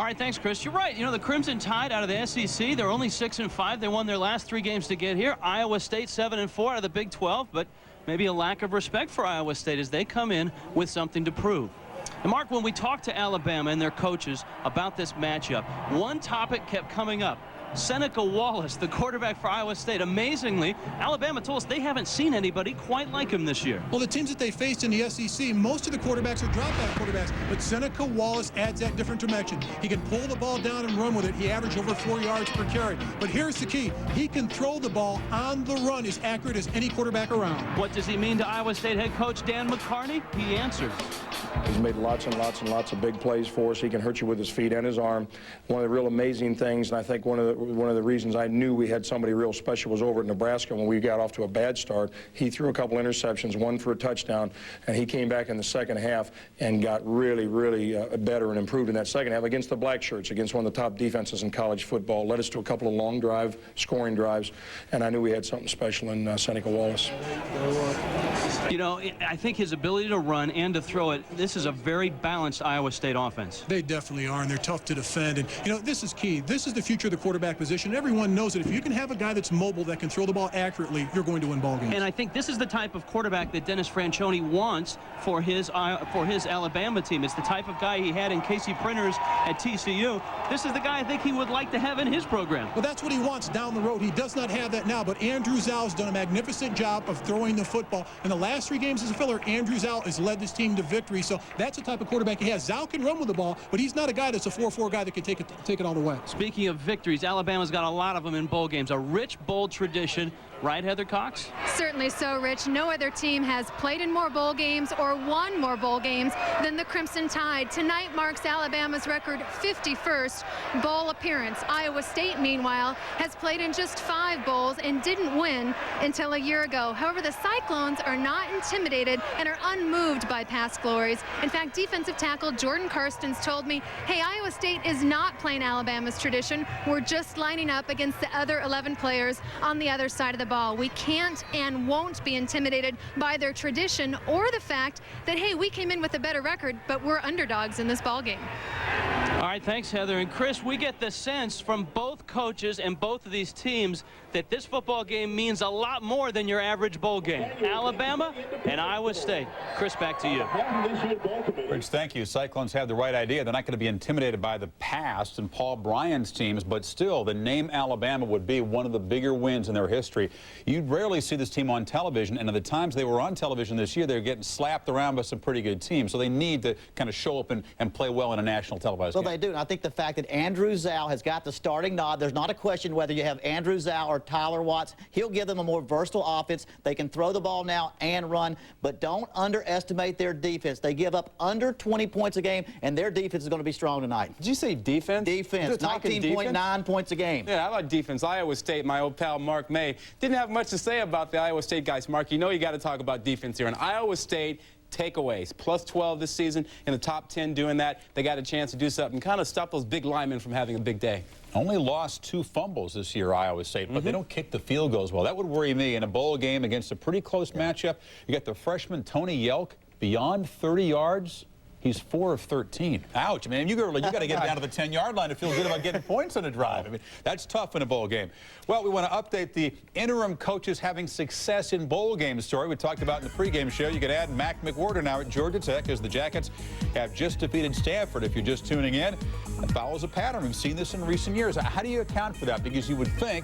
All right, thanks, Chris. You're right. You know, the Crimson Tide out of the SEC, they're only 6-5. They won their last 3 games to get here. Iowa State 7-4 out of the Big 12, but maybe a lack of respect for Iowa State as they come in with something to prove. And Mark, when we talked to Alabama and their coaches about this matchup, one topic kept coming up. Seneca Wallace, the quarterback for Iowa State. Amazingly, Alabama told us they haven't seen anybody quite like him this year. Well, the teams that they faced in the SEC, most of the quarterbacks are drop-back quarterbacks, but Seneca Wallace adds that different dimension. He can pull the ball down and run with it. He averaged over 4 yards per carry. But here's the key. He can throw the ball on the run as accurate as any quarterback around. What does he mean to Iowa State head coach Dan McCarney? He answered. He's made lots and lots and lots of big plays for us. He can hurt you with his feet and his arm. One of the real amazing things, and I think one of the reasons I knew we had somebody real special was over at Nebraska when we got off to a bad start. He threw a couple interceptions, one for a touchdown, and he came back in the second half and got really, really better and improved in that second half against the Black Shirts, against one of the top defenses in college football. Led us to a couple of long scoring drives, and I knew we had something special in Seneca Wallace. You know, I think his ability to run and to throw it, this is a very balanced Iowa State offense. They definitely are, and they're tough to defend. And, you know, this is key. This is the future of the quarterback position. Everyone knows that if you can have a guy that's mobile, that can throw the ball accurately, you're going to win ball games. And I think this is the type of quarterback that Dennis Franchione wants for his Alabama team. It's the type of guy he had in Casey Printers at TCU. This is the guy I think he would like to have in his program. Well, that's what he wants down the road. He does not have that now, but Andrew Zhao has done a magnificent job of throwing the football. In the last 3 games as a filler, Andrew Zhao has led this team to victory. So that's the type of quarterback he has. Zhao can run with the ball, but he's not a guy that's a 4-4 guy that can take it all the way. Speaking of victories, Alabama's got a lot of them in bowl games. A rich bowl tradition. Right, Heather Cox? Certainly so, Rich. No other team has played in more bowl games or won more bowl games than the Crimson Tide. Tonight marks Alabama's record 51st bowl appearance. Iowa State, meanwhile, has played in just 5 bowls and didn't win until a year ago. However, the Cyclones are not intimidated and are unmoved by past glories. In fact, defensive tackle Jordan Karstens told me, hey, Iowa State is not playing Alabama's tradition. We're just lining up against the other 11 players on the other side of the ball. We can't and won't be intimidated by their tradition or the fact that, hey, we came in with a better record, but we're underdogs in this ball game. All right, thanks, Heather. And Chris, we get the sense from both coaches and both of these teams that this football game means a lot more than your average bowl game. Alabama and Iowa State. Chris, back to you. Rich, thank you. Cyclones have the right idea. They're not going to be intimidated by the past and Paul Bryan's teams, but still, the name Alabama would be one of the bigger wins in their history. You'd rarely see this team on television, and at the times they were on television this year, they're getting slapped around by some pretty good teams. So they need to kind of show up and play well in a national televised game. Well, they do. And I think the fact that Andrew Zhao has got the starting nod, there's not a question whether you have Andrew Zhao or Tyler Watts. He'll give them a more versatile offense. They can throw the ball now and run, but don't underestimate their defense. They give up under 20 points a game, and their defense is going to be strong tonight. Did you say defense? Defense. 19.9 points a game. Yeah, I like defense. Iowa State, my old pal Mark May, didn't have much to say about the Iowa State guys. Mark, you know you got to talk about defense here. And Iowa State takeaways, plus 12 this season, in the top 10 doing that. They got a chance to do something, kind of stop those big linemen from having a big day. Only lost 2 fumbles this year, Iowa State, but they don't kick the field goals well. That would worry me in a bowl game against a pretty close matchup. You got the freshman Tony Yelk beyond 30 yards. He's 4 of 13. Ouch, man. You got to get down to the 10-yard line to feel good about getting points on a drive. I mean, that's tough in a bowl game. Well, we want to update the interim coaches having success in bowl games story we talked about in the pregame show. You can add Mac McWhorter now at Georgia Tech as the Jackets have just defeated Stanford. If you're just tuning in, it follows a pattern. We've seen this in recent years. How do you account for that? Because you would think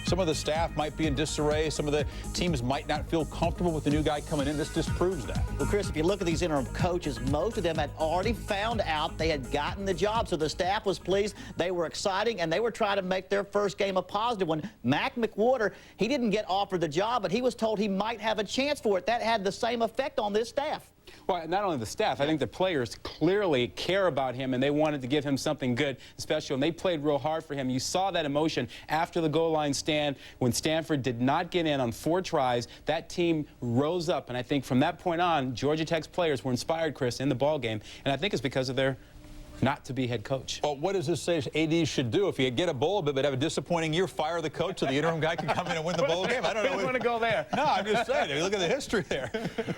some of the staff might be in disarray. Some of the teams might not feel comfortable with the new guy coming in. This disproves that. Well, Chris, if you look at these interim coaches, most of them had already found out they had gotten the job. So the staff was pleased. They were exciting, and they were trying to make their first game a positive one. Mac McWhorter, he didn't get offered the job, but he was told he might have a chance for it. That had the same effect on this staff. Well, not only the staff, I think the players clearly care about him, and they wanted to give him something good, special, and they played real hard for him. You saw that emotion after the goal line stand when Stanford did not get in on 4 tries. That team rose up, and I think from that point on, Georgia Tech's players were inspired, Chris, in the ball game, and I think it's because of their not to be head coach. Well, what does this say AD should do? If you get a bowl bid but have a disappointing year, fire the coach so the interim guy can come in and win the bowl game? I don't know. I don't want to go there. No, I'm just saying. If you look at the history there.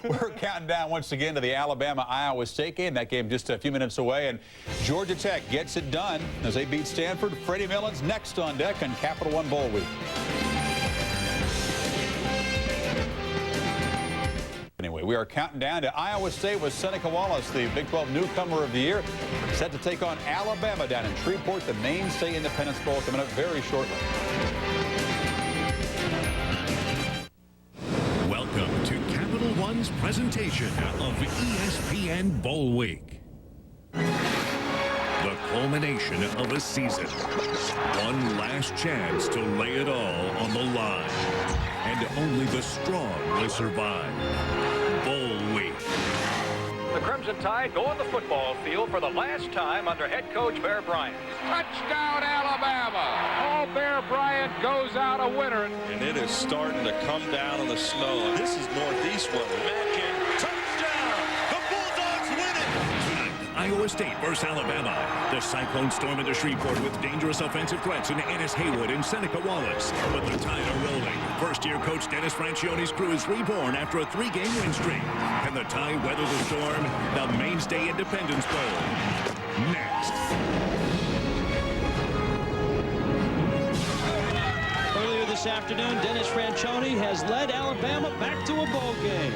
We're counting down once again to the Alabama-Iowa State game. That game just a few minutes away. And Georgia Tech gets it done as they beat Stanford. Freddie Millen's next on deck on Capital One Bowl Week. Anyway, we are counting down to Iowa State with Seneca Wallace, the Big 12 newcomer of the year, set to take on Alabama down in Shreveport, the Mainstay Independence Bowl coming up very shortly. Welcome to Capital One's presentation of ESPN Bowl Week. The culmination of a season. One last chance to lay it all on the line. And only the strong will survive. Bowl Week. The Crimson Tide go on the football field for the last time under head coach Bear Bryant. Touchdown, Alabama! Paul Bear Bryant goes out a winner. And it is starting to come down on the snow. This is northeast weather. Magic. Touchdown! The Bulldogs win it! Tonight, Iowa State versus Alabama. The Cyclones storm into Shreveport with dangerous offensive threats in Ennis Haywood and Seneca Wallace. But the Tide are rolling. First-year coach Dennis Franchione's crew is reborn after a 3-game win streak. Can the Tide weather the storm? The Mainstay Independence Bowl. Next. Earlier this afternoon, Dennis Franchione has led Alabama back to a bowl game.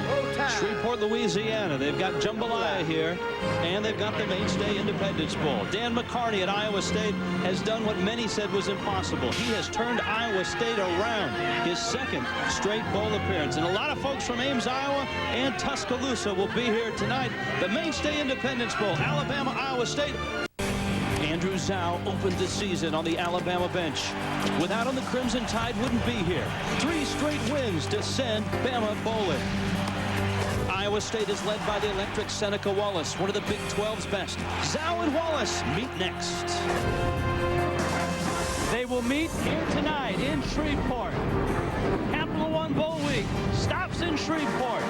Shreveport, Louisiana. They've got jambalaya here, and they've got the Mainstay Independence Bowl. Dan McCarney at Iowa State has done what many said was impossible. He has turned Iowa State around, his second straight bowl appearance. And a lot of folks from Ames, Iowa, and Tuscaloosa will be here tonight. The Mainstay Independence Bowl, Alabama, Iowa State. Andrew Zhao opened the season on the Alabama bench. Without him, the Crimson Tide wouldn't be here. 3 straight wins to send Bama bowling. Iowa State is led by the electric Seneca Wallace, one of the Big 12's best. Zhao and Wallace meet next. They will meet here tonight in Shreveport. Capital One Bowl Week stops in Shreveport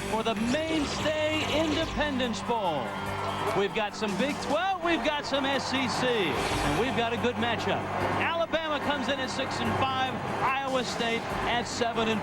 for the Mainstay Independence Bowl. We've got some Big 12, we've got some SEC, and we've got a good matchup. Alabama comes in at 6-5, Iowa State at 7-4.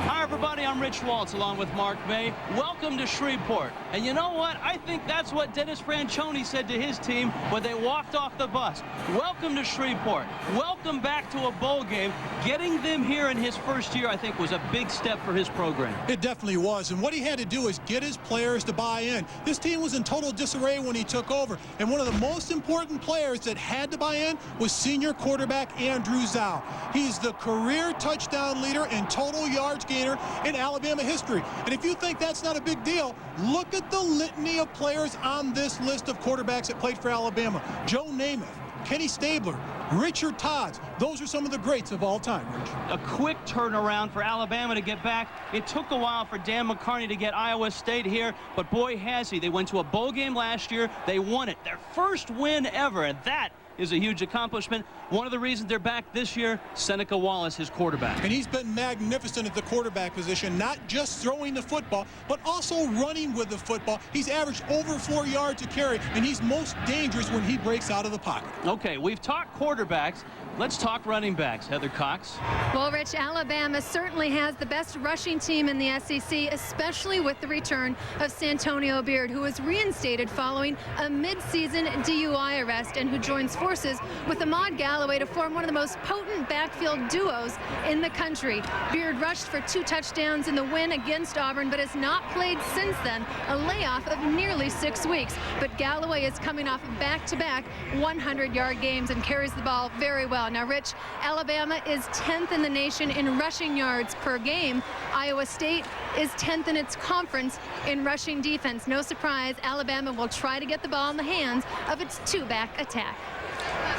Hi, everybody. I'm Rich Waltz along with Mark May. Welcome to Shreveport. And you know what? I think that's what Dennis Franchione said to his team when they walked off the bus. Welcome to Shreveport. Welcome back to a bowl game. Getting them here in his first year, I think, was a big step for his program. It definitely was. And what he had to do is get his players to buy in. This team was in total disarray when he took over. And one of the most important players that had to buy in was senior quarterback Andrew Zhao. He's the career touchdown leader and total yards gainer in Alabama history. And if you think that's not a big deal, look at the litany of players on this list of quarterbacks that played for Alabama. Joe Namath, Kenny Stabler, Richard Todds. Those are some of the greats of all time, Rich. A quick turnaround for Alabama to get back. It took a while for Dan McCarney to get Iowa State here, but boy has he. They went to a bowl game last year. They won it. Their first win ever, and that is a huge accomplishment. One of the reasons they're back this year, Seneca Wallace, his quarterback. And he's been magnificent at the quarterback position, not just throwing the football, but also running with the football. He's averaged over 4 yards a carry, and he's most dangerous when he breaks out of the pocket. Okay, we've talked quarterbacks. Let's talk running backs. Heather Cox. Well, Rich, Alabama certainly has the best rushing team in the SEC, especially with the return of Santonio Beard, who was reinstated following a mid-season DUI arrest and who joins forces with Ahmad Galloway to form one of the most potent backfield duos in the country. Beard rushed for 2 touchdowns in the win against Auburn, but has not played since then, a layoff of nearly 6 weeks. But Galloway is coming off back-to-back 100-yard games and carries the ball very well. Now, Rich, Alabama is 10th in the nation in rushing yards per game. Iowa State is 10th in its conference in rushing defense. No surprise, Alabama will try to get the ball in the hands of its 2-back attack.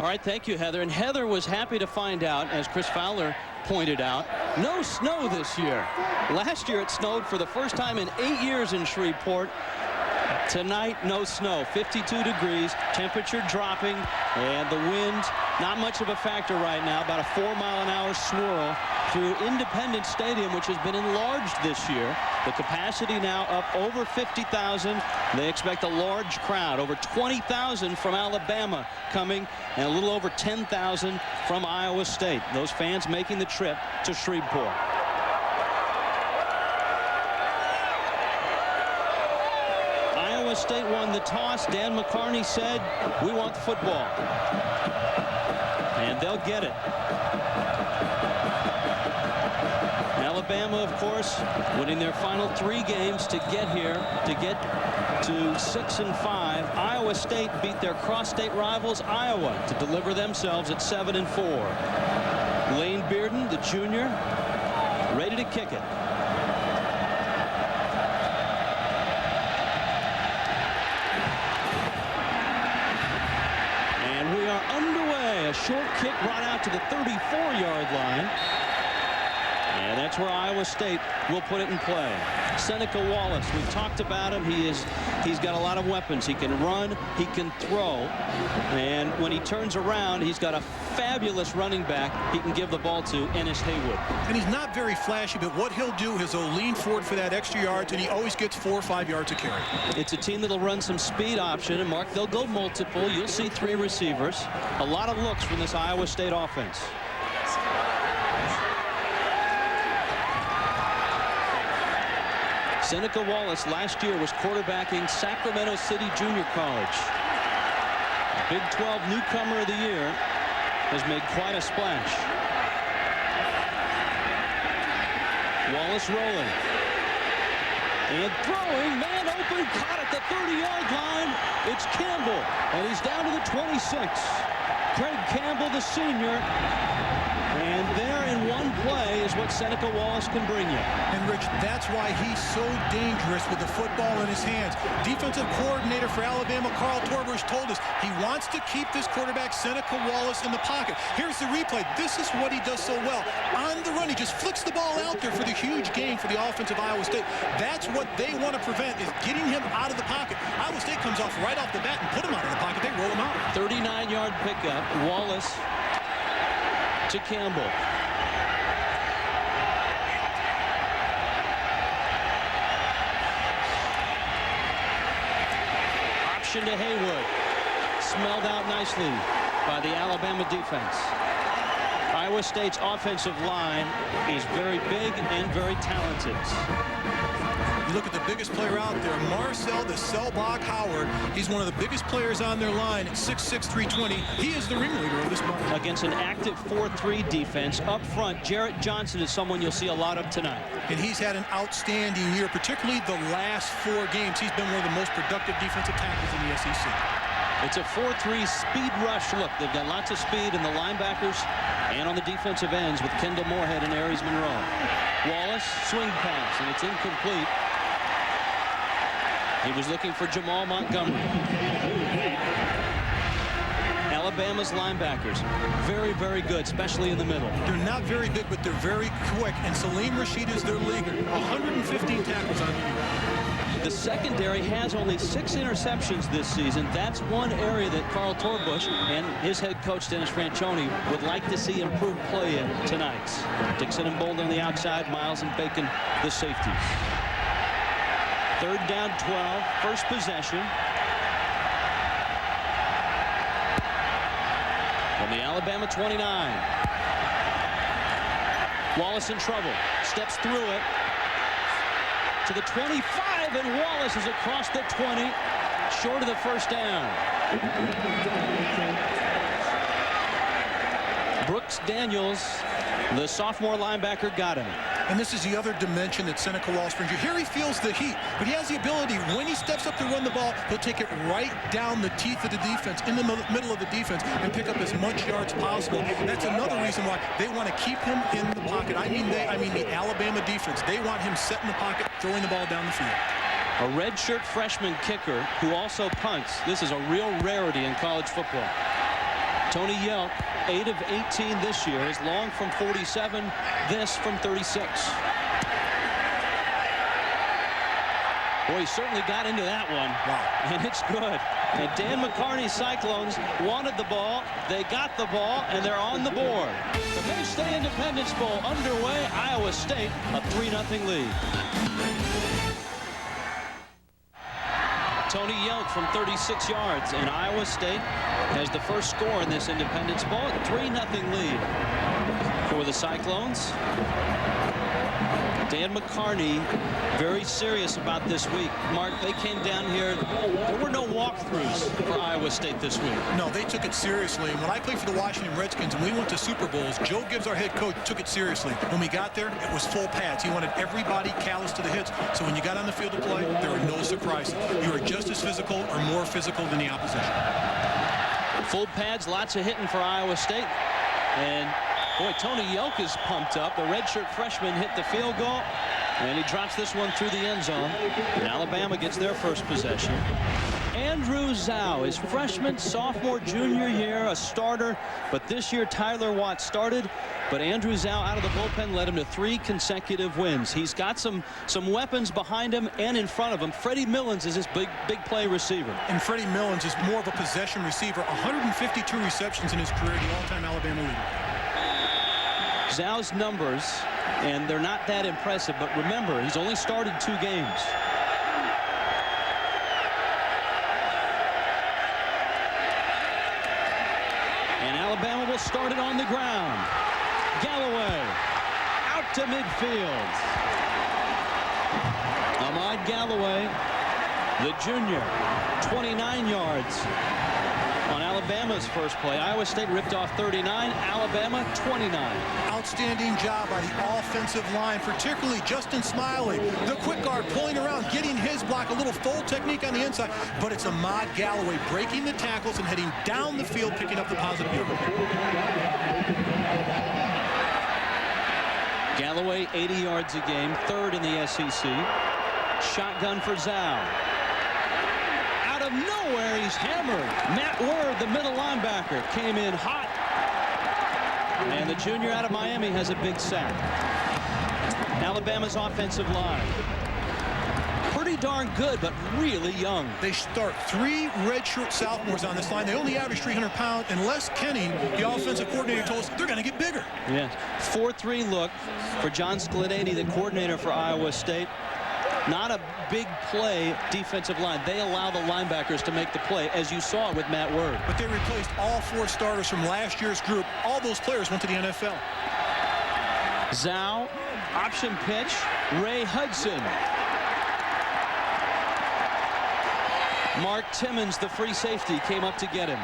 All right, thank you, Heather. And Heather was happy to find out, as Chris Fowler pointed out, no snow this year. Last year it snowed for the first time in 8 years in Shreveport. Tonight, no snow, 52 degrees, temperature dropping, and the wind, not much of a factor right now, about a 4-mile-an-hour swirl through Independence Stadium, which has been enlarged this year. The capacity now up over 50,000. They expect a large crowd, over 20,000 from Alabama coming, and a little over 10,000 from Iowa State. Those fans making the trip to Shreveport. Iowa State won the toss. Dan McCarney said, "We want the football." And they'll get it. Alabama, of course, winning their final 3 games to get here, to get to 6-5. Iowa State beat their cross-state rivals, Iowa, to deliver themselves at 7-4. Lane Bearden, the junior, ready to kick it. And we are underway. A short kick brought out to the 34-yard line. And that's where Iowa State will put it in play. Seneca Wallace, we've talked about him. He's got a lot of weapons. He can run, he can throw, and when he turns around, he's got a fabulous running back he can give the ball to, Ennis Haywood. And he's not very flashy, but what he'll do is he'll lean forward for that extra yards, and he always gets 4 or 5 yards a carry. It's a team that'll run some speed option, and Mark, they'll go multiple. You'll see 3 receivers. A lot of looks from this Iowa State offense. Seneca Wallace last year was quarterbacking Sacramento City Junior College. Big 12 newcomer of the year, has made quite a splash. Wallace rolling. And throwing, man open, caught at the 30-yard line. It's Campbell, and he's down to the 26. Craig Campbell, the senior. And there in one play is what Seneca Wallace can bring you. And Rich, that's why he's so dangerous with the football in his hands. Defensive coordinator for Alabama, Carl Torbush, told us he wants to keep this quarterback, Seneca Wallace, in the pocket. Here's the replay. This is what he does so well. On the run, he just flicks the ball out there for the huge gain for the offense of Iowa State. That's what they want to prevent, is getting him out of the pocket. Iowa State comes off right off the bat and put him out of the pocket. They roll him out. 39-yard pickup. Wallace to Campbell. Option to Haywood. Smelled out nicely by the Alabama defense. Iowa State's offensive line is very big and very talented. You look at the biggest player out there, Marcel the Selbach Howard. He's one of the biggest players on their line at 6'6", 320. He is the ringleader of this bunch. Against an active 4-3 defense. Up front, Jarrett Johnson is someone you'll see a lot of tonight. And he's had an outstanding year, particularly the last 4 games. He's been one of the most productive defensive tackles in the SEC. It's a 4-3 speed rush look. They've got lots of speed in the linebackers and on the defensive ends with Kendall Moorhead and Aries Monroe. Wallace, swing pass, and it's incomplete. He was looking for Jamal Montgomery. Alabama's linebackers, very, very good, especially in the middle. They're not very big, but they're very quick. And Salim Rashid is their leader. 115 tackles on the year. The secondary has only 6 interceptions this season. That's one area that Carl Torbush and his head coach, Dennis Franchione, would like to see improved play in tonight. Dixon and Bolden on the outside, Miles and Bacon, the safeties. 3rd down, 12, first possession. From the Alabama 29. Wallace in trouble, steps through it to the 25, and Wallace is across the 20, short of the first down. Brooks Daniels, the sophomore linebacker, got him. And this is the other dimension that Seneca Wallace brings you. Here he feels the heat, but he has the ability, when he steps up to run the ball, he'll take it right down the teeth of the defense, in the middle of the defense, and pick up as much yards possible. That's another reason why they want to keep him in the pocket. I mean the Alabama defense. They want him set in the pocket, throwing the ball down the field. A redshirt freshman kicker who also punts. This is a real rarity in college football. Tony Yelk, 8 of 18 this year, is long from 47, this from 36. Boy, he certainly got into that one. Wow. And it's good. And Dan McCarney's Cyclones wanted the ball. They got the ball, and they're on the board. The May State Independence Bowl underway. Iowa State, a 3-0 lead. Tony Yelk from 36 yards, and Iowa State has the first score in this Independence Bowl. 3-0 lead for the Cyclones. Dan McCarney very serious about this week. Mark, they came down here. There were no walkthroughs for Iowa State this week. No, they took it seriously. And when I played for the Washington Redskins and we went to Super Bowls, Joe Gibbs, our head coach, took it seriously. When we got there, it was full pads. He wanted everybody callous to the hits. So when you got on the field to play, there were no surprises. You were just as physical or more physical than the opposition. Full pads, lots of hitting for Iowa State. And boy, Tony Yelk is pumped up. The redshirt freshman hit the field goal, and he drops this one through the end zone. And Alabama gets their first possession. Andrew Zhao is freshman, sophomore, junior year, a starter. But this year, Tyler Watt started. But Andrew Zhao out of the bullpen led him to 3 consecutive wins. He's got some weapons behind him and in front of him. Freddie Millens is his big play receiver. And Freddie Millens is more of a possession receiver. 152 receptions in his career, the all-time Alabama leader. Zhao's numbers, and they're not that impressive, but remember, he's only started 2 games. And Alabama will start it on the ground. Galloway out to midfield. Ahmad Galloway, the junior, 29 yards. On Alabama's first play, Iowa State ripped off 39, Alabama 29. Outstanding job by the offensive line, particularly Justin Smiley. The quick guard pulling around, getting his block, a little fold technique on the inside. But it's Ahmad Galloway breaking the tackles and heading down the field, picking up the positive yard. Galloway, 80 yards a game, 3rd in the SEC. Shotgun for Zhao. Out of nowhere, he's hammered. Matt Word, the middle linebacker, came in hot. And the junior out of Miami has a big sack. Alabama's offensive line. Pretty darn good, but really young. They start 3 redshirt sophomores on this line. They only average 300 pounds. And Les Kenning, the offensive coordinator, told us they're going to get bigger. Yes. 4-3 look for John Skledaney, the coordinator for Iowa State. Not a big play defensive line. They allow the linebackers to make the play, as you saw with Matt Word. But they replaced all 4 starters from last year's group. All those players went to the NFL. Zhao, option pitch, Ray Hudson. Mark Timmons, the free safety, came up to get him.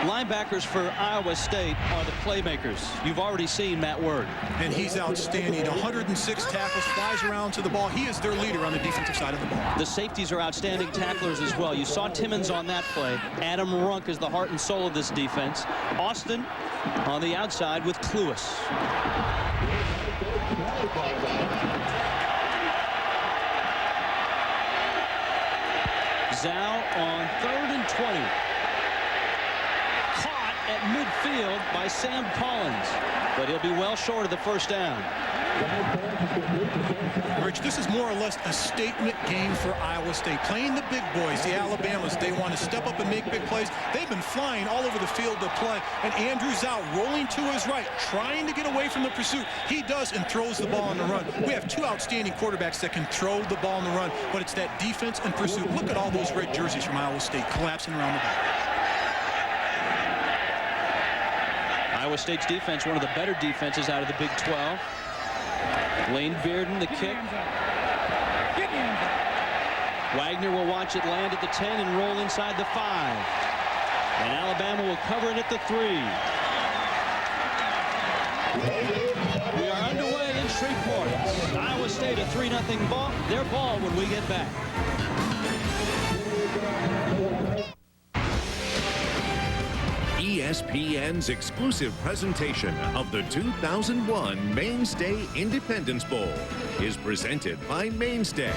Linebackers for Iowa State are the playmakers. You've already seen Matt Word. And he's outstanding. 106 tackles, flies around to the ball. He is their leader on the defensive side of the ball. The safeties are outstanding tacklers as well. You saw Timmons on that play. Adam Runk is the heart and soul of this defense. Austin on the outside with Cluis. Zhao on 3rd and 20. Caught at midfield by Sam Collins, but he'll be well short of the first down. Rich, this is more or less a statement game for Iowa State. Playing the big boys, the Alabamas, they want to step up and make big plays. They've been flying all over the field to play. And Andrew Zhao rolling to his right, trying to get away from the pursuit. He does and throws the ball on the run. We have 2 outstanding quarterbacks that can throw the ball on the run, but it's that defense and pursuit. Look at all those red jerseys from Iowa State collapsing around the ball. Iowa State's defense, one of the better defenses out of the Big 12. Lane Bearden, the kick. Wagner will watch it land at the 10 and roll inside the 5. And Alabama will cover it at the 3. We are underway in Shreveport. Iowa State a 3-0 ball. Their ball when we get back. ESPN's exclusive presentation of the 2001 Mainstay Independence Bowl is presented by Mainstay,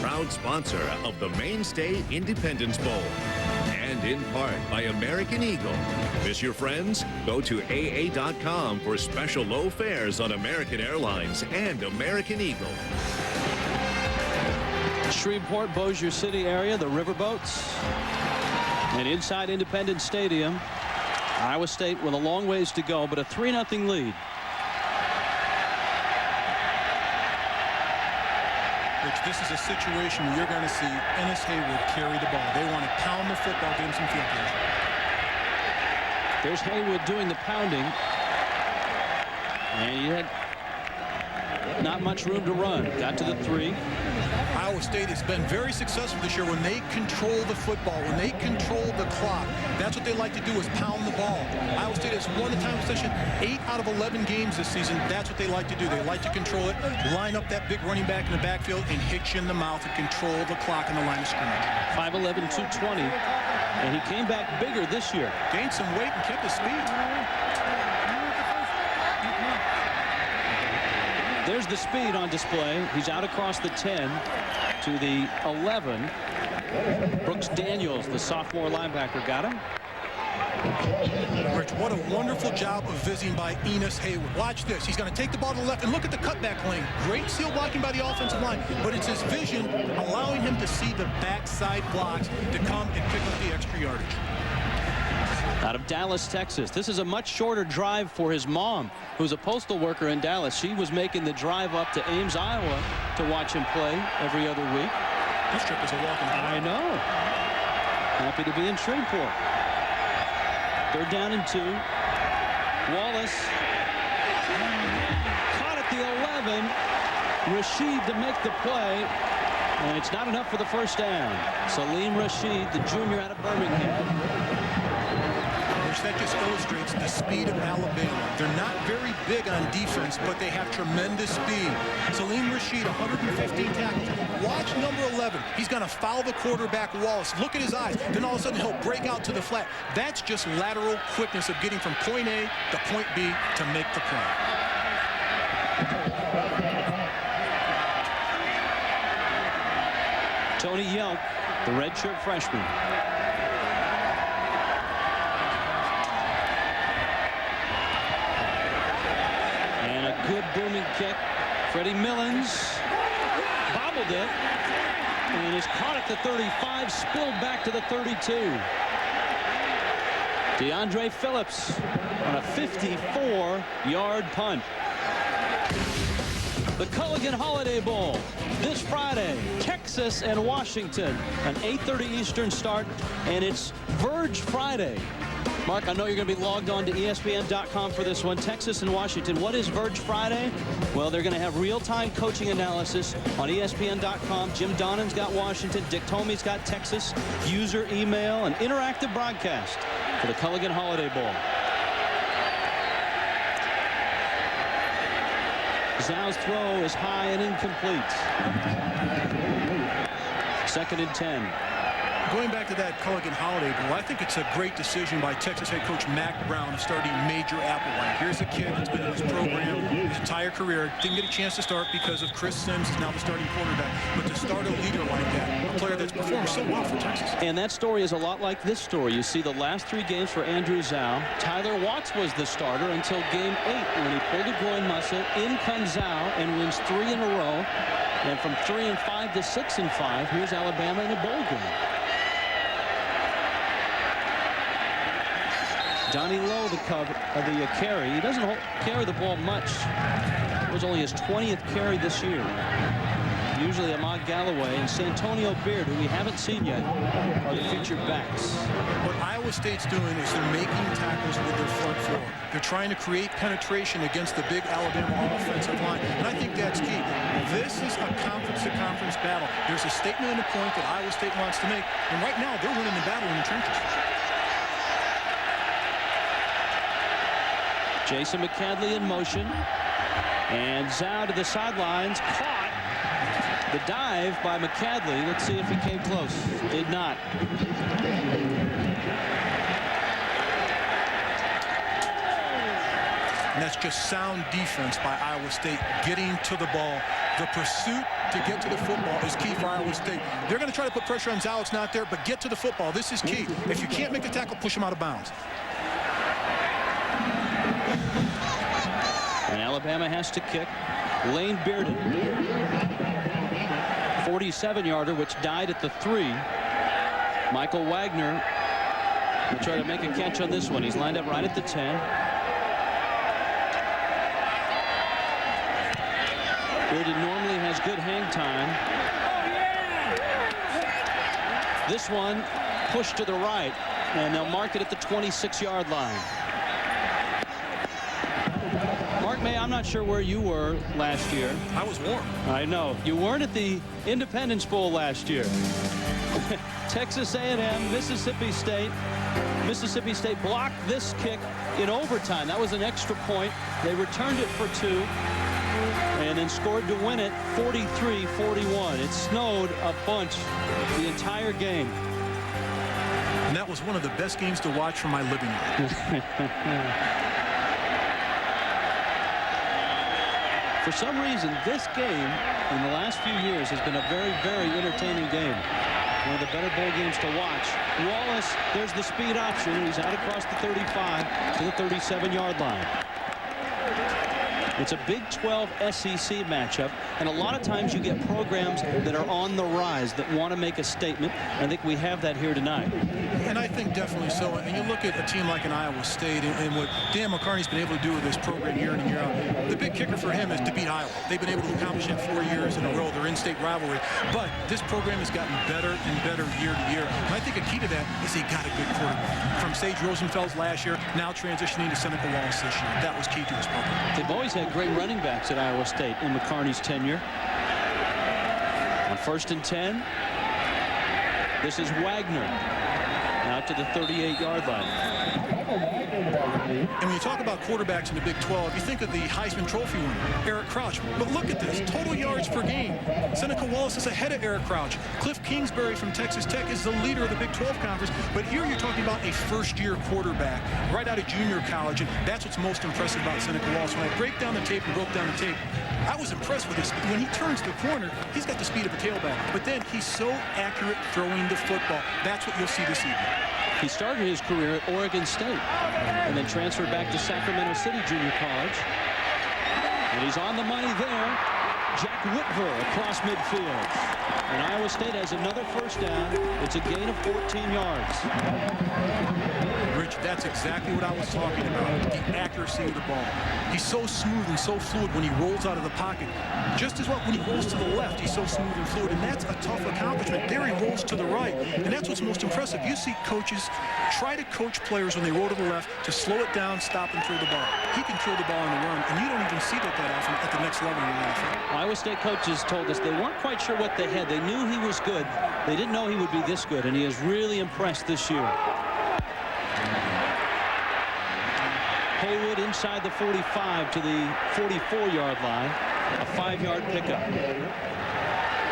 proud sponsor of the Mainstay Independence Bowl, and in part by American Eagle. Miss your friends? Go to AA.com for special low fares on American Airlines and American Eagle. Shreveport, Bossier City area, the Riverboats. And inside Independence Stadium, Iowa State with a long ways to go, but a 3-0 lead. Rich, this is a situation where you're going to see Ennis Haywood carry the ball. They want to pound the football, give him some field position. There's Haywood doing the pounding. And he had not much room to run. Got to the 3. Iowa State has been very successful this year when they control the football, when they control the clock. That's what they like to do, is pound the ball. Iowa State has won the time possession 8 out of 11 games this season. That's what they like to do. They like to control it, line up that big running back in the backfield, and hit you in the mouth and control the clock in the line of scrimmage. 5'11", 220. And he came back bigger this year. Gained some weight and kept his speed. There's the speed on display. He's out across the 10 to the 11. Brooks Daniels, the sophomore linebacker, got him. Rich, what a wonderful job of visiting by Enos Haywood. Watch this. He's going to take the ball to the left, and look at the cutback lane. Great seal blocking by the offensive line, but it's his vision allowing him to see the backside blocks to come and pick up the extra yardage. Out of Dallas, Texas. This is a much shorter drive for his mom, who's a postal worker in Dallas. She was making the drive up to Ames, Iowa to watch him play every other week. This trip is a walk in the park. I know. Happy to be in Shreveport. 3rd down and 2. Wallace caught at the 11. Rashid to make the play. And it's not enough for the first down. Salim Rashid, the junior out of Birmingham. That just illustrates the speed of Alabama. They're not very big on defense, but they have tremendous speed. Salim Rashid, 115 tackles. Watch number 11. He's going to foul the quarterback, Wallace. Look at his eyes. Then all of a sudden, he'll break out to the flat. That's just lateral quickness of getting from point A to point B to make the play. Tony Yelk, the redshirt freshman. Good booming kick. Freddie Millens bobbled it and is caught at the 35, spilled back to the 32. DeAndre Phillips on a 54-yard punt. The Culligan Holiday Bowl this Friday, Texas and Washington, an 8:30 Eastern start, and it's Verge Friday. Mark, I know you're going to be logged on to ESPN.com for this one. Texas and Washington. What is Verge Friday? Well, they're going to have real-time coaching analysis on ESPN.com. Jim Donnan's got Washington. Dick Tomey's got Texas. User email, an interactive broadcast for the Culligan Holiday Bowl. Zhou's throw is high and incomplete. 2nd and 10. Going back to that Culligan Holiday Bowl, I think it's a great decision by Texas head coach Mac Brown of starting Major Applewhite. Here's a kid that's been in his program his entire career. Didn't get a chance to start because of Chris Sims, is now the starting quarterback. But to start a leader like that, a player that's performed so well for Texas. And that story is a lot like this story. You see the last 3 games for Andrew Zhou. Tyler Watts was the starter until game 8 when he pulled a groin muscle. In comes Zhou and wins 3 in a row. And from 3-5 to 6-5, here's Alabama in a bowl game. Donnie Lowe, the carry. He doesn't carry the ball much. It was only his 20th carry this year. Usually Ahmad Galloway and Santonio Beard, who we haven't seen yet, are the featured backs. What Iowa State's doing is they're making tackles with their front four. They're trying to create penetration against the big Alabama offensive line, and I think that's key. This is a conference-to-conference battle. There's a statement and a point that Iowa State wants to make, and right now they're winning the battle in the trenches. Jason McCadley in motion, and Zhou to the sidelines, caught. The dive by McCadley. Let's see if he came close. Did not. And that's just sound defense by Iowa State, getting to the ball. The pursuit to get to the football is key for Iowa State. They're going to try to put pressure on Zhou. It's not there, but get to the football. This is key. If you can't make the tackle, push him out of bounds. And Alabama has to kick. Lane Bearden. 47-yarder, which died at the 3. Michael Wagner will try to make a catch on this one. He's lined up right at the 10. Bearden normally has good hang time. This one pushed to the right, and they'll mark it at the 26-yard line. Mark May, I'm not sure where you were last year. I was warm. I know. You weren't at the Independence Bowl last year. Texas A&M, Mississippi State. Mississippi State blocked this kick in overtime. That was an extra point. They returned it for 2 and then scored to win it 43-41. It snowed a bunch the entire game. And that was one of the best games to watch from my living room. For some reason, this game in the last few years has been a very, very entertaining game. One of the better bowl games to watch. Wallace, there's the speed option. He's out across the 35 to the 37-yard line. It's a Big 12 SEC matchup, and a lot of times you get programs that are on the rise that want to make a statement. I think we have that here tonight. And I think definitely so. And you look at a team like an Iowa State and what Dan McCarney's been able to do with this program year in and year out. The big kicker for him is to beat Iowa. They've been able to accomplish that 4 years in a row, their in-state rivalry. But this program has gotten better and better year to year. And I think a key to that is they got a good quarterback. From Sage Rosenfels last year, now transitioning to Seneca Wallace this year. That was key to his program. They've always had great running backs at Iowa State in McCarney's tenure. On 1st and 10, this is Wagner. Out to the 38-yard line. And when you talk about quarterbacks in the Big 12, you think of the Heisman Trophy winner, Eric Crouch. But look at this, total yards per game. Seneca Wallace is ahead of Eric Crouch. Cliff Kingsbury from Texas Tech is the leader of the Big 12 conference. But here you're talking about a first-year quarterback right out of junior college, and that's what's most impressive about Seneca Wallace. When I break down the tape and broke down the tape, I was impressed with his speed. When he turns the corner, he's got the speed of a tailback. But then he's so accurate throwing the football. That's what you'll see this evening. He started his career at Oregon State and then transferred back to Sacramento City Junior College. And he's on the money there. Jack Whitver across midfield. And Iowa State has another first down. It's a gain of 14 yards. Rich, that's exactly what I was talking about, the accuracy of the ball. He's so smooth and so fluid when he rolls out of the pocket. Just as well when he rolls to the left, he's so smooth and fluid, and that's a tough accomplishment. There he rolls to the right, and that's what's most impressive. You see coaches try to coach players when they roll to the left to slow it down, stop, and throw the ball. He can throw the ball on the run, and you don't even see that often at the next level in the NFL. Iowa State coaches told us they weren't quite sure what they had. They knew he was good. They didn't know he would be this good, and he has really impressed this year. Haywood inside the 45 to the 44-yard line. A 5-yard pickup.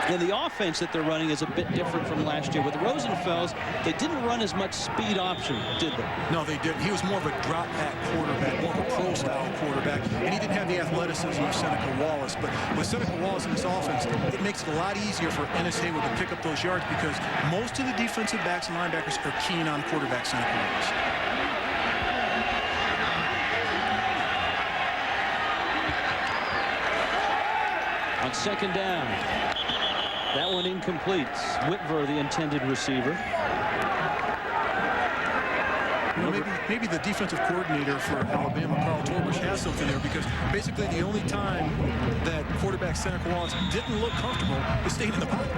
And the offense that they're running is a bit different from last year. With Rosenfels, they didn't run as much speed option, did they? No, they didn't. He was more of a drop-back quarterback, more of a pro-style quarterback, and he didn't have the athleticism of Seneca Wallace. But with Seneca Wallace in this offense, it makes it a lot easier for Ennis Haywood to pick up those yards because most of the defensive backs and linebackers are keen on quarterback Seneca Wallace. On 2nd down. That one incomplete. Whitver, the intended receiver. You know, maybe the defensive coordinator for Alabama, Carl Torbush, has something there because basically the only time that quarterback Seneca Wallace didn't look comfortable is staying in the pocket.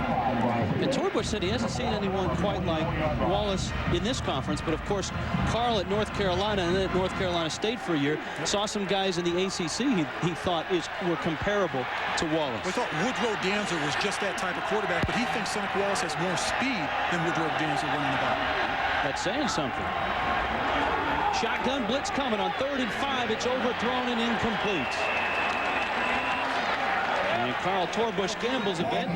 And Torbush said he hasn't seen anyone quite like Wallace in this conference, but of course Carl at North Carolina and then at North Carolina State for a year saw some guys in the ACC he thought were comparable to Wallace. We thought Woodrow Danzer was just that type of quarterback, but he thinks Seneca Wallace has more speed than Woodrow Danzer running the ball. That's saying something. Shotgun blitz coming on 3rd and 5. It's overthrown and incomplete. And Carl Torbush gambles a bit.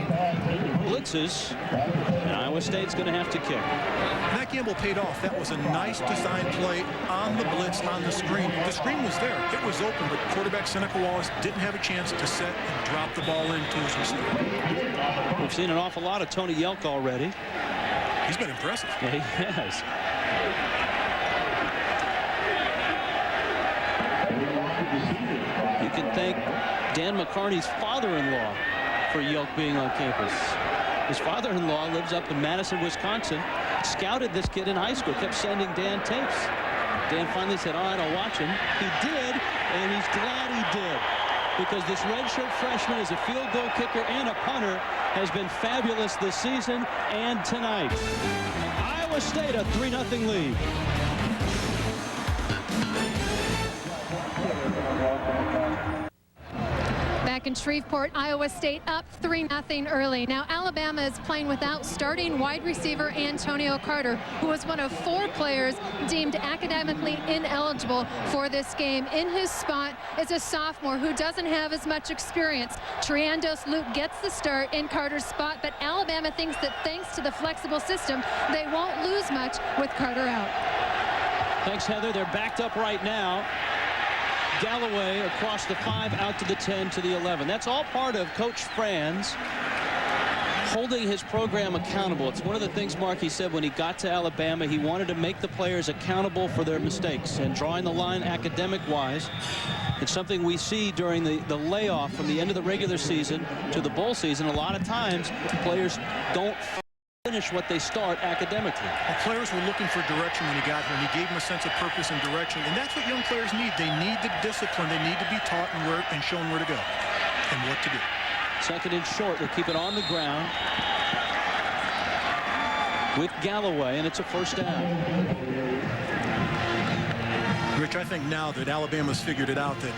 Blitzes. And Iowa State's going to have to kick. And that gamble paid off. That was a nice design play on the blitz, on the screen. The screen was there. It was open, but quarterback Seneca Wallace didn't have a chance to set and drop the ball into his receiver. We've seen an awful lot of Tony Yelk already. He's been impressive. Yeah, he has. You can thank Dan McCarney's father-in-law for Yelk being on campus. His father-in-law lives up in Madison, Wisconsin. Scouted this kid in high school, kept sending Dan tapes. Dan finally said, all right, I'll watch him. He did, and he's glad he did, because this redshirt freshman is a field goal kicker and a punter, has been fabulous this season and tonight. Iowa State a 3-0 lead. Back in Shreveport, Iowa State up 3-0 early. Now Alabama is playing without starting wide receiver Antonio Carter, who was one of 4 players deemed academically ineligible for this game. In his spot is a sophomore who doesn't have as much experience. Triandos Luke gets the start in Carter's spot, but Alabama thinks that thanks to the flexible system, they won't lose much with Carter out. Thanks, Heather. They're backed up right now. Galloway across the 5, out to the 10, to the 11. That's all part of Coach Franz holding his program accountable. It's one of the things, Mark, he said when he got to Alabama, he wanted to make the players accountable for their mistakes, and drawing the line academic-wise. It's something we see during the layoff from the end of the regular season to the bowl season. A lot of times, players don't finish what they start academically. Well, players were looking for direction when he got here, and he gave them a sense of purpose and direction. And that's what young players need. They need the discipline. They need to be taught and shown where to go and what to do. Second and short. They keep it on the ground with Galloway, and it's a first down. Rich, I think now that Alabama's figured it out that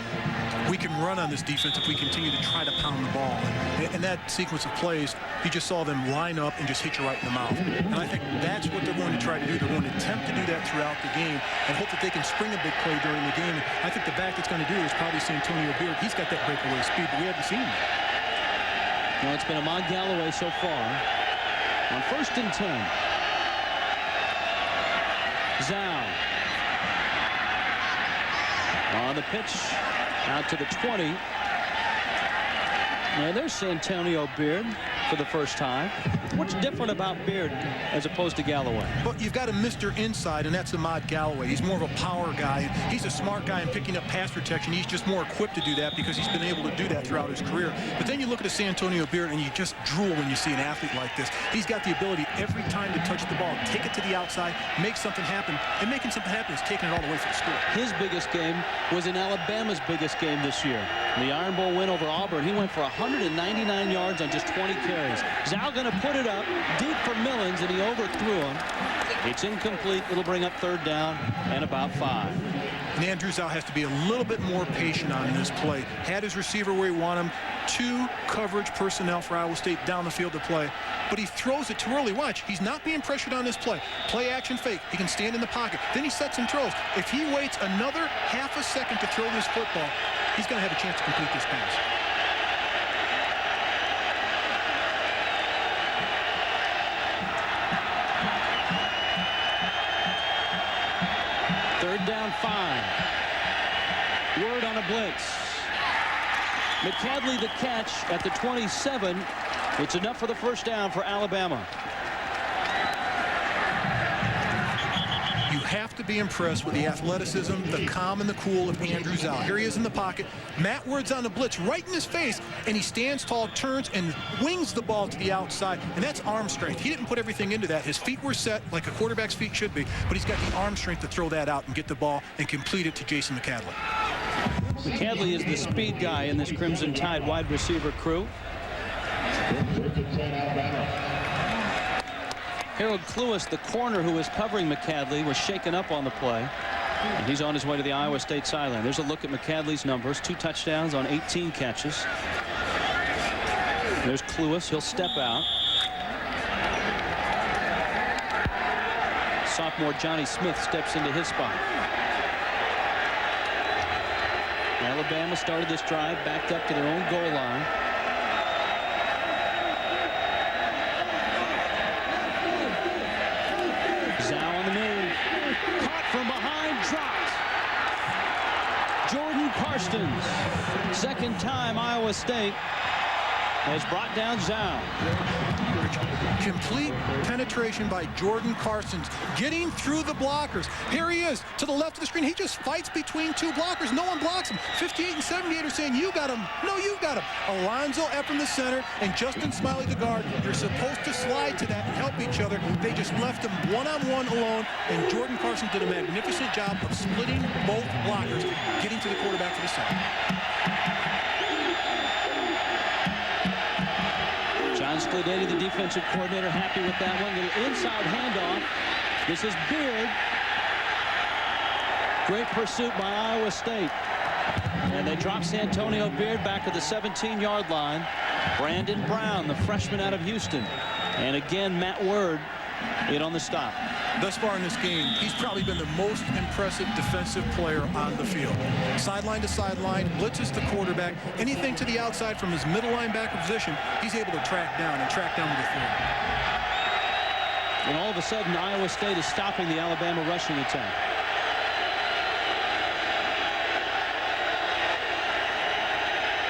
we can run on this defense if we continue to try to pound the ball. And that sequence of plays, you just saw them line up and just hit you right in the mouth. And I think that's what they're going to try to do. They're going to attempt to do that throughout the game and hope that they can spring a big play during the game. And I think the back that's going to do it is probably Santonio Beard. He's got that breakaway speed, but we haven't seen him. Well, it's been Ahmad Galloway so far. On 1st and 10. Zhao. On the pitch. Out to the 20. Now there's Santonio Beard for the first time. What's different about Beard as opposed to Galloway? Well, you've got a Mr. Inside, and that's Ahmad Galloway. He's more of a power guy. He's a smart guy in picking up pass protection. He's just more equipped to do that because he's been able to do that throughout his career. But then you look at a Santonio Beard, and you just drool when you see an athlete like this. He's got the ability every time to touch the ball, take it to the outside, make something happen. And making something happen is taking it all the way for the score. His biggest game was in Alabama's biggest game this year. The Iron Bowl win over Auburn. He went for 199 yards on just 20 carries. Zhao going to put it up deep for Millens, and he overthrew him. It's incomplete. It'll bring up 3rd down and about 5. And Andrew Zhao has to be a little bit more patient on this play. Had his receiver where he wanted him. 2 coverage personnel for Iowa State down the field to play. But he throws it too early. Watch, he's not being pressured on this play. Play action fake. He can stand in the pocket. Then he sets and throws. If he waits another half a second to throw this football, he's going to have a chance to complete this pass. Third down 5. Word on a blitz. McCadley the catch at the 27. It's enough for the first down for Alabama. You have to be impressed with the athleticism, the calm and the cool of Andrew Zhao. Here he is in the pocket. Matt Word's on the blitz right in his face, and he stands tall, turns, and wings the ball to the outside, and that's arm strength. He didn't put everything into that. His feet were set like a quarterback's feet should be, but he's got the arm strength to throw that out and get the ball and complete it to Jason McCadley. McCadley is the speed guy in this Crimson Tide wide receiver crew. Harold Cluess, the corner who was covering McCadley, was shaken up on the play. And he's on his way to the Iowa State sideline. There's a look at McCadley's numbers. 2 touchdowns on 18 catches. There's Cluess. He'll step out. Sophomore Johnny Smith steps into his spot. Alabama started this drive backed up to their own goal line. Zhao on the move. Caught from behind, dropped. Jordan Karstens. Second time Iowa State has brought down Zhao. Complete penetration by Jordan Carson, getting through the blockers. Here he is to the left of the screen. He just fights between two blockers. No one blocks him. 58 and 78 are saying, you got him. No, you got him. Alonzo F in the center and Justin Smiley the guard. You're supposed to slide to that and help each other. They just left him one-on-one alone, and Jordan Carson did a magnificent job of splitting both blockers, getting to the quarterback for the center. John Sclodeti, the defensive coordinator, happy with that one. Little inside handoff. This is Beard. Great pursuit by Iowa State. And they drop Santonio Beard back to the 17-yard line. Brandon Brown, the freshman out of Houston. And again, Matt Word in on the stop. Thus far in this game, he's probably been the most impressive defensive player on the field. Sideline to sideline, blitzes the quarterback. Anything to the outside from his middle linebacker position, he's able to track down with a throw. And all of a sudden, Iowa State is stopping the Alabama rushing attack.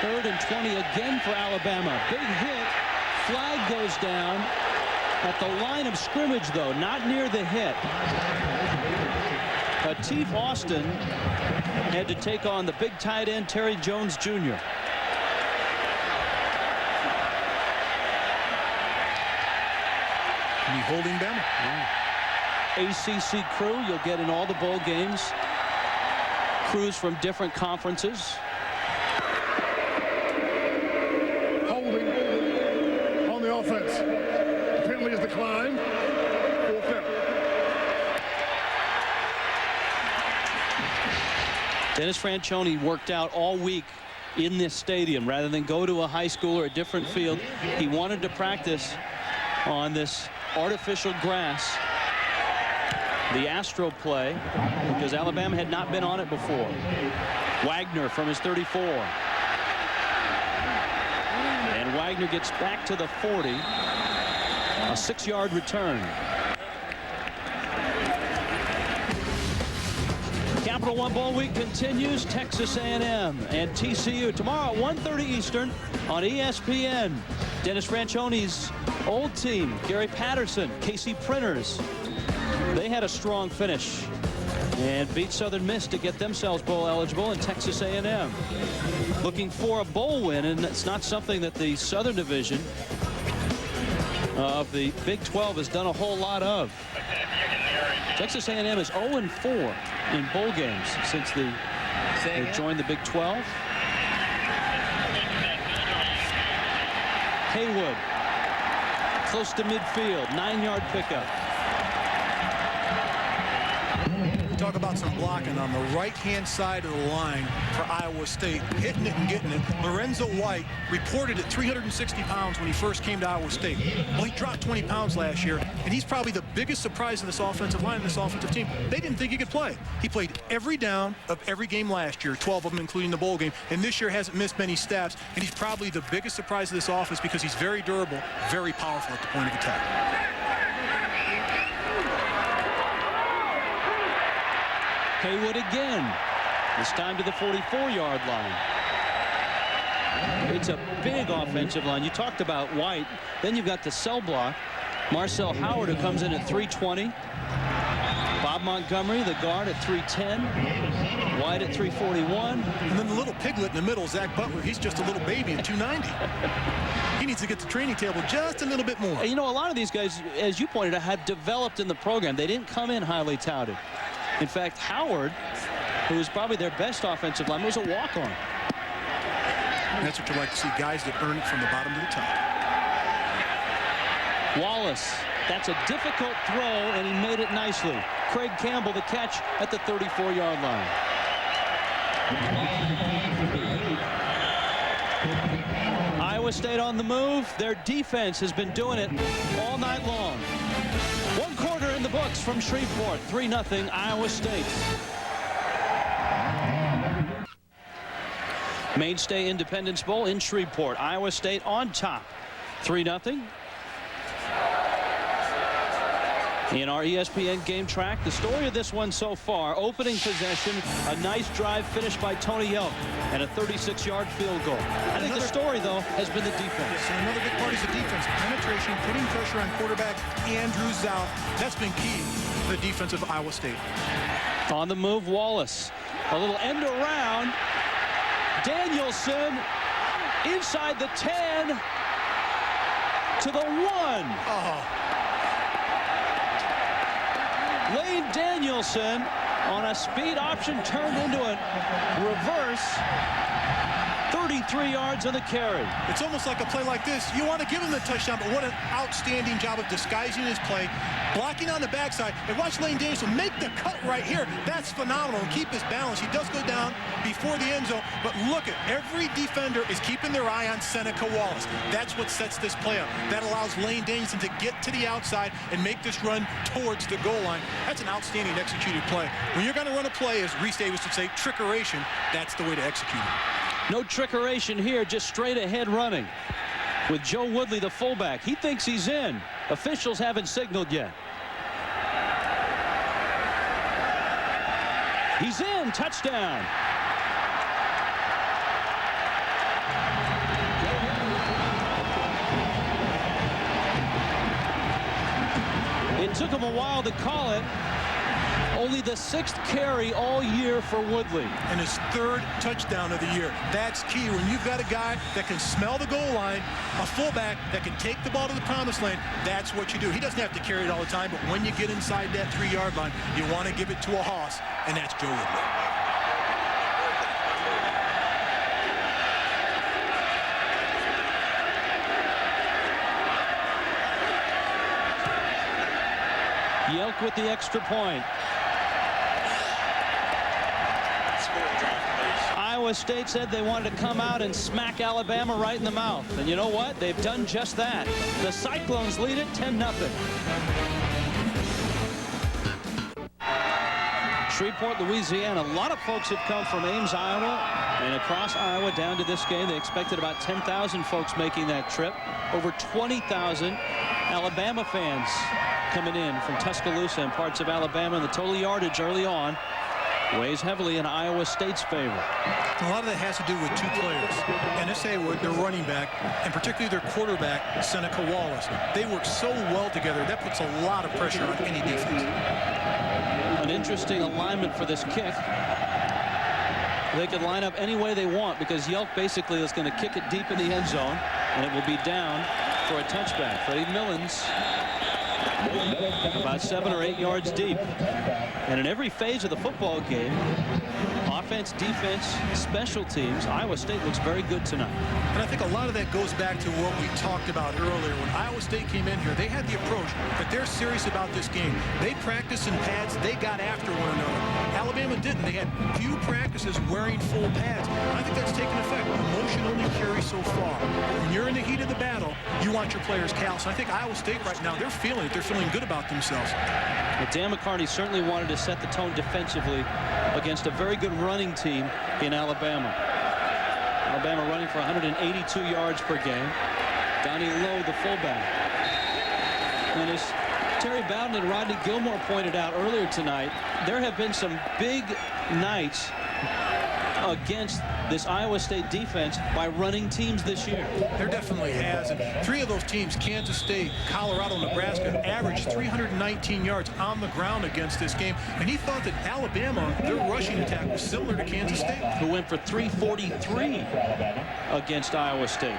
Third and 20 again for Alabama. Big hit. Flag goes down. At the line of scrimmage, though, not near the hit. Ateef Austin had to take on the big tight end, Terry Jones Jr. And he holding Bama. Yeah. ACC crew, you'll get in all the bowl games. Crews from different conferences. Holding on the offense. The penalty is declined. Fourth down. Dennis Franchione worked out all week in this stadium rather than go to a high school or a different field. He wanted to practice on this artificial grass, the Astro play, because Alabama had not been on it before. Wagner from his 34. And Wagner gets back to the 40. A 6-yard return. Capital One Bowl Week continues. Texas A&M and TCU tomorrow at 1:30 Eastern on ESPN. Dennis Franchione's old team, Gary Patterson, Casey Printers, they had a strong finish and beat Southern Miss to get themselves bowl eligible, and Texas A&M looking for a bowl win, and it's not something that the Southern Division of the Big 12 has done a whole lot of. Texas A&M is 0-4 in bowl games since they joined the Big 12. Haywood close to midfield, 9-yard pickup. Talk about some blocking on the right-hand side of the line for Iowa State, hitting it and getting it. Lorenzo White reported at 360 pounds when he first came to Iowa State. Well, he dropped 20 pounds last year, and he's probably the biggest surprise of this offensive line and this offensive team. They didn't think he could play. He played every down of every game last year, 12 of them including the bowl game, and this year hasn't missed many snaps, and he's probably the biggest surprise of this offense because he's very durable, very powerful at the point of attack. Haywood again, this time to the 44-yard line. It's a big offensive line. You talked about White. Then you've got the cell block. Marcel Howard, who comes in at 320. Bob Montgomery, the guard, at 310. White at 341. And then the little piglet in the middle, Zach Butler, he's just a little baby at 290. He needs to get the training table just a little bit more. And you know, a lot of these guys, as you pointed out, have developed in the program. They didn't come in highly touted. In fact, Howard, who is probably their best offensive lineman, was a walk-on. And that's what you like to see, guys that earn it from the bottom to the top. Wallace, that's a difficult throw, and he made it nicely. Craig Campbell, the catch at the 34-yard line. Iowa State on the move. Their defense has been doing it all night long. 1 quarter in the books from Shreveport. 3-0 Iowa State. Mainstay Independence Bowl in Shreveport. Iowa State on top. 3-0. In our ESPN game track, the story of this one so far, opening possession, a nice drive finished by Tony Yelk, and a 36-yard field goal. I think the story, though, has been the defense. Yes, and another big part is the defense. Penetration, putting pressure on quarterback Andrew Zhao. That's been key to the defense of Iowa State. On the move, Wallace. A little end around. Danielson inside the 10 to the 1. Oh. Lane Danielson on a speed option turned into a reverse. 33 yards on the carry. It's almost like a play like this. You want to give him the touchdown, but what an outstanding job of disguising his play, blocking on the backside, and watch Lane Danielson make the cut right here. That's phenomenal, and keep his balance. He does go down before the end zone, but look at every defender is keeping their eye on Seneca Wallace. That's what sets this play up. That allows Lane Danielson to get to the outside and make this run towards the goal line. That's an outstanding executed play. When you're going to run a play, as Reese Davis would say, trickeration, that's the way to execute it. No trickeration here, just straight ahead running. With Joe Woodley, the fullback. He thinks he's in. Officials haven't signaled yet. He's in. Touchdown. It took him a while to call it. Only the 6th carry all year for Woodley. And his 3rd touchdown of the year. That's key. When you've got a guy that can smell the goal line, a fullback that can take the ball to the promised land, that's what you do. He doesn't have to carry it all the time, but when you get inside that 3-yard line, you want to give it to a hoss, and that's Joe Woodley. Yelk with the extra point. Iowa State said they wanted to come out and smack Alabama right in the mouth. And you know what? They've done just that. The Cyclones lead it 10-0. Shreveport, Louisiana. A lot of folks have come from Ames, Iowa, and across Iowa down to this game. They expected about 10,000 folks making that trip. Over 20,000 Alabama fans coming in from Tuscaloosa and parts of Alabama. And the total yardage early on weighs heavily in Iowa State's favor. A lot of that has to do with 2 players. Ennis Haywood, their running back, and particularly their quarterback, Seneca Wallace. They work so well together. That puts a lot of pressure on any defense. An interesting alignment for this kick. They can line up any way they want because Yelk basically is going to kick it deep in the end zone, and it will be down for a touchback. Freddie Millens about 7 or 8 yards deep. And in every phase of the football game, offense, defense, special teams, Iowa State looks very good tonight. And I think a lot of that goes back to what we talked about earlier. When Iowa State came in here, they had the approach that they're serious about this game. They practiced in pads. They got after one another. Alabama didn't. They had few practices wearing full pads. And I think that's taken effect. Emotion only carries so far. When you're in the heat of the battle, you want your players callous. And I think Iowa State right now, they're feeling it. They're feeling good about themselves. Well, Dan McCartney certainly wanted to set the tone defensively against a very good running team in Alabama. Alabama running for 182 yards per game. Donnie Lowe, the fullback. And as Terry Bowden and Rodney Gilmore pointed out earlier tonight, there have been some big nights against this Iowa State defense by running teams this year. There definitely has. And 3 of those teams, Kansas State, Colorado, Nebraska, averaged 319 yards on the ground against this game. And he thought that Alabama, their rushing attack was similar to Kansas State, who went for 343 against Iowa State.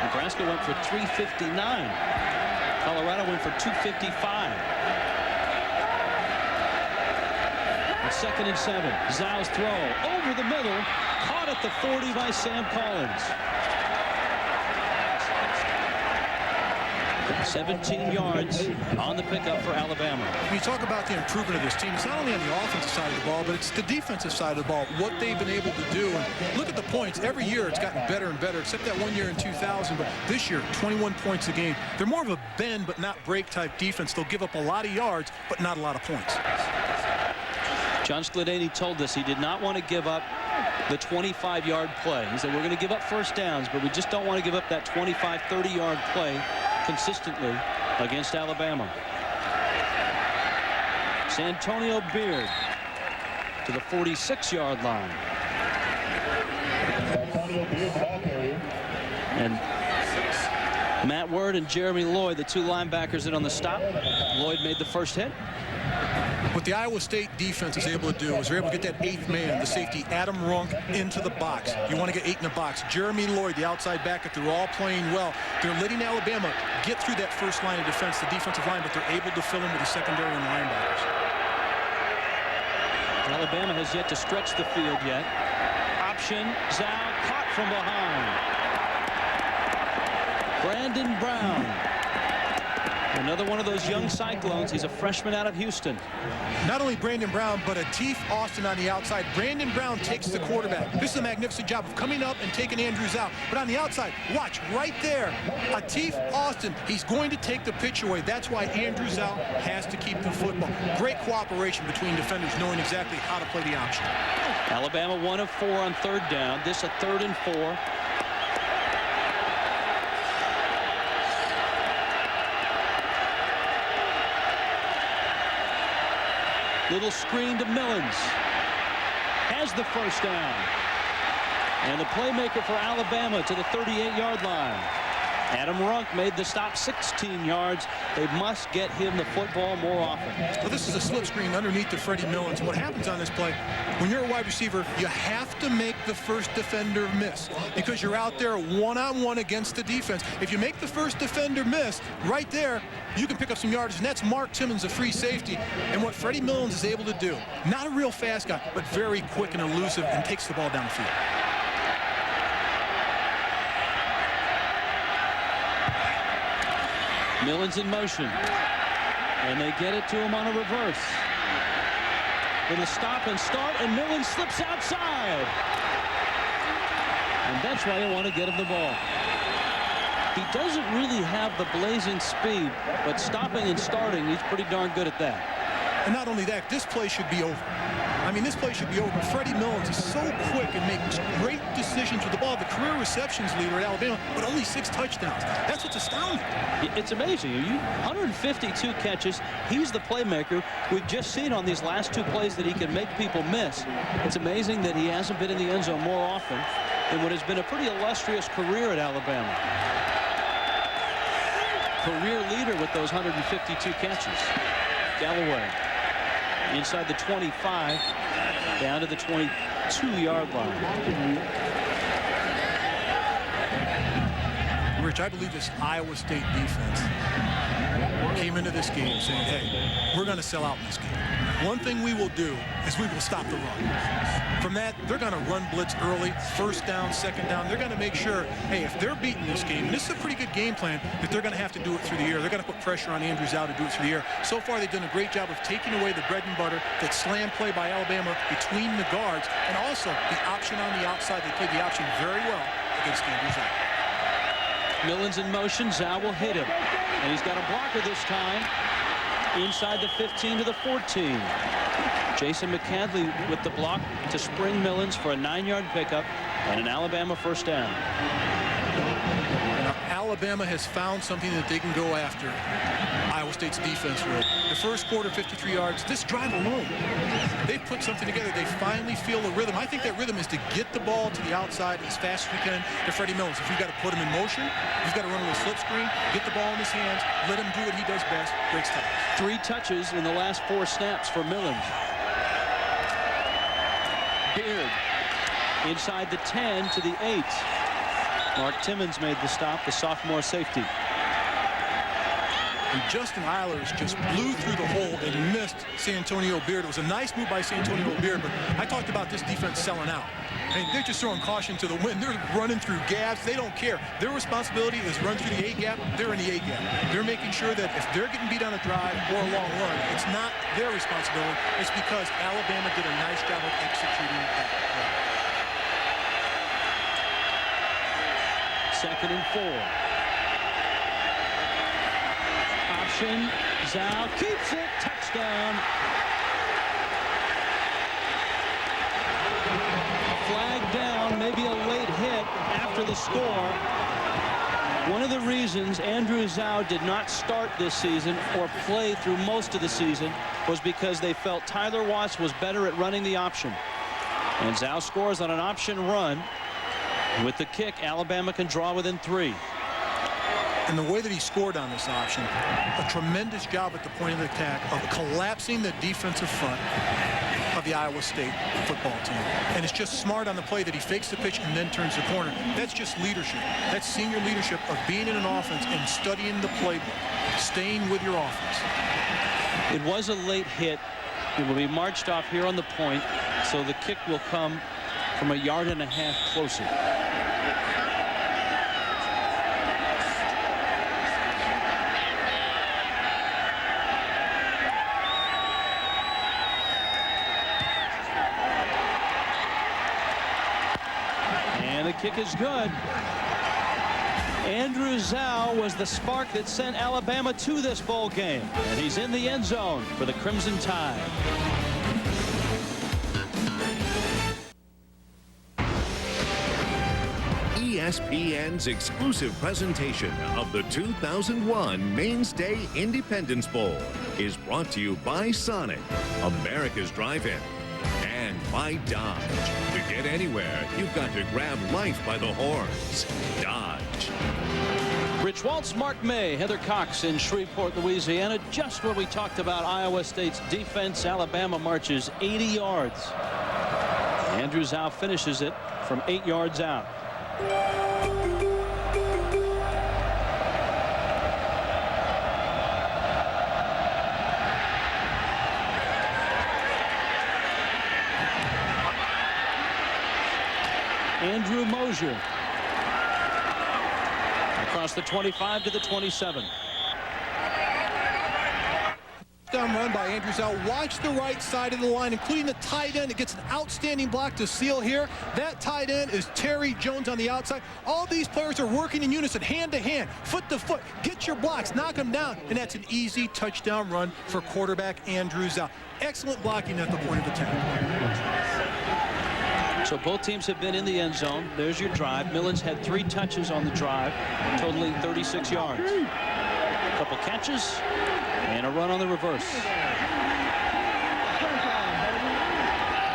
Nebraska went for 359. Colorado went for 255. 2nd and 7. Zhao's throw over the middle, caught at the 40 by Sam Collins. 17 yards on the pickup for Alabama. When you talk about the improvement of this team, it's not only on the offensive side of the ball, but it's the defensive side of the ball, what they've been able to do. And look at the points. Every year it's gotten better and better, except that one year in 2000. But this year, 21 points a game. They're more of a bend but not break type defense. They'll give up a lot of yards, but not a lot of points. John Skladany told us he did not want to give up the 25-yard play. He said, we're going to give up first downs, but we just don't want to give up that 25, 30-yard play consistently against Alabama. Santonio Beard to the 46-yard line. And Matt Word and Jeremy Lloyd, the two linebackers in on the stop. Lloyd made the first hit. What the Iowa State defense is able to do is they're able to get that 8th man, the safety Adam Runk, into the box. You want to get 8 in the box. Jeremy Lloyd, the outside back, if they're all playing well, they're letting Alabama get through that first line of defense, the defensive line, but they're able to fill in with the secondary and linebackers. Alabama has yet to stretch the field yet. Option, Zhao caught from behind. Brandon Brown, another one of those young Cyclones. He's a freshman out of Houston. Not only Brandon Brown, but Atif Austin on the outside. Brandon Brown takes the quarterback. This is a magnificent job of coming up and taking Andrews out. But on the outside, watch right there. Atif Austin, he's going to take the pitch away. That's why Andrews out has to keep the football. Great cooperation between defenders, knowing exactly how to play the option. Alabama 1 of 4 on 3rd down. This a 3rd and 4. Little screen to Millens. Has the first down. And the playmaker for Alabama to the 38-yard line. Adam Runk made the stop, 16 yards. They must get him the football more often. Well, this is a slip screen underneath to Freddie Millens. What happens on this play, when you're a wide receiver, you have to make the first defender miss because you're out there one-on-one against the defense. If you make the first defender miss, right there, you can pick up some yards, and that's Mark Timmons, a free safety. And what Freddie Millens is able to do, not a real fast guy, but very quick and elusive, and takes the ball down the field. Millens in motion, and they get it to him on a reverse. Little stop and start, and Millens slips outside. And that's why you want to get him the ball. He doesn't really have the blazing speed, but stopping and starting, he's pretty darn good at that. And not only that, this play should be over. I mean, this play should be over. Freddie Millens is so quick and makes great decisions with the ball. The career receptions leader at Alabama, but only 6 touchdowns. That's what's astounding. It's amazing. 152 catches. He's the playmaker. We've just seen on these last 2 plays that he can make people miss. It's amazing that he hasn't been in the end zone more often in what has been a pretty illustrious career at Alabama. Career leader with those 152 catches. Galloway inside the 25, down to the 22-yard line. Rich, I believe this Iowa State defense came into this game saying, hey, we're going to sell out in this game. One thing we will do is we will stop the run. From that, they're going to run blitz early, 1st down, 2nd down. They're going to make sure, hey, if they're beating this game, and this is a pretty good game plan, that they're going to have to do it through the air. They're going to put pressure on Andrews out to do it through the air. So far, they've done a great job of taking away the bread and butter, that slam play by Alabama between the guards, and also the option on the outside. They played the option very well against Andrews out. Millens in motion. Zhao will hit him. And he's got a blocker this time. Inside the 15 to the 14. Jason McCadley with the block to spring Millens for a 9-yard pickup and an Alabama first down. Now, Alabama has found something that they can go after Iowa State's defense with. The first quarter, 53 yards. This drive alone, they put something together. They finally feel a rhythm. I think that rhythm is to get the ball to the outside as fast as we can to Freddie Millens. If we've got to put him in motion, he's got to run a little slip screen, get the ball in his hands, let him do what he does best, breaks tackles. 3 touches in the last 4 snaps for Millens. Beard inside the 10 to the 8. Mark Timmons made the stop, the sophomore safety. And Justin Eilers just blew through the hole and missed Santonio Beard. It was a nice move by Santonio Beard, but I talked about this defense selling out. And they're just throwing caution to the wind. They're running through gaps. They don't care. Their responsibility is run through the A-gap. They're in the A-gap. They're making sure that if they're getting beat on a drive or a long run, it's not their responsibility. It's because Alabama did a nice job of executing that play. 2nd and 4. Option. Zhao keeps it. Touchdown. Flag down. Maybe a late hit after the score. One of the reasons Andrew Zhao did not start this season or play through most of the season was because they felt Tyler Watts was better at running the option. And Zhao scores on an option run. With the kick, Alabama can draw within 3. And the way that he scored on this option, a tremendous job at the point of the attack of collapsing the defensive front of the Iowa State football team. And it's just smart on the play that he fakes the pitch and then turns the corner. That's just leadership. That's senior leadership of being in an offense and studying the playbook, staying with your offense. It was a late hit. It will be marched off here on the point, so the kick will come from 1.5 yards closer. The kick is good. Andrew Zhao was the spark that sent Alabama to this bowl game, and he's in the end zone for the Crimson Tide. ESPN's exclusive presentation of the 2001 Mainstay Independence Bowl is brought to you by Sonic, America's drive-in, and by Dodge. To get anywhere, you've got to grab life by the horns. Dodge. Rich Waltz, Mark May, Heather Cox in Shreveport, Louisiana. Just when we talked about Iowa State's defense, Alabama marches 80 yards. Andrew Zhao finishes it from 8 yards out. Andrew Mosier across the 25 to the 27. Down run by Andrew Zhao. Watch the right side of the line, including the tight end. It gets an outstanding block to seal here. That tight end is Terry Jones on the outside. All these players are working in unison, hand to hand, foot to foot. Get your blocks, knock them down, and that's an easy touchdown run for quarterback Andrew Zhao. Excellent blocking at the point of attack. So both teams have been in the end zone. There's your drive. Millens had 3 touches on the drive, totaling 36 yards. A couple catches and a run on the reverse.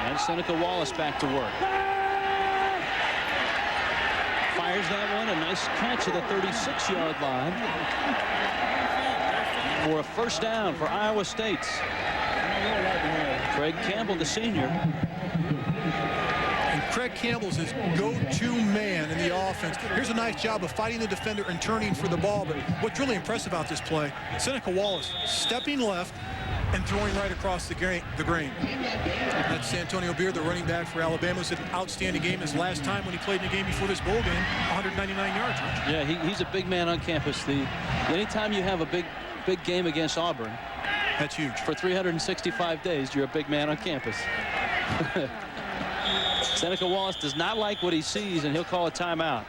And Seneca Wallace back to work. Fires that one. A nice catch at the 36-yard line for a first down for Iowa State. Craig Campbell, the senior. Craig Campbell's his go-to man in the offense. Here's a nice job of fighting the defender and turning for the ball. But what's really impressive about this play, Seneca Wallace stepping left and throwing right across the grain. That's Antonio Beard, the running back for Alabama. It's an outstanding game. His last time when he played in a game before this bowl game, 199 yards. Rich. Yeah, he's a big man on campus. Anytime you have a big game against Auburn, that's huge. For 365 days, you're a big man on campus. Seneca Wallace does not like what he sees, and he'll call a timeout.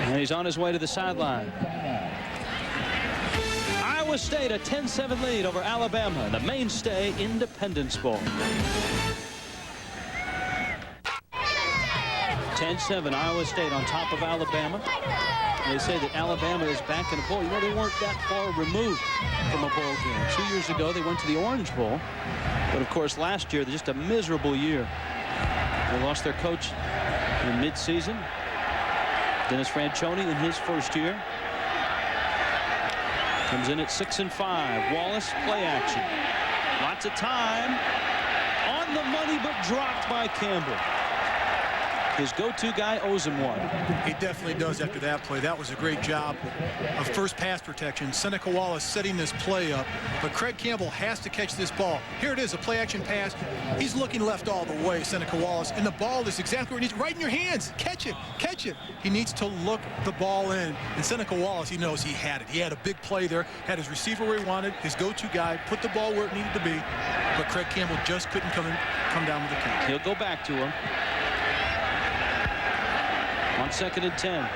And he's on his way to the sideline. Iowa State a 10-7 lead over Alabama in the Mainstay Independence Bowl. 10-7, Iowa State on top of Alabama. They say that Alabama is back in a bowl. You know, they weren't that far removed from a bowl game. 2 years ago, they went to the Orange Bowl. But, of course, last year, just a miserable year. They lost their coach in mid-season. Dennis Franchione in his first year. Comes in at 6-5. Wallace, play action. Lots of time. On the money, but dropped by Campbell. His go-to guy owes him one. He definitely does after that play. That was a great job of first pass protection. Seneca Wallace setting this play up, but Craig Campbell has to catch this ball. Here it is, a play-action pass. He's looking left all the way, Seneca Wallace, and the ball is exactly where it needs, right in your hands. Catch it, catch it. He needs to look the ball in, and Seneca Wallace, he knows he had it. He had a big play there, had his receiver where he wanted, his go-to guy, put the ball where it needed to be, but Craig Campbell just couldn't come down with the catch. He'll go back to him. On 2nd and 10.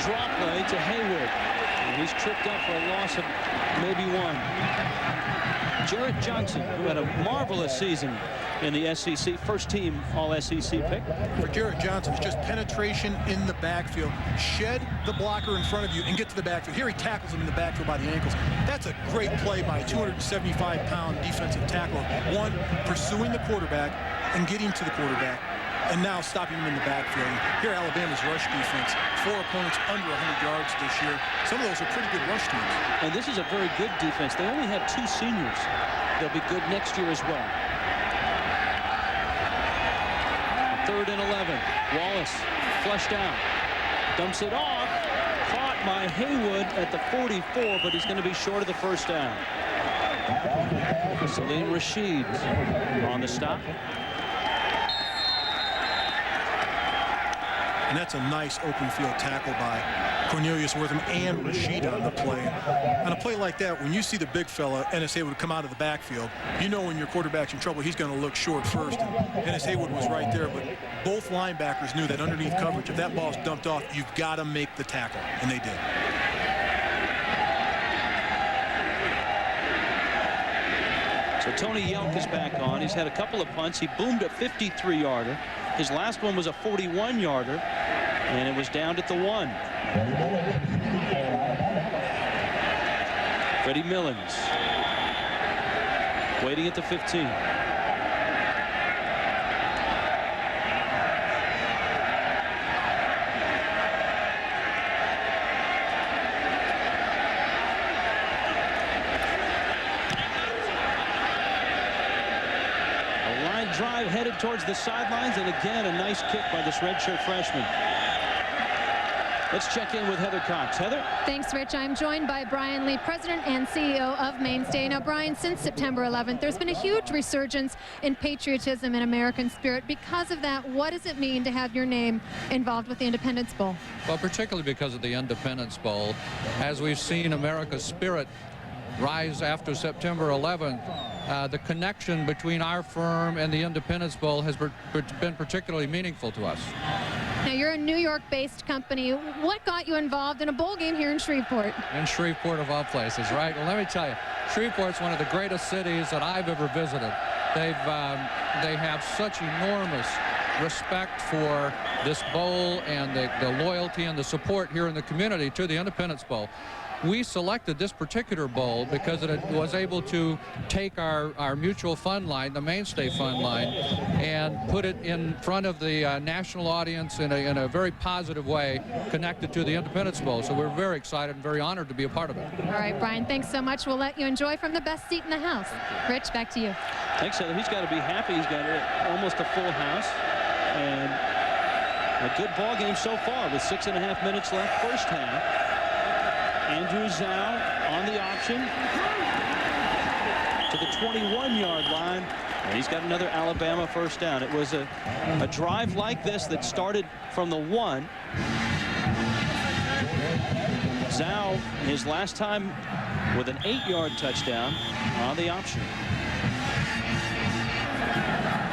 Drop play to Haywood. And he's tripped up for a loss of maybe 1. Jarrett Johnson, who had a marvelous season in the SEC, first team All-SEC pick. For Jarrett Johnson, it's just penetration in the backfield. Shed the blocker in front of you and get to the backfield. Here he tackles him in the backfield by the ankles. That's a great play by a 275-pound defensive tackle. One, pursuing the quarterback and getting to the quarterback, and now stopping him in the backfield. Here, Alabama's rush defense, 4 opponents under 100 yards this year. Some of those are pretty good rush teams. And this is a very good defense. They only have 2 seniors. They'll be good next year as well. 3rd and 11. Wallace flushed out. Dumps it off. Caught by Haywood at the 44, but he's going to be short of the first down. Salim Rashid on the stop. And that's a nice open field tackle by Cornelius Wortham and Rashid on the play. On a play like that, when you see the big fella, Ennis Haywood, come out of the backfield, you know when your quarterback's in trouble, he's going to look short first. And Ennis Haywood was right there, but both linebackers knew that underneath coverage, if that ball's dumped off, you've got to make the tackle, and they did. So Tony Yelk is back on. He's had a couple of punts. He boomed a 53-yarder. His last one was a 41-yarder, and it was down at the 1. Freddie Millens waiting at the 15. Drive headed towards the sidelines, and again a nice kick by this redshirt freshman. Let's check in with Heather Cox. Heather? Thanks, Rich. I'm joined by Brian Lee, President and CEO of Mainstay. Now, Brian, since September 11th, there's been a huge resurgence in patriotism and American spirit. Because of that, what does it mean to have your name involved with the Independence Bowl? Well, particularly because of the Independence Bowl, as we've seen America's spirit rise after September 11th, the connection between our firm and the Independence Bowl has been particularly meaningful to us. Now, you're a New York-based company. What got you involved in a bowl game here in Shreveport? In Shreveport, of all places, right? Well, let me tell you, Shreveport's one of the greatest cities that I've ever visited. They have such enormous respect for this bowl and the loyalty and the support here in the community to the Independence Bowl. We selected this particular bowl because it was able to take our mutual fund line, the Mainstay fund line, and put it in front of the national audience in a very positive way, connected to the Independence Bowl. So we're very excited and very honored to be a part of it. All right, Brian, thanks so much. We'll let you enjoy from the best seat in the house. Rich, back to you. Thanks, Heather. He's got to be happy. He's got almost a full house. And a good ball game so far with 6.5 minutes left first half. Andrew Zhao on the option to the 21-yard line, and he's got another Alabama first down. It was a drive like this that started from the 1. Zhao, his last time with an 8-yard touchdown on the option.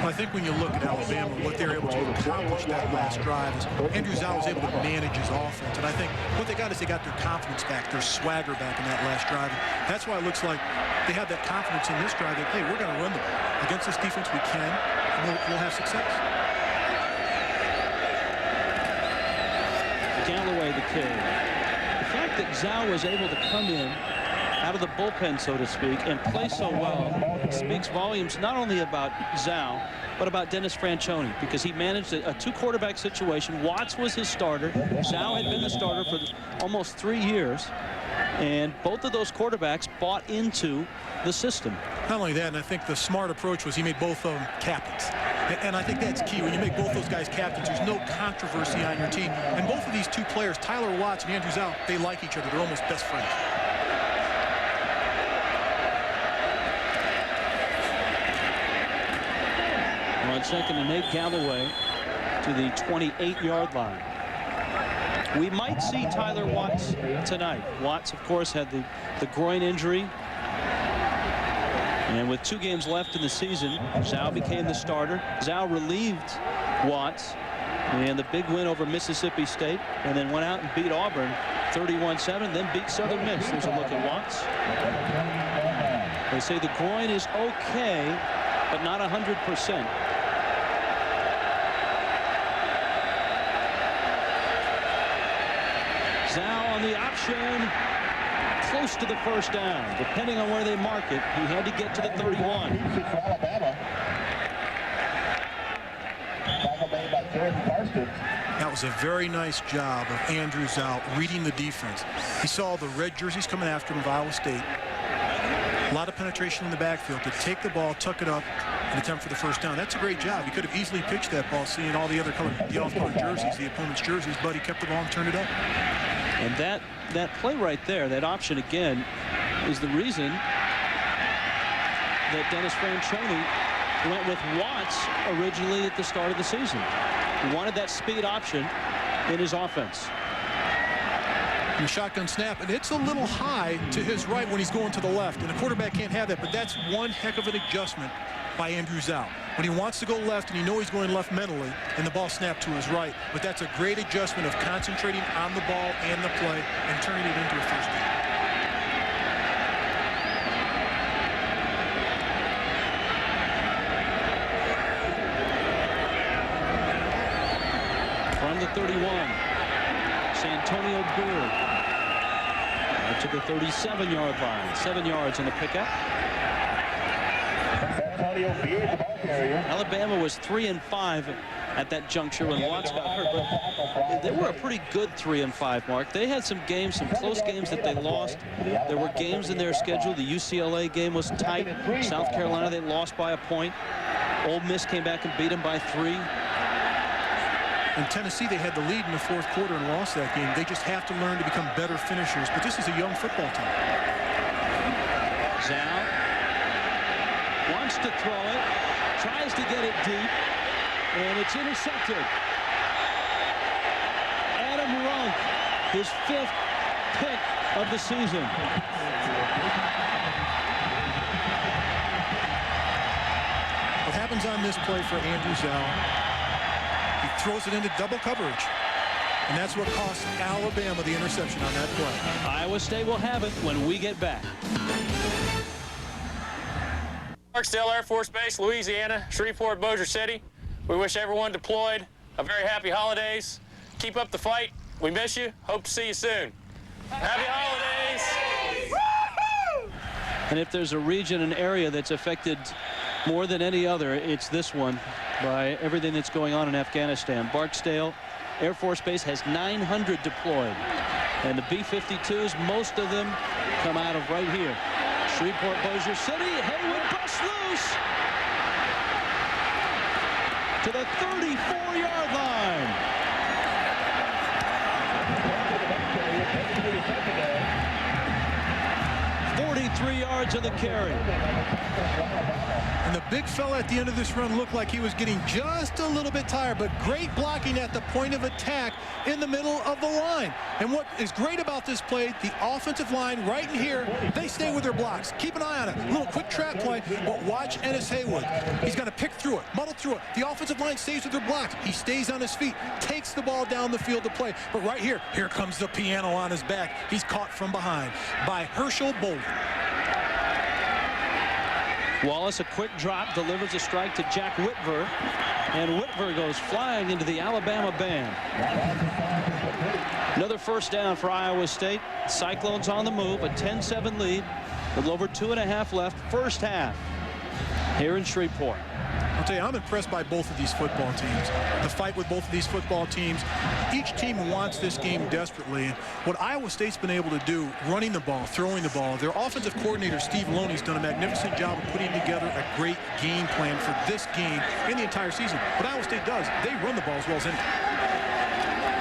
I think when you look at Alabama, what they're able to accomplish that last drive is Andrew Zhao was able to manage his offense. And I think what they got is they got their confidence back, their swagger back in that last drive. That's why it looks like they have that confidence in this drive that, hey, we're going to run the ball. Against this defense, we can, and we'll have success. Galloway, the kid. The fact that Zhao was able to come in out of the bullpen, so to speak, and play so well speaks volumes not only about Zhao, but about Dennis Franchione, because he managed a 2-quarterback situation. Watts was his starter. Zhao had been the starter for almost 3 years, and both of those quarterbacks bought into the system. Not only that, and I think the smart approach was he made both of them captains. And I think that's key. When you make both those guys captains, there's no controversy on your team. And both of these 2 players, Tyler Watts and Andrew Zhao, they like each other. They're almost best friends. 1 second and 8, Galloway to the 28-yard line. We might see Tyler Watts tonight. Watts, of course, had the groin injury. And with 2 games left in the season, Zhao became the starter. Zhao relieved Watts in the big win over Mississippi State, and then went out and beat Auburn 31-7, then beat Southern Miss. There's a look at Watts. They say the groin is okay, but not 100%. Zhao on the option, close to the first down. Depending on where they mark it, he had to get to the 31. That was a very nice job of Andrew Zhao reading the defense. He saw the red jerseys coming after him of Iowa State. A lot of penetration in the backfield to take the ball, tuck it up, and attempt for the first down. That's a great job. He could have easily pitched that ball, seeing all the other color, the off-color jerseys, the opponent's jerseys, but he kept the ball and turned it up. And that play right there, that option again, is the reason that Dennis Franchione went with Watts originally at the start of the season. He wanted that speed option in his offense. And the shotgun snap, and it's a little high to his right when he's going to the left, and the quarterback can't have that, but that's one heck of an adjustment by Andrew Zhao. When he wants to go left and you know he's going left mentally, and the ball snapped to his right, but that's a great adjustment of concentrating on the ball and the play and turning it into a first down. From the 31, Santonio Beard to the 37-yard line. 7 yards on the pickup. Alabama was 3-5 at that juncture when Watts got hurt, but they were a pretty good 3-5, Mark. They had some games, some close games that they lost. There were games in their schedule. The UCLA game was tight. South Carolina, they lost by a point. Ole Miss came back and beat them by 3. In Tennessee, they had the lead in the fourth quarter and lost that game. They just have to learn to become better finishers. But this is a young football team. Zhao wants to throw it, tries to get it deep, and it's intercepted. Adam Runk, his 5th pick of the season. What happens on this play for Andrew Zhao? He throws it into double coverage. And that's what cost Alabama the interception on that play. Iowa State will have it when we get back. Clarksdale Air Force Base, Louisiana, Shreveport, Bossier City. We wish everyone deployed a very happy holidays. Keep up the fight. We miss you. Hope to see you soon. Happy holidays. And if there's a region, an area that's affected more than any other, it's this one by everything that's going on in Afghanistan. Barksdale Air Force Base has 900 deployed. And the B-52s, most of them come out of right here. Shreveport, Bossier City. Haywood busts loose to the 34-yard line. .43 yards of the carry. And the big fella at the end of this run looked like he was getting just a little bit tired, but great blocking at the point of attack in the middle of the line. And what is great about this play, the offensive line right in here, they stay with their blocks. Keep an eye on it. A little quick trap play, but watch Ennis Haywood. He's going to pick through it, muddle through it. The offensive line stays with their blocks. He stays on his feet, takes the ball down the field to play. But right here, here comes the piano on his back. He's caught from behind by Herschel Bolden. Wallace, a quick drop, delivers a strike to Jack Whitver, and Whitver goes flying into the Alabama band. Another first down for Iowa State. Cyclones on the move, a 10-7 lead, a little over 2.5 left, first half here in Shreveport. I'll tell you, I'm impressed by both of these football teams. The fight with both of these football teams. Each team wants this game desperately. And what Iowa State's been able to do, running the ball, throwing the ball, their offensive coordinator, Steve Loney's done a magnificent job of putting together a great game plan for this game and the entire season. What Iowa State does, they run the ball as well as anything.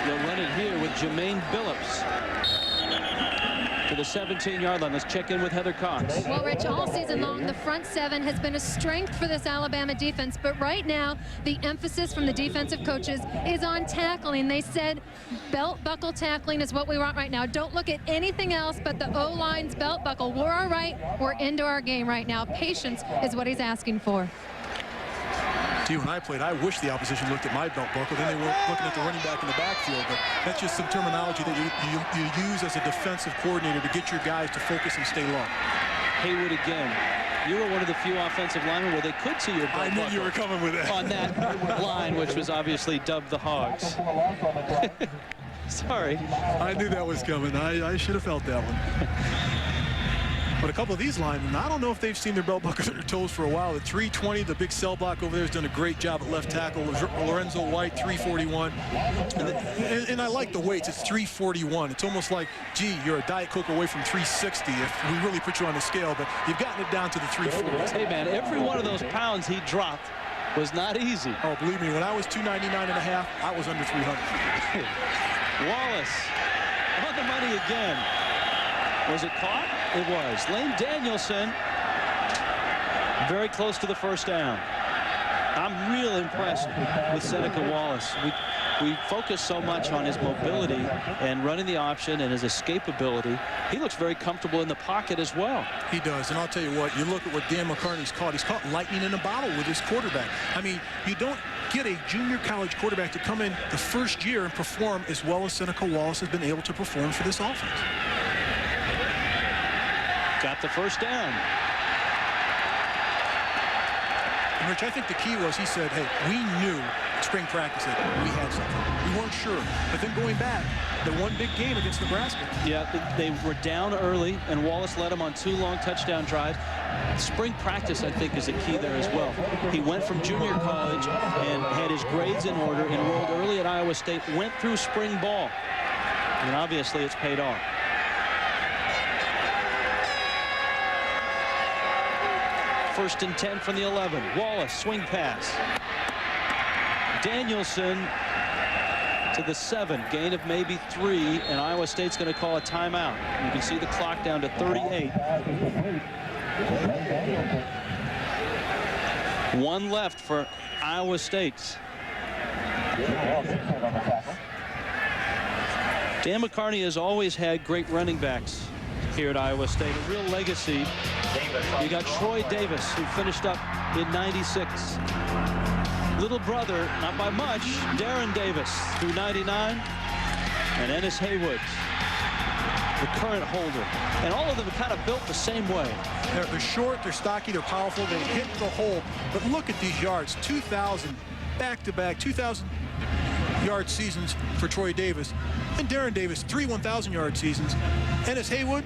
They'll run it here with Jermaine Billups to the 17-yard line. Let's check in with Heather Cox. Well, Rich, all season long, the front seven has been a strength for this Alabama defense, but right now, the emphasis from the defensive coaches is on tackling. They said belt buckle tackling is what we want right now. Don't look at anything else but the O-line's belt buckle. We're all right. We're into our game right now. Patience is what he's asking for. When I played, I wish the opposition looked at my belt buckle. Then they weren't looking at the running back in the backfield. But that's just some terminology that you use as a defensive coordinator to get your guys to focus and stay low. Haywood again. You were one of the few offensive linemen where they could see your belt I knew you were coming with that. on that line, which was obviously dubbed the Hogs. Sorry. I knew that was coming. I should have felt that one. But a couple of these linemen, I don't know if they've seen their belt buckles on their toes for a while. The 320, the big cell block over there, has done a great job at left tackle. Lorenzo White, 341. And I like the weights. It's 341. It's almost like, gee, you're a Diet Coke away from 360 if we really put you on the scale. But you've gotten it down to the 340s. Hey, man, every one of those pounds he dropped was not easy. Oh, believe me, when I was 299 and a half, I was under 300. Wallace on the money again. Was it caught? It was. Lane Danielson very close to the first down. I'm real impressed with Seneca Wallace. We focus so much on his mobility and running the option and his escapability. He looks very comfortable in the pocket as well. He does, and I'll tell you what, you look at what Dan McCartney's caught. He's caught lightning in a bottle with his quarterback. I mean, you don't get a junior college quarterback to come in the first year and perform as well as Seneca Wallace has been able to perform for this offense. Got the first down. And Rich, I think the key was he said, hey, we knew spring practice that we had something. We weren't sure. But then going back, the one big game against Nebraska. Yeah, they were down early, and Wallace led them on 2 long touchdown drives. Spring practice, I think, is a key there as well. He went from junior college and had his grades in order, enrolled early at Iowa State, went through spring ball. And obviously it's paid off. First and 10 from the 11. Wallace, swing pass. Danielson to the 7. Gain of maybe 3, and Iowa State's going to call a timeout. You can see the clock down to 38. 1 left for Iowa State. Dan McCartney has always had great running backs here at Iowa State. A real legacy. You got Troy Davis, who finished up in '96. Little brother, not by much, Darren Davis through '99, and Ennis Haywood, the current holder. And all of them are kind of built the same way. They're short, they're stocky, they're powerful, they hit the hole. But look at these yards, 2,000 back-to-back, 2,000-yard seasons for Troy Davis. And Darren Davis, 3 1,000-yard seasons. Ennis Haywood,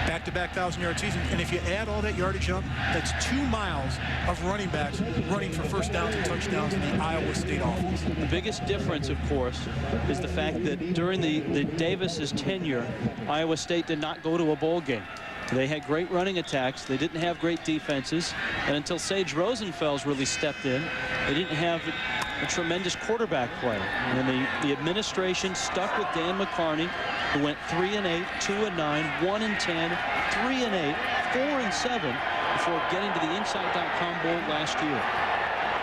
back-to-back 1,000-yard season. And if you add all that yardage up, that's 2 miles of running backs running for first downs and touchdowns in the Iowa State offense. The biggest difference, of course, is the fact that during the Davis's tenure, Iowa State did not go to a bowl game. They had great running attacks. They didn't have great defenses. And until Sage Rosenfels really stepped in, they didn't have a tremendous quarterback play. And the administration stuck with Dan McCartney, who went 3-8, 2-9, 1-10, 3-8, 4-7 before getting to the Insight.com Bowl last year.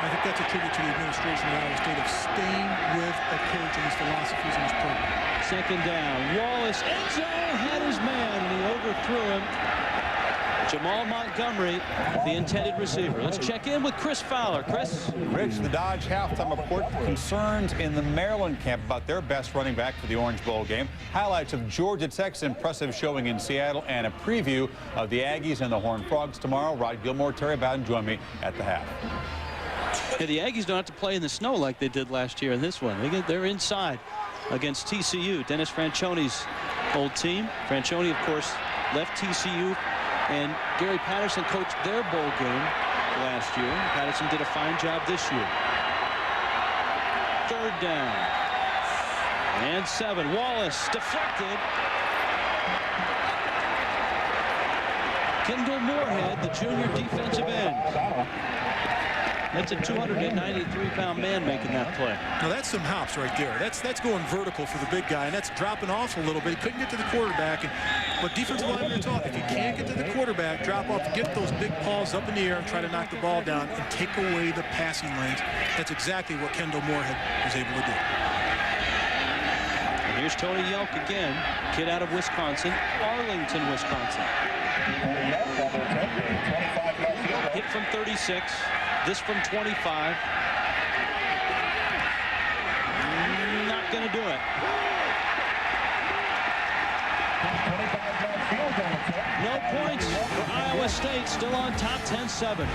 I think that's a tribute to the administration of Iowa State of staying with a coach and his philosophies and his program. Second down. Wallace, Enzo had his man, and he overthrew him. Jamal Montgomery, the intended receiver. Let's check in with Chris Fowler. Chris? Rich, the Dodge halftime report, concerns in the Maryland camp about their best running back for the Orange Bowl game. Highlights of Georgia Tech's impressive showing in Seattle, and a preview of the Aggies and the Horned Frogs tomorrow. Rod Gilmore, Terry Bowden join me at the half. Yeah, the Aggies don't have to play in the snow like they did last year in this one. They're inside against TCU, Dennis Franchioni's old team. Franchioni, of course, left TCU, and Gary Patterson coached their bowl game last year. Patterson did a fine job this year. Third down. And 7. Wallace deflected. Kendall Moorhead, the junior defensive end. That's a 293-pound man making that play. Now that's some hops right there. That's going vertical for the big guy, and that's dropping off a little bit. He couldn't get to the quarterback. But defensive linemen are taught, if you can't get to the quarterback, drop off, get those big paws up in the air and try to knock the ball down and take away the passing lanes. That's exactly what Kendall Moorhead was able to do. And here's Tony Yelk again, kid out of Wisconsin, Arlington, Wisconsin. Hit from 36. This from 25. Not going to do it. No points for Iowa State, still on top 10-7.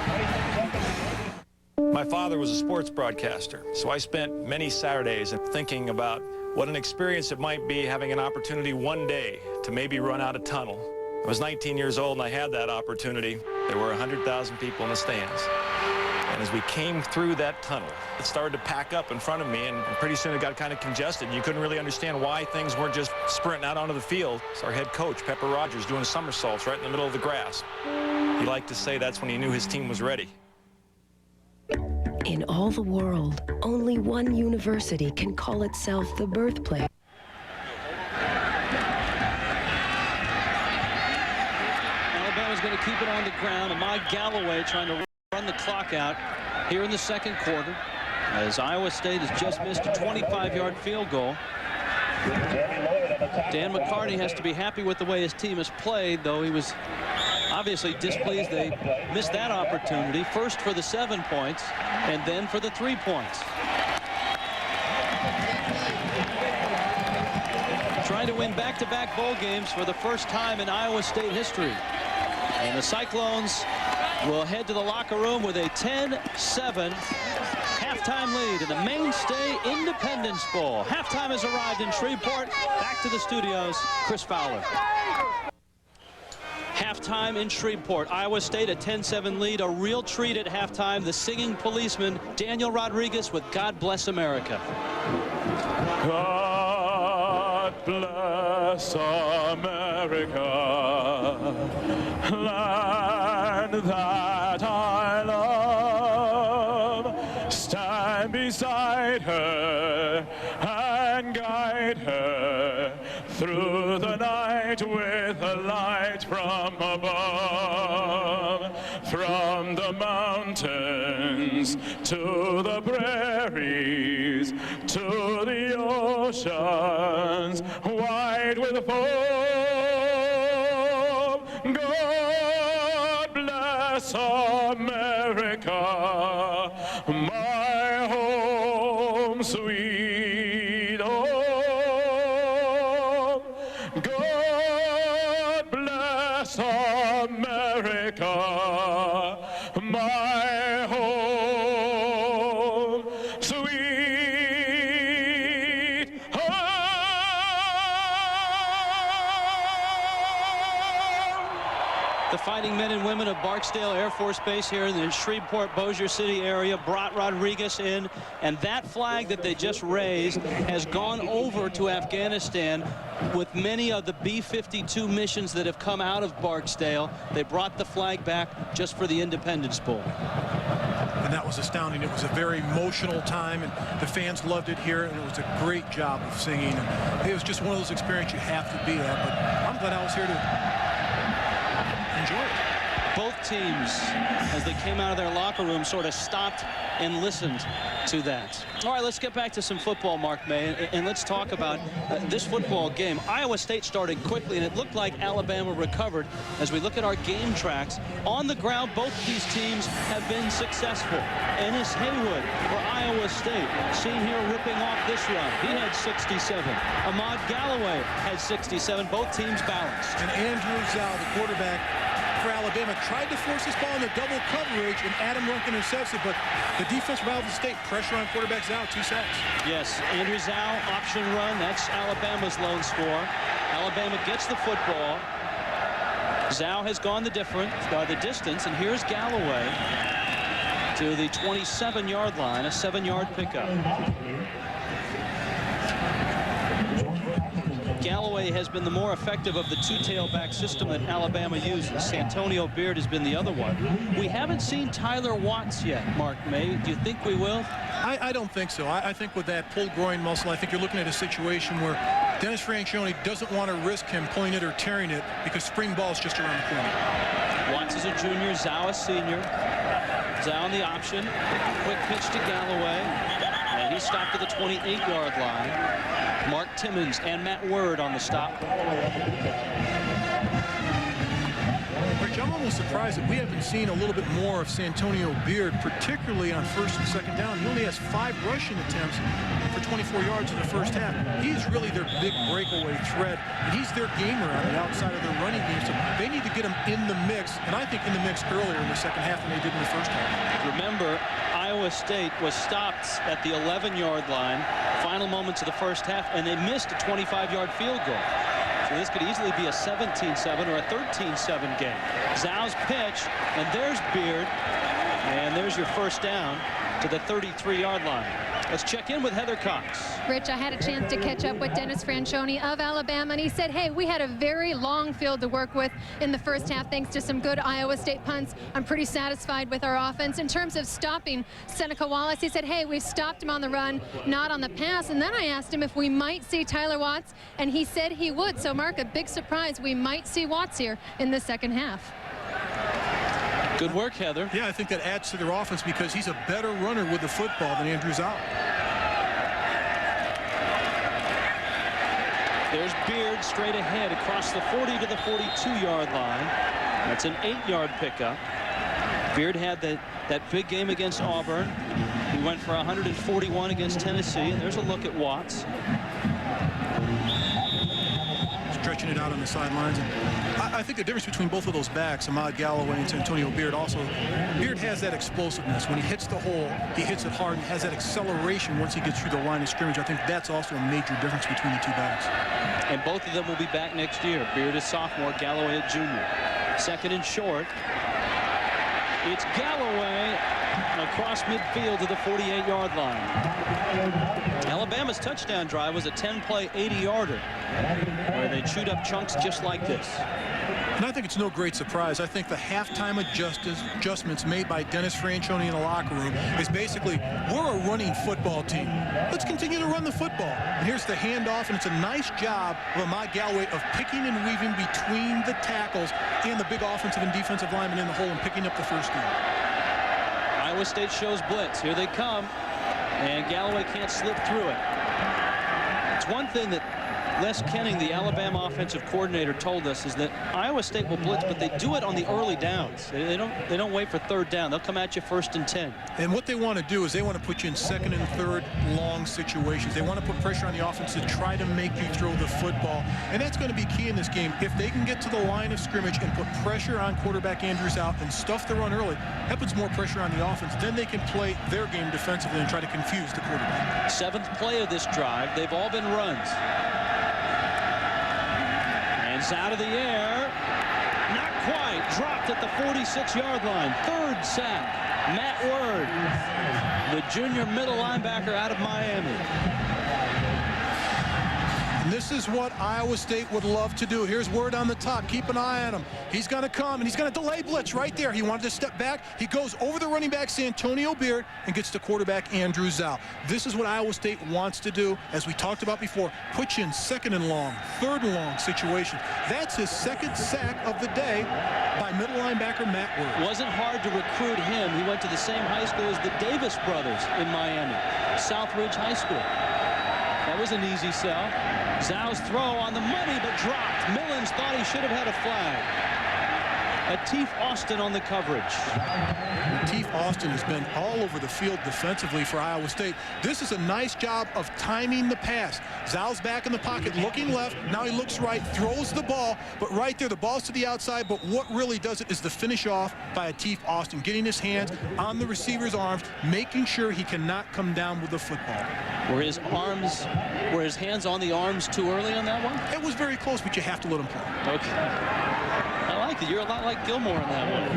My father was a sports broadcaster, so I spent many Saturdays thinking about what an experience it might be having an opportunity one day to maybe run out a tunnel. I was 19 years old and I had that opportunity. There were 100,000 people in the stands. And as we came through that tunnel, it started to pack up in front of me, and pretty soon it got kind of congested. You couldn't really understand why things weren't just sprinting out onto the field. So our head coach, Pepper Rogers, doing somersaults right in the middle of the grass. He liked to say that's when he knew his team was ready. In all the world, only one university can call itself the birthplace. Alabama's going to keep it on the ground. Ahmad Galloway trying to run the clock out here in the second quarter, as Iowa State has just missed a 25-yard field goal. Dan McCarney has to be happy with the way his team has played, though he was obviously displeased they missed that opportunity, first for the 7 points and then for the 3 points. Trying to win back-to-back bowl games for the first time in Iowa State history. And the Cyclones will head to the locker room with a 10-7 halftime lead in the Mainstay Independence Bowl. Halftime has arrived in Shreveport. Back to the studios, Chris Fowler. Halftime in Shreveport. Iowa State a 10-7 lead. A real treat at halftime. The singing policeman, Daniel Rodriguez, with God Bless America. God bless America, land that I love. Stand beside her and guide her through the night with a light from above. From the mountains to the prairies to the oceans wide with foam. God bless America, my home sweet home. God bless America, my home sweet home. The fighting men and women of Barksdale Air Force Base here in the Shreveport, Bossier City area brought Rodriguez in, and that flag that they just raised has gone over to Afghanistan with many of the B-52 missions that have come out of Barksdale. They brought the flag back just for the Independence Bowl. And that was astounding. It was a very emotional time, and the fans loved it here, and it was a great job of singing. It was just one of those experiences you have to be at, but I'm glad I was here to enjoy it. Both teams, as they came out of their locker room, sort of stopped and listened to that. All right, let's get back to some football, Mark May, and let's talk about this football game. Iowa State started quickly, and it looked like Alabama recovered. As we look at our game tracks, on the ground, both of these teams have been successful. Ennis Haywood for Iowa State, seen here ripping off this run. He had 67. Ahmad Galloway had 67. Both teams balanced. And Andrew Zhao, the quarterback for Alabama, tried to force this ball into double coverage, and Adam Runkin intercepts it, but the defense for Iowa State pressure on quarterback Zhao, 2 sacks. Yes, Andrew Zhao, option run. That's Alabama's lone score. Alabama gets the football. Zhao has gone the distance, and here's Galloway to the 27-yard line, a 7-yard pickup. Galloway has been the more effective of the 2 tailback system that Alabama uses. Santonio Beard has been the other one. We haven't seen Tyler Watts yet, Mark May. Do you think we will? I don't think so. I think with that pulled groin muscle, I think you're looking at a situation where Dennis Franchione doesn't want to risk him pulling it or tearing it because spring ball's just around the corner. Watts is a junior, Zhao a senior. Zhao on the option. Quick pitch to Galloway. And he stopped at the 28-yard line. Mark Timmons and Matt Word on the stop. Rich, Rich, I'm almost surprised that we haven't seen a little bit more of Santonio Beard, particularly on first and second down. He only has 5 rushing attempts for 24 yards in the first half. He's really their big breakaway threat, and he's their gamer on the outside of their running game. So they need to get him in the mix, and I think in the mix earlier in the second half than they did in the first half. Remember, Iowa State was stopped at the 11-yard line, final moments of the first half, and they missed a 25-yard field goal. So this could easily be a 17-7 or a 13-7 game. Zhou's pitch, and there's Beard, and there's your first down to the 33-yard line. Let's check in with Heather Cox. Rich, I had a chance to catch up with Dennis Franchione of Alabama, and he said, hey, we had a very long field to work with in the first half thanks to some good Iowa State punts. I'm pretty satisfied with our offense. In terms of stopping Seneca Wallace, he said, hey, we've stopped him on the run, not on the pass. And then I asked him if we might see Tyler Watts, and he said he would. So, Mark, a big surprise. We might see Watts here in the second half. Good work, Heather. Yeah, I think that adds to their offense because he's a better runner with the football than Andrew Zhou. There's Beard straight ahead across the 40 to the 42-yard line. That's an 8-yard pickup. Beard had that big game against Auburn. He went for 141 against Tennessee, and there's a look at Watts. Stretching it out on the sidelines. I think the difference between both of those backs, Ahmad Galloway and Santonio Beard, also, Beard has that explosiveness. When he hits the hole, he hits it hard and has that acceleration once he gets through the line of scrimmage. I think that's also a major difference between the two backs. And both of them will be back next year. Beard is sophomore, Galloway at junior. Second and short. It's Galloway across midfield to the 48-yard line. Alabama's touchdown drive was a 10-play 80-yarder where they chewed up chunks just like this. And I think it's no great surprise. I think the halftime adjustments made by Dennis Franchione in the locker room is basically, we're a running football team. Let's continue to run the football. And here's the handoff, and it's a nice job of Ahmad Galloway of picking and weaving between the tackles and the big offensive and defensive linemen in the hole and picking up the first down. Iowa State shows blitz. Here they come, and Galloway can't slip through it. It's one thing that Les Kenning, the Alabama offensive coordinator, told us is that Iowa State will blitz, but they do it on the early downs. They don't wait for third down. They'll come at you first and 10. And what they want to do is they want to put you in second and third long situations. They want to put pressure on the offense to try to make you throw the football. And that's going to be key in this game. If they can get to the line of scrimmage and put pressure on quarterback Andrews out and stuff the run early, that puts more pressure on the offense. Then they can play their game defensively and try to confuse the quarterback. 7th play of this drive. They've all been runs. It's out of the air. Not quite. Dropped at the 46-yard line. 3rd sack. Matt Word, the junior middle linebacker out of Miami. And this is what Iowa State would love to do. Here's Word on the top. Keep an eye on him. He's going to come, and he's going to delay blitz right there. He wanted to step back. He goes over the running back, Santonio Beard, and gets to quarterback Andrew Zhou. This is what Iowa State wants to do. As we talked about before, put you in 2nd and long, 3rd and long situation. That's his 2nd sack of the day by middle linebacker Matt Word. It wasn't hard to recruit him. He went to the same high school as the Davis brothers in Miami, Southridge High School. That was an easy sell. Zhou's throw on the money, but dropped. Millens thought he should have had a flag. Atif Austin on the coverage. Atif Austin has been all over the field defensively for Iowa State. This is a nice job of timing the pass. Zhou's back in the pocket, looking left. Now he looks right, throws the ball, but right there, the ball's to the outside. But what really does it is the finish off by Atif Austin, getting his hands on the receiver's arms, making sure he cannot come down with the football. Were his hands on the arms too early on that one? It was very close, but you have to let him play. Okay. I like it. You're a lot like Gilmore in that one.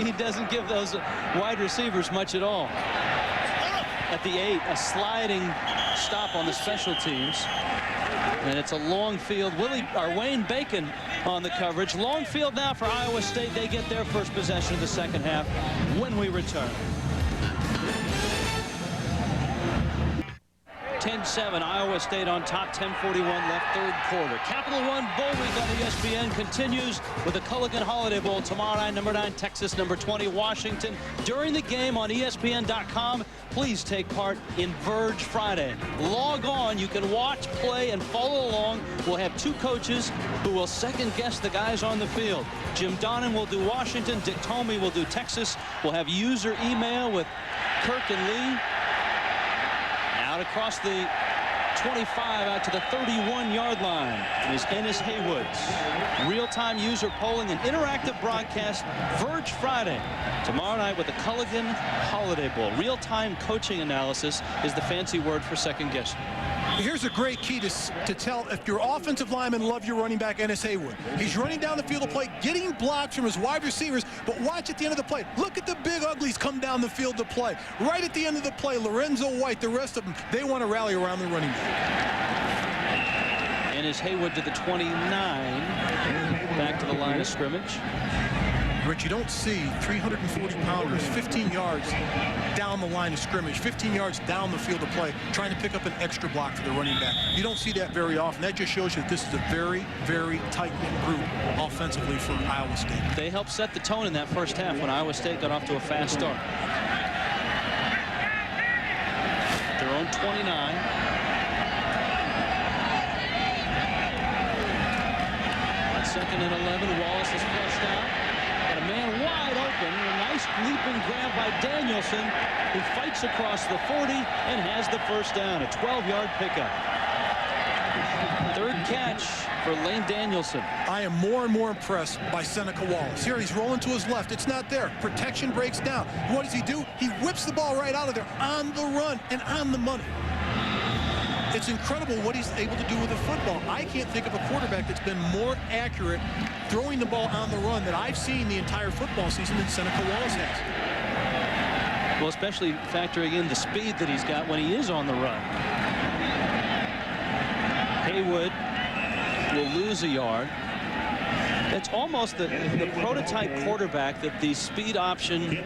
He doesn't give those wide receivers much at all. At the 8, a sliding stop on the special teams. And it's a long field. Wayne Bacon on the coverage. Long field now for Iowa State. They get their first possession of the second half when we return. 10-7, Iowa State on top, 10:41 left, third quarter. Capital One Bowl Week on ESPN continues with the Culligan Holiday Bowl tomorrow night. Number 9, Texas. Number 20, Washington. During the game on ESPN.com, please take part in Verge Friday. Log on. You can watch, play, and follow along. We'll have 2 coaches who will second-guess the guys on the field. Jim Donnan will do Washington. Dick Tomey will do Texas. We'll have user email with Kirk and Lee. Out across the 25 out to the 31-yard line is Ennis Haywoods. Real-time user polling and interactive broadcast. Verge Friday tomorrow night with the Culligan Holiday Bowl. Real-time coaching analysis is the fancy word for second guessing. Here's a great key to tell if your offensive linemen love your running back, Ennis Haywood. He's running down the field of play, getting blocks from his wide receivers, but watch at the end of the play. Look at the big uglies come down the field to play. Right at the end of the play, Lorenzo White, the rest of them, they want to rally around the running back. Ennis Haywood to the 29, back to the line of scrimmage. Rich, you don't see 340-pounders 15 yards down the line of scrimmage, 15 yards down the field of play, trying to pick up an extra block for the running back. You don't see that very often. That just shows you that this is a very, very tight-knit group offensively for Iowa State. They helped set the tone in that first half when Iowa State got off to a fast start. Their own 29. Second and 11, Wallace is flushed out. Got a man wide open. A nice leaping grab by Danielson, who fights across the 40 and has the first down. A 12-yard pickup. Third catch for Lane Danielson. I am more and more impressed by Seneca Wallace. Here he's rolling to his left. It's not there. Protection breaks down. What does he do? He whips the ball right out of there on the run and on the money. It's incredible what he's able to do with the football. I can't think of a quarterback that's been more accurate throwing the ball on the run that I've seen the entire football season than Seneca Wallace has. Well, especially factoring in the speed that he's got when he is on the run. Haywood will lose a yard. It's almost the prototype quarterback that the speed option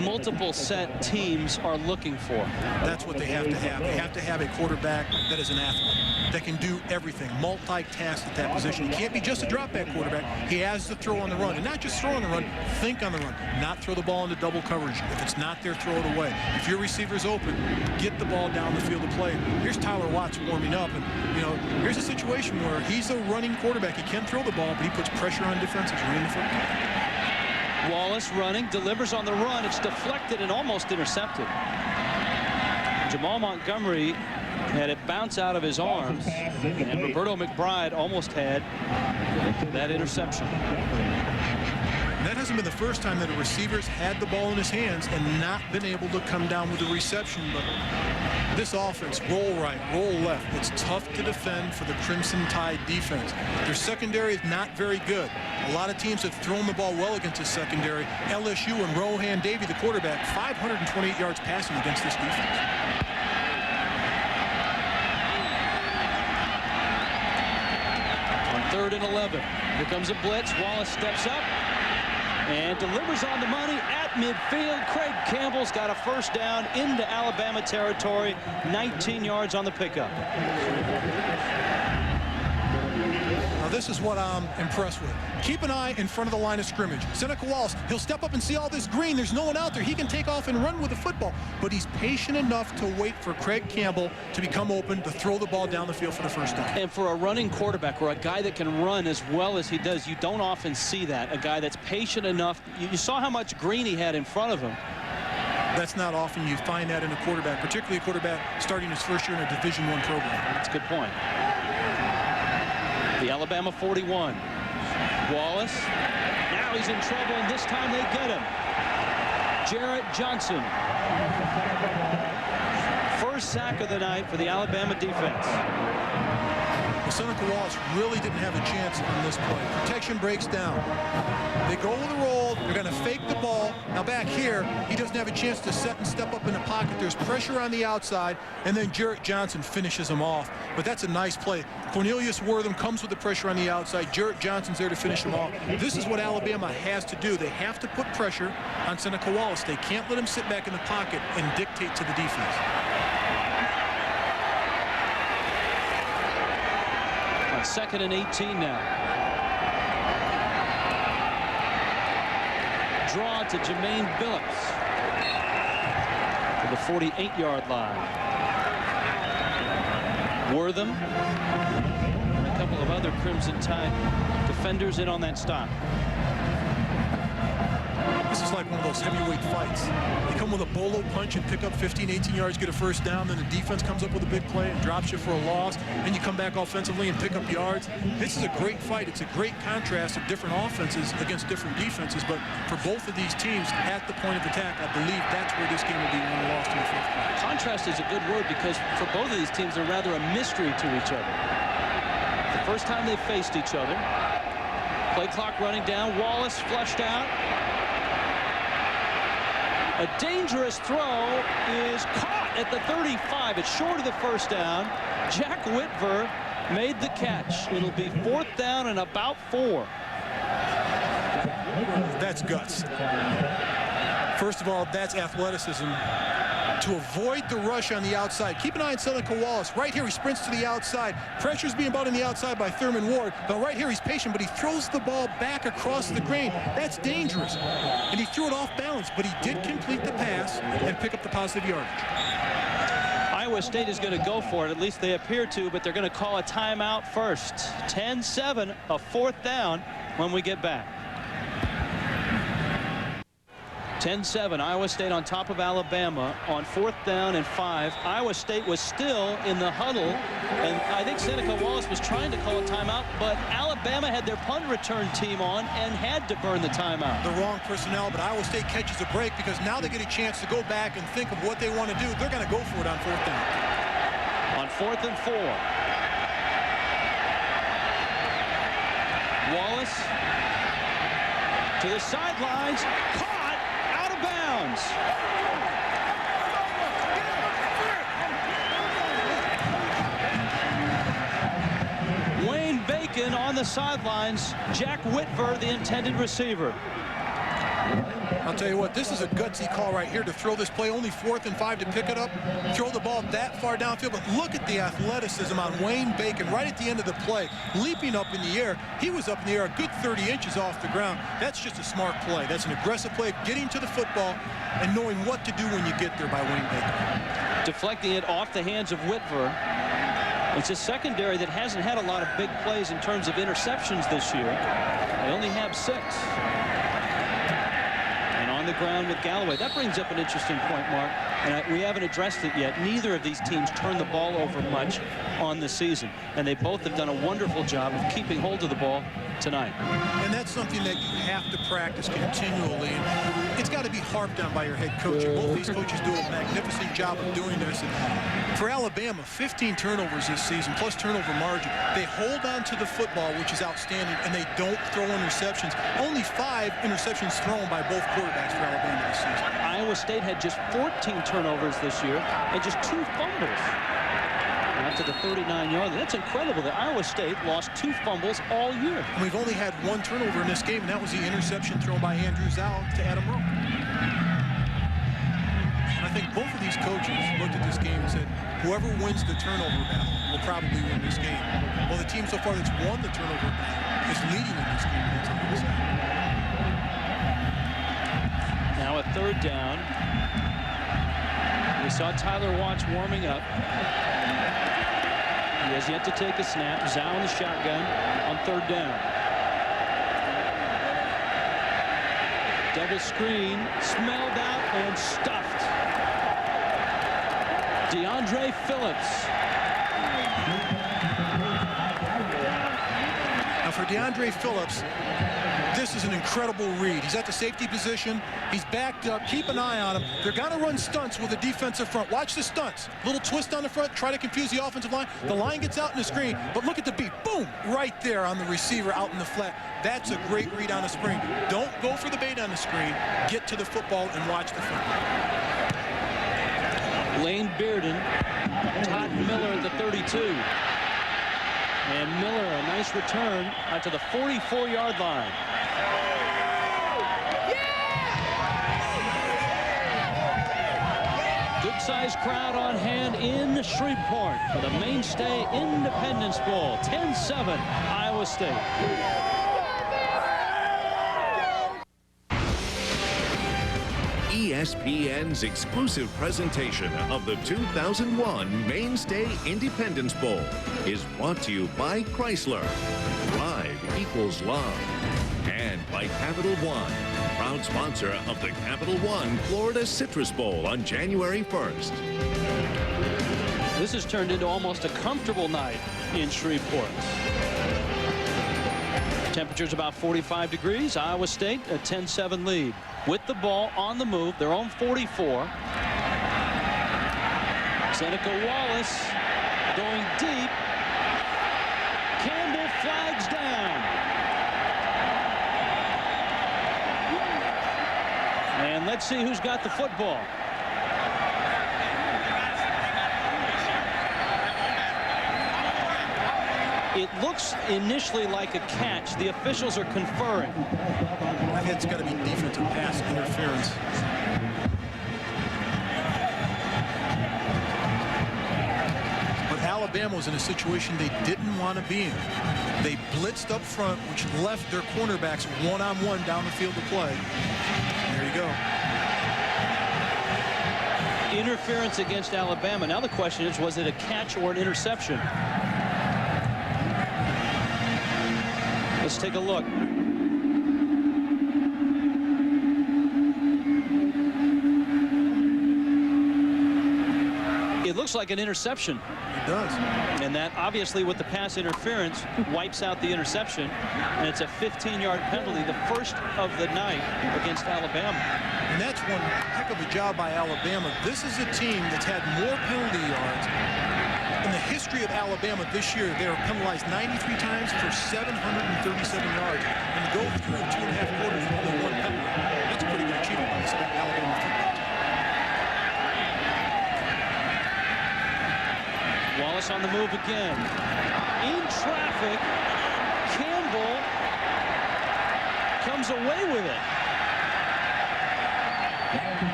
multiple set teams are looking for. That's what they have to have. They have to have a quarterback that is an athlete, that can do everything, multitask at that position. He can't be just a drop back quarterback. He has to throw on the run, and not just throw on the run, think on the run, not throw the ball into double coverage. If it's not there, throw it away. If your receiver's open, get the ball down the field of play. Here's Tyler Watts warming up, and here's a situation where he's a running quarterback. He can throw the ball, but he puts pressure on defenses running the football. Wallace running, delivers on the run. It's deflected and almost intercepted. Jamal Montgomery had it bounce out of his arms, and Roberto McBride almost had that interception. That hasn't been the first time that a receiver's had the ball in his hands and not been able to come down with a reception, but this offense, roll right, roll left, it's tough to defend for the Crimson Tide defense. Their secondary is not very good. A lot of teams have thrown the ball well against this secondary. LSU and Rohan Davey, the quarterback, 528 yards passing against this defense. On 3rd and 11, here comes a blitz. Wallace steps up and delivers on the money at midfield. Craig Campbell's got a first down into Alabama territory, 19 yards on the pickup. Now this is what I'm impressed with. Keep an eye in front of the line of scrimmage. Seneca Wallace, he'll step up and see all this green. There's no one out there. He can take off and run with the football, but he's patient enough to wait for Craig Campbell to become open to throw the ball down the field for the first down. And for a running quarterback or a guy that can run as well as he does, you don't often see that. A guy that's patient enough. You saw how much green he had in front of him. That's not often you find that in a quarterback, particularly a quarterback starting his first year in a Division I program. That's a good point. The Alabama 41. Wallace. Now he's in trouble, and this time they get him. Jarrett Johnson. First sack of the night for the Alabama defense. Well, Seneca Wallace really didn't have a chance on this play. Protection breaks down. They go with the roll. They're going to fake the ball. Now back here, he doesn't have a chance to set and step up in the pocket. There's pressure on the outside, and then Jarrett Johnson finishes him off. But that's a nice play. Cornelius Wortham comes with the pressure on the outside. Jarrett Johnson's there to finish him off. This is what Alabama has to do. They have to put pressure on Seneca Wallace. They can't let him sit back in the pocket and dictate to the defense. On 2nd and 18 now. Draw to Jermaine Billups to the 48-yard line. Wortham and a couple of other Crimson Tide defenders in on that stop. This is like one of those heavyweight fights. You come with a bolo punch and pick up 15, 18 yards, get a first down, then the defense comes up with a big play and drops you for a loss, and you come back offensively and pick up yards. This is a great fight. It's a great contrast of different offenses against different defenses, but for both of these teams at the point of attack, I believe that's where this game will be won and lost in the fourth quarter. Contrast is a good word because for both of these teams, they're rather a mystery to each other. The first time they faced each other, play clock running down, Wallace flushed out. A dangerous throw is caught at the 35. It's short of the first down. Jack Whitver made the catch. It'll be 4th down and about 4. That's guts. First of all, that's athleticism. To avoid the rush on the outside. Keep an eye on Seneca Wallace. Right here, he sprints to the outside. Pressure's being brought on the outside by Thurman Ward. But right here, he's patient, but he throws the ball back across the grain. That's dangerous. And he threw it off balance, but he did complete the pass and pick up the positive yardage. Iowa State is going to go for it. At least they appear to, but they're going to call a timeout first. 10-7, a 4th down when we get back. 10-7, Iowa State on top of Alabama on 4th down and 5. Iowa State was still in the huddle, and I think Seneca Wallace was trying to call a timeout, but Alabama had their punt return team on and had to burn the timeout. The wrong personnel, but Iowa State catches a break because now they get a chance to go back and think of what they want to do. They're going to go for it on 4th down. On 4th and 4. Wallace to the sidelines, caught out of bounds. Wayne Bacon on the sidelines. Jack Whitver, the intended receiver. I'll tell you what, this is a gutsy call right here to throw this play. Only 4th and 5 to pick it up, throw the ball that far downfield. But look at the athleticism on Wayne Bacon right at the end of the play, leaping up in the air. He was up in the air a good 30 inches off the ground. That's just a smart play. That's an aggressive play, getting to the football and knowing what to do when you get there by Wayne Bacon. Deflecting it off the hands of Whitver. It's a secondary that hasn't had a lot of big plays in terms of interceptions this year. They only have 6. The ground with Galloway. That brings up an interesting point, Mark, and we haven't addressed it yet. Neither of these teams turned the ball over much on the season, and they both have done a wonderful job of keeping hold of the ball tonight. And that's something that you have to practice continually. And it's got to be harped on by your head coach. And both these coaches do a magnificent job of doing this. And for Alabama, 15 turnovers this season, plus turnover margin. They hold on to the football, which is outstanding, and they don't throw interceptions. Only 5 interceptions thrown by both quarterbacks for Alabama this season. Iowa State had just 14 turnovers this year and just 2 fumbles. Out to the 39-yard. That's incredible that Iowa State lost 2 fumbles all year. And we've only had 1 turnover in this game, and that was the interception thrown by Andrew Zhao to Adam Rowe. And I think both of these coaches looked at this game and said, whoever wins the turnover battle will probably win this game. Well, the team so far that's won the turnover battle is leading in this game against Iowa State. Now a 3rd down. We saw Tyler Watts warming up. He has yet to take a snap. Zhao in the shotgun on 3rd down. Double screen, smelled out and stuffed. DeAndre Phillips. Now for DeAndre Phillips, this is an incredible read. He's at the safety position. He's backed up. Keep an eye on him. They're going to run stunts with the defensive front. Watch the stunts. Little twist on the front. Try to confuse the offensive line. The line gets out in the screen. But look at the beat. Boom! Right there on the receiver out in the flat. That's a great read on the screen. Don't go for the bait on the screen. Get to the football and watch the front. Lane Bearden. Todd Miller at the 32. And Miller, a nice return out to the 44-yard line. Good Good-sized crowd on hand in Shreveport for the Mainstay Independence Bowl. 10-7 Iowa State. ESPN's exclusive presentation of the 2001 Mainstay Independence Bowl is brought to you by Chrysler. Drive equals love. And by Capital One, proud sponsor of the Capital One Florida Citrus Bowl on January 1st. This has turned into almost a comfortable night in Shreveport. Temperature's about 45 degrees. Iowa State a 10-7 lead. With the ball on the move, their own 44. Seneca Wallace going deep. Campbell flags down. And let's see who's got the football. It looks initially like a catch. The officials are conferring. I think it's got to be defensive pass interference. But Alabama was in a situation they didn't want to be in. They blitzed up front, which left their cornerbacks one-on-one down the field to play. There you go. Interference against Alabama. Now the question is, was it a catch or an interception? Let's take a look. It looks like an interception. It does. And that obviously with the pass interference wipes out the interception, and it's a 15-yard penalty, the first of the night against Alabama. And that's one heck of a job by Alabama. This is a team that's had more penalty yards in the history of Alabama this year. They were penalized 93 times for 737 yards. And to go through 2.5 quarters with only one penalty, that's a pretty good achievement by this Alabama football team. Wallace on the move again. In traffic, Campbell comes away with it.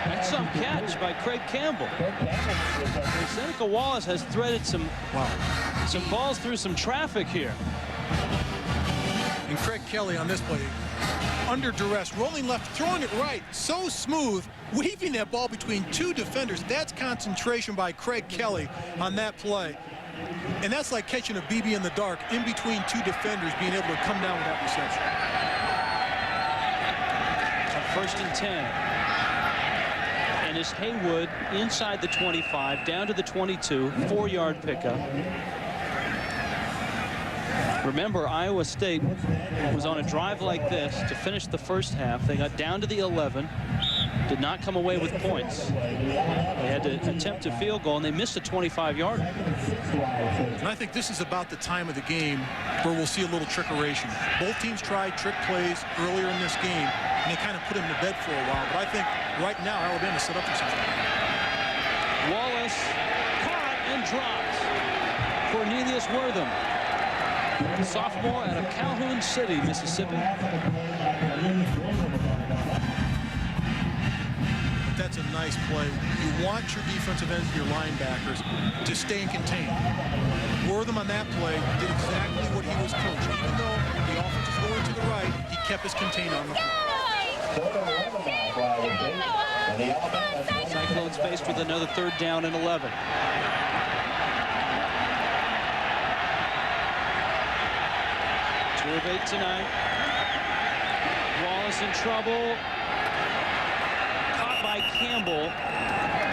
That's some catch by Craig Campbell. Seneca Wallace has threaded some balls through some traffic here. And Craig Kelly on this play, under duress, rolling left, throwing it right, so smooth, weaving that ball between two defenders. That's concentration by Craig Kelly on that play. And that's like catching a BB in the dark in between two defenders, being able to come down with that reception. 1st and 10. And it's Haywood inside the 25, down to the 22, 4-yard pickup. Remember, Iowa State was on a drive like this to finish the first half. They got down to the 11, did not come away with points. They had to attempt a field goal, and they missed a 25-yarder. And I think this is about the time of the game where we'll see a little trickeration. Both teams tried trick plays earlier in this game, and they kind of put them to bed for a while. But I think right now Alabama's set up for something. Wallace caught and dropped. Cornelius Wortham, sophomore out of Calhoun City, Mississippi. But that's a nice play. You want your defensive ends and your linebackers to stay and contain. Wortham on that play did exactly what he was coached. Even though the offense is going to the right, he kept his container on the field. Cyclones faced with another 3rd down and 11. Two of 8 tonight. Wallace in trouble. Caught by Campbell,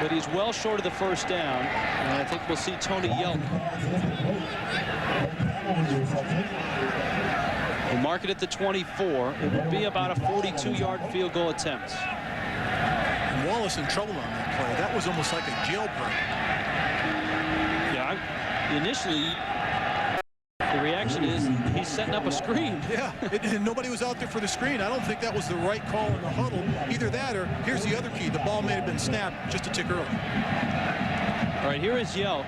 but he's well short of the 1st down. And I think we'll see Tony Yelk. We'll mark it at the 24. It would be about a 42-yard field goal attempt. And Wallace in trouble on that play. That was almost like a jailbreak. Yeah, initially, the reaction is he's setting up a screen. Yeah, and nobody was out there for the screen. I don't think that was the right call in the huddle. Either that or here's the other key. The ball may have been snapped just a tick early. All right, here is Yelk.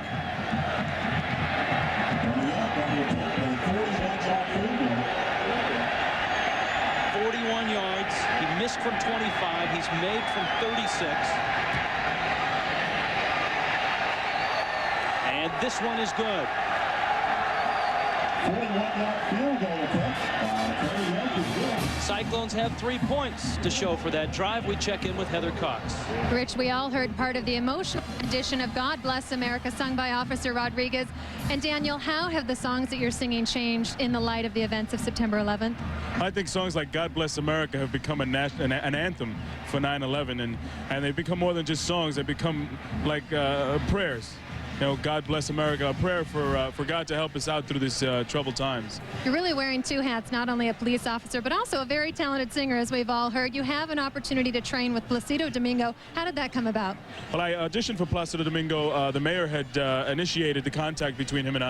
Yards. He missed from 25. He's made from 36. And this one is good. 41-yard field goal attempt. Cyclones have 3 points to show for that drive. We check in with Heather Cox. Rich, we all heard part of the emotional rendition of God Bless America sung by Officer Rodriguez. And Daniel, how have the songs that you're singing changed in the light of the events of September 11th? I think songs like God Bless America have become an anthem for 9/11, and they've become more than just songs. They become like prayers. You know, God bless America, a prayer for God to help us out through this troubled times. You're really wearing 2 hats, not only a police officer, but also a very talented singer, as we've all heard. You have an opportunity to train with Placido Domingo. How did that come about? Well, I auditioned for Placido Domingo. The mayor had initiated the contact between him and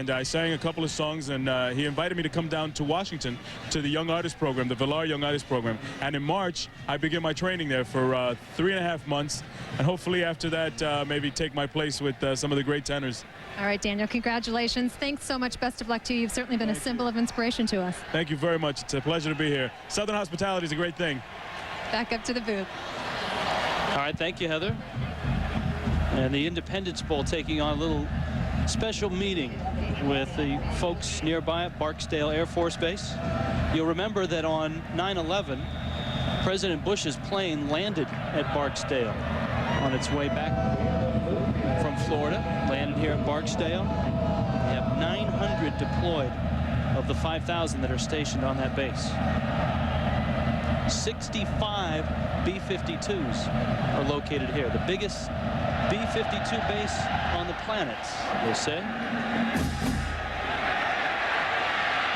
I sang a couple of songs, and he invited me to come down to Washington to the Young Artist Program, the Villar Young Artist Program. And in March, I begin my training there for 3.5 months, and hopefully after that, maybe take my place with some of the great tenors. All right, Daniel, congratulations. Thanks so much. Best of luck to you. You've certainly been a symbol of inspiration to us. Thank you very much. It's a pleasure to be here. Southern hospitality is a great thing. Back up to the booth. All right, thank you, Heather. And the Independence Bowl taking on a little special meeting with the folks nearby at Barksdale Air Force Base. You'll remember that on 9/11, President Bush's plane landed at Barksdale on its way back from Florida, landed here at Barksdale. We have 900 deployed of the 5,000 that are stationed on that base. 65 B-52s are located here, the biggest B-52 base on the planet, they say.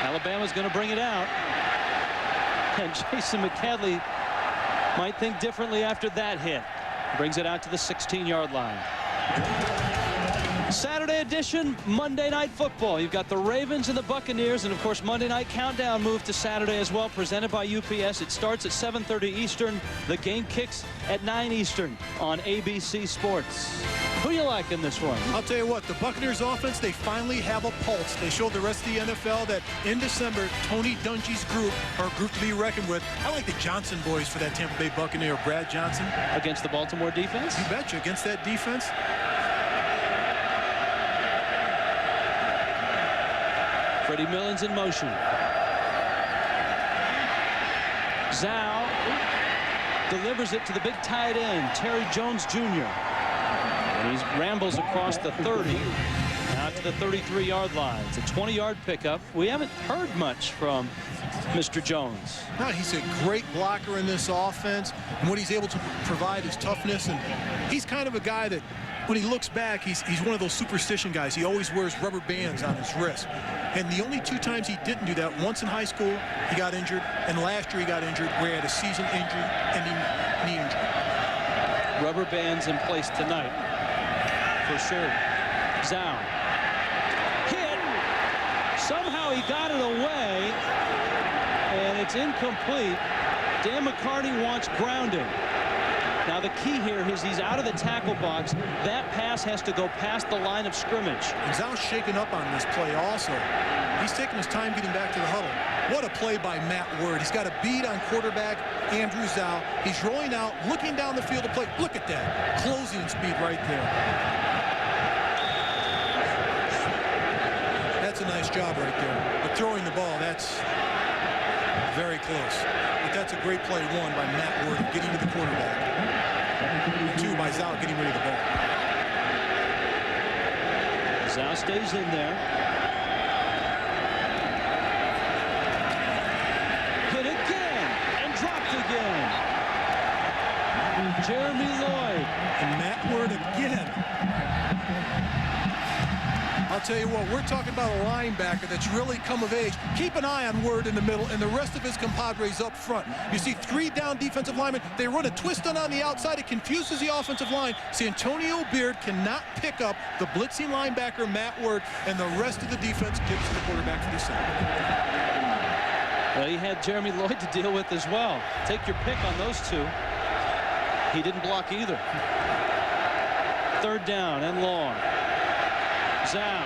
Alabama's going to bring it out, and Jason McCadley might think differently after that hit. Brings it out to the 16-yard line. Saturday edition, Monday Night Football. You've got the Ravens and the Buccaneers, and of course Monday Night Countdown moved to Saturday as well, presented by UPS. It starts at 7:30 Eastern. The game kicks at 9 Eastern on ABC Sports. Who do you like in this one? I'll tell you what, the Buccaneers offense, they finally have a pulse. They showed the rest of the NFL that in December, Tony Dungy's group are a group to be reckoned with. I like the Johnson boys for that Tampa Bay Buccaneer, Brad Johnson. Against the Baltimore defense? You betcha, against that defense. Freddie Millen's in motion. Zhao delivers it to the big tight end, Terry Jones Jr. And he rambles across the 30, out to the 33-yard line. It's a 20-yard pickup. We haven't heard much from Mr. Jones. No, he's a great blocker in this offense, and what he's able to provide is toughness, and he's kind of a guy that when he looks back, he's one of those superstition guys. He always wears rubber bands on his wrist. And the only 2 times he didn't do that, once in high school, he got injured, and last year he got injured where he had a season injury, ending knee injury. Rubber bands in place tonight, for sure. Zhao. Hit. Somehow he got it away, and it's incomplete. Dan McCarty wants grounding. Now the key here is he's out of the tackle box. That pass has to go past the line of scrimmage. And Zhao's shaken up on this play also. He's taking his time getting back to the huddle. What a play by Matt Word. He's got a bead on quarterback Andrew Zhao. He's rolling out, looking down the field to play. Look at that. Closing speed right there. That's a nice job right there. But throwing the ball, that's very close. But that's a great play, 1 by Matt Word, getting to the quarterback. 2 by Zhao getting rid of the ball. Zhao stays in there. Hit again and dropped again. Jeremy Lloyd. And Matt Word again. I'll tell you what, we're talking about a linebacker that's really come of age. Keep an eye on Word in the middle and the rest of his compadres up front. You see 3 down defensive linemen. They run a twist on the outside. It confuses the offensive line. Santonio Beard cannot pick up the blitzing linebacker, Matt Word, and the rest of the defense gets to the quarterback for the center. Well, he had Jeremy Lloyd to deal with as well. Take your pick on those 2. He didn't block either. 3rd down and long. Zhao.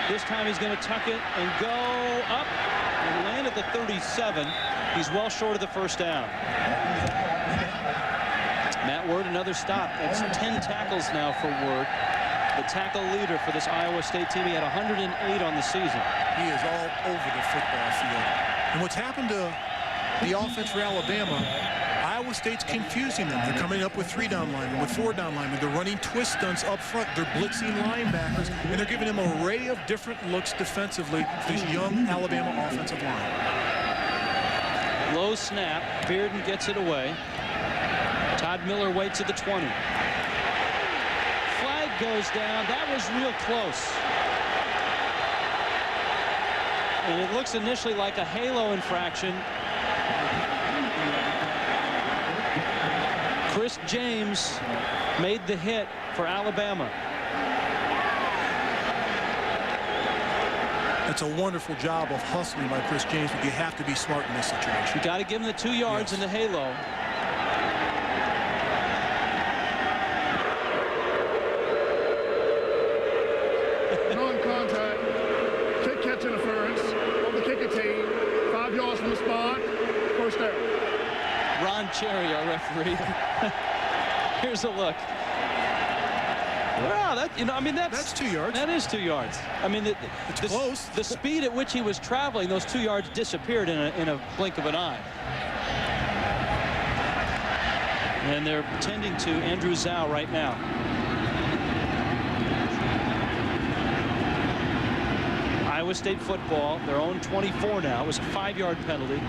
This time he's going to tuck it and go up and land at the 37. He's well short of the first down. Matt Word, another stop. That's 10 tackles now for Word. the tackle leader for this Iowa State team. He had 108 on the season. He is all over the football field. And what's happened to the offense for Alabama, Iowa State's confusing them. They're coming up with 3-down linemen, with 4-down linemen. They're running twist stunts up front. They're blitzing linebackers, and they're giving them an array of different looks defensively to this young Alabama offensive line. Low snap. Bearden gets it away. Todd Miller waits at the 20. Flag goes down. That was real close. And it looks initially like a halo infraction. Chris James made the hit for Alabama. It's a wonderful job of hustling by Chris James, but you have to be smart in this situation. You got to give him the 2 yards in the halo. Non-contact, kick catch interference on the kicker team, 5 yards from the spot, first down. Ron Cherry, our referee. Here's a look. Wow, that's 2 yards. That is 2 yards. I mean, it's close. The speed at which he was traveling, those 2 yards disappeared in a blink of an eye. And they're tending to Andrew Zhao right now. Iowa State football, their own 24 now. It was a 5-yard penalty.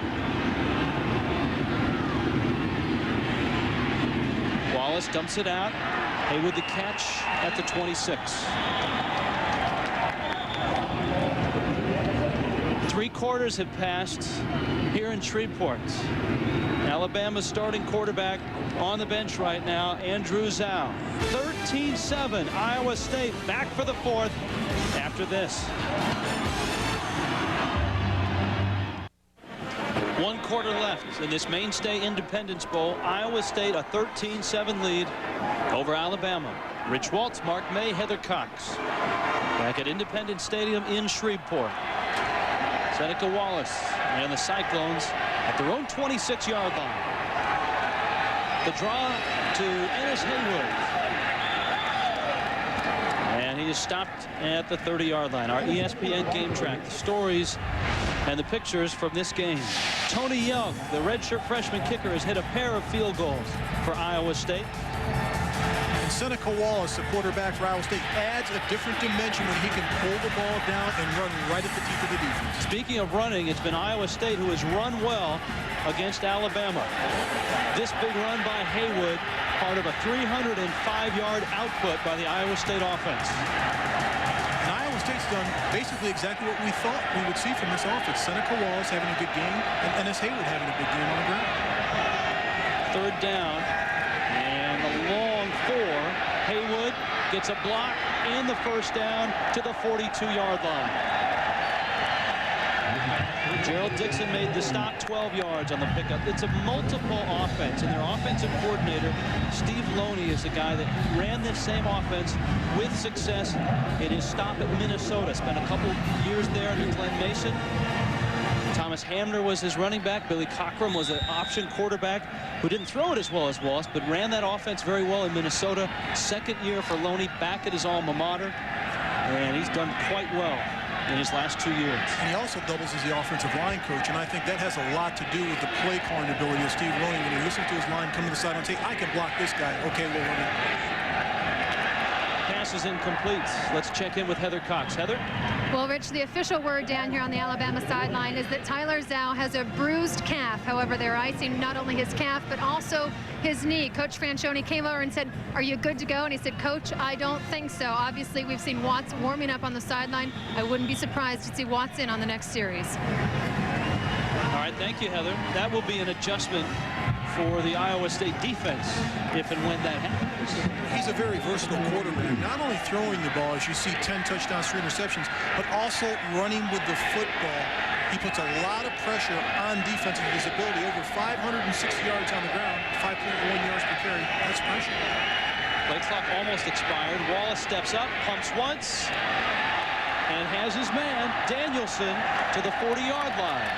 Wallace dumps it out. Haywood the catch at the 26. 3 quarters have passed here in Shreveport. Alabama's starting quarterback on the bench right now, Andrew Zhao. 13-7, Iowa State back for the 4th after this. 1 quarter left in this Mainstay Independence Bowl. Iowa State a 13-7 lead over Alabama. Rich Waltz, Mark May, Heather Cox. Back at Independence Stadium in Shreveport. Seneca Wallace and the Cyclones at their own 26-yard line. The draw to Ennis Haywood. And he is stopped at the 30-yard line. Our ESPN game track, the stories and the pictures from this game. Tony Young, the redshirt freshman kicker, has hit a pair of field goals for Iowa State. And Seneca Wallace, the quarterback for Iowa State, adds a different dimension when he can pull the ball down and run right at the teeth of the defense. Speaking of running, it's been Iowa State who has run well against Alabama. This big run by Haywood, part of a 305-yard output by the Iowa State offense. And Iowa State's done basically exactly what we thought we would see from this offense. Seneca Wallace having a good game, and Ennis Haywood having a good game on the ground. 3rd down, and the long 4. Haywood gets a block and the 1st down to the 42-yard line. Gerald Dixon made the stop, 12 yards on the pickup. It's a multiple offense, and their offensive coordinator, Steve Loney, is the guy that ran this same offense with success in his stop at Minnesota. Spent a couple years there under Glenn Mason. Thomas Hamner was his running back. Billy Cockrum was an option quarterback who didn't throw it as well as Wallace, but ran that offense very well in Minnesota. 2nd year for Loney, back at his alma mater, and he's done quite well in his last 2 years. And he also doubles as the offensive line coach, and I think that has a lot to do with the play calling ability of Steve Loney. When he listens to his line come to the side and say, I can block this guy. Okay, we'll run it. Pass is incomplete. Let's check in with Heather Cox. Heather? Well, Rich, the official word down here on the Alabama sideline is that Tyler Zhao has a bruised calf. However, they're icing not only his calf, but also his knee. Coach Franchione came over and said, are you good to go? And he said, Coach, I don't think so. Obviously, we've seen Watts warming up on the sideline. I wouldn't be surprised to see Watts in on the next series. All right, thank you, Heather. That will be an adjustment for the Iowa State defense if and when that happens. He's a very versatile quarterback, not only throwing the ball, as you see 10 touchdowns, 3 interceptions, but also running with the football. He puts a lot of pressure on defense and his ability. Over 560 yards on the ground, 5.1 yards per carry. That's pressure. Play clock almost expired. Wallace steps up, pumps once, and has his man, Danielson, to the 40-yard line.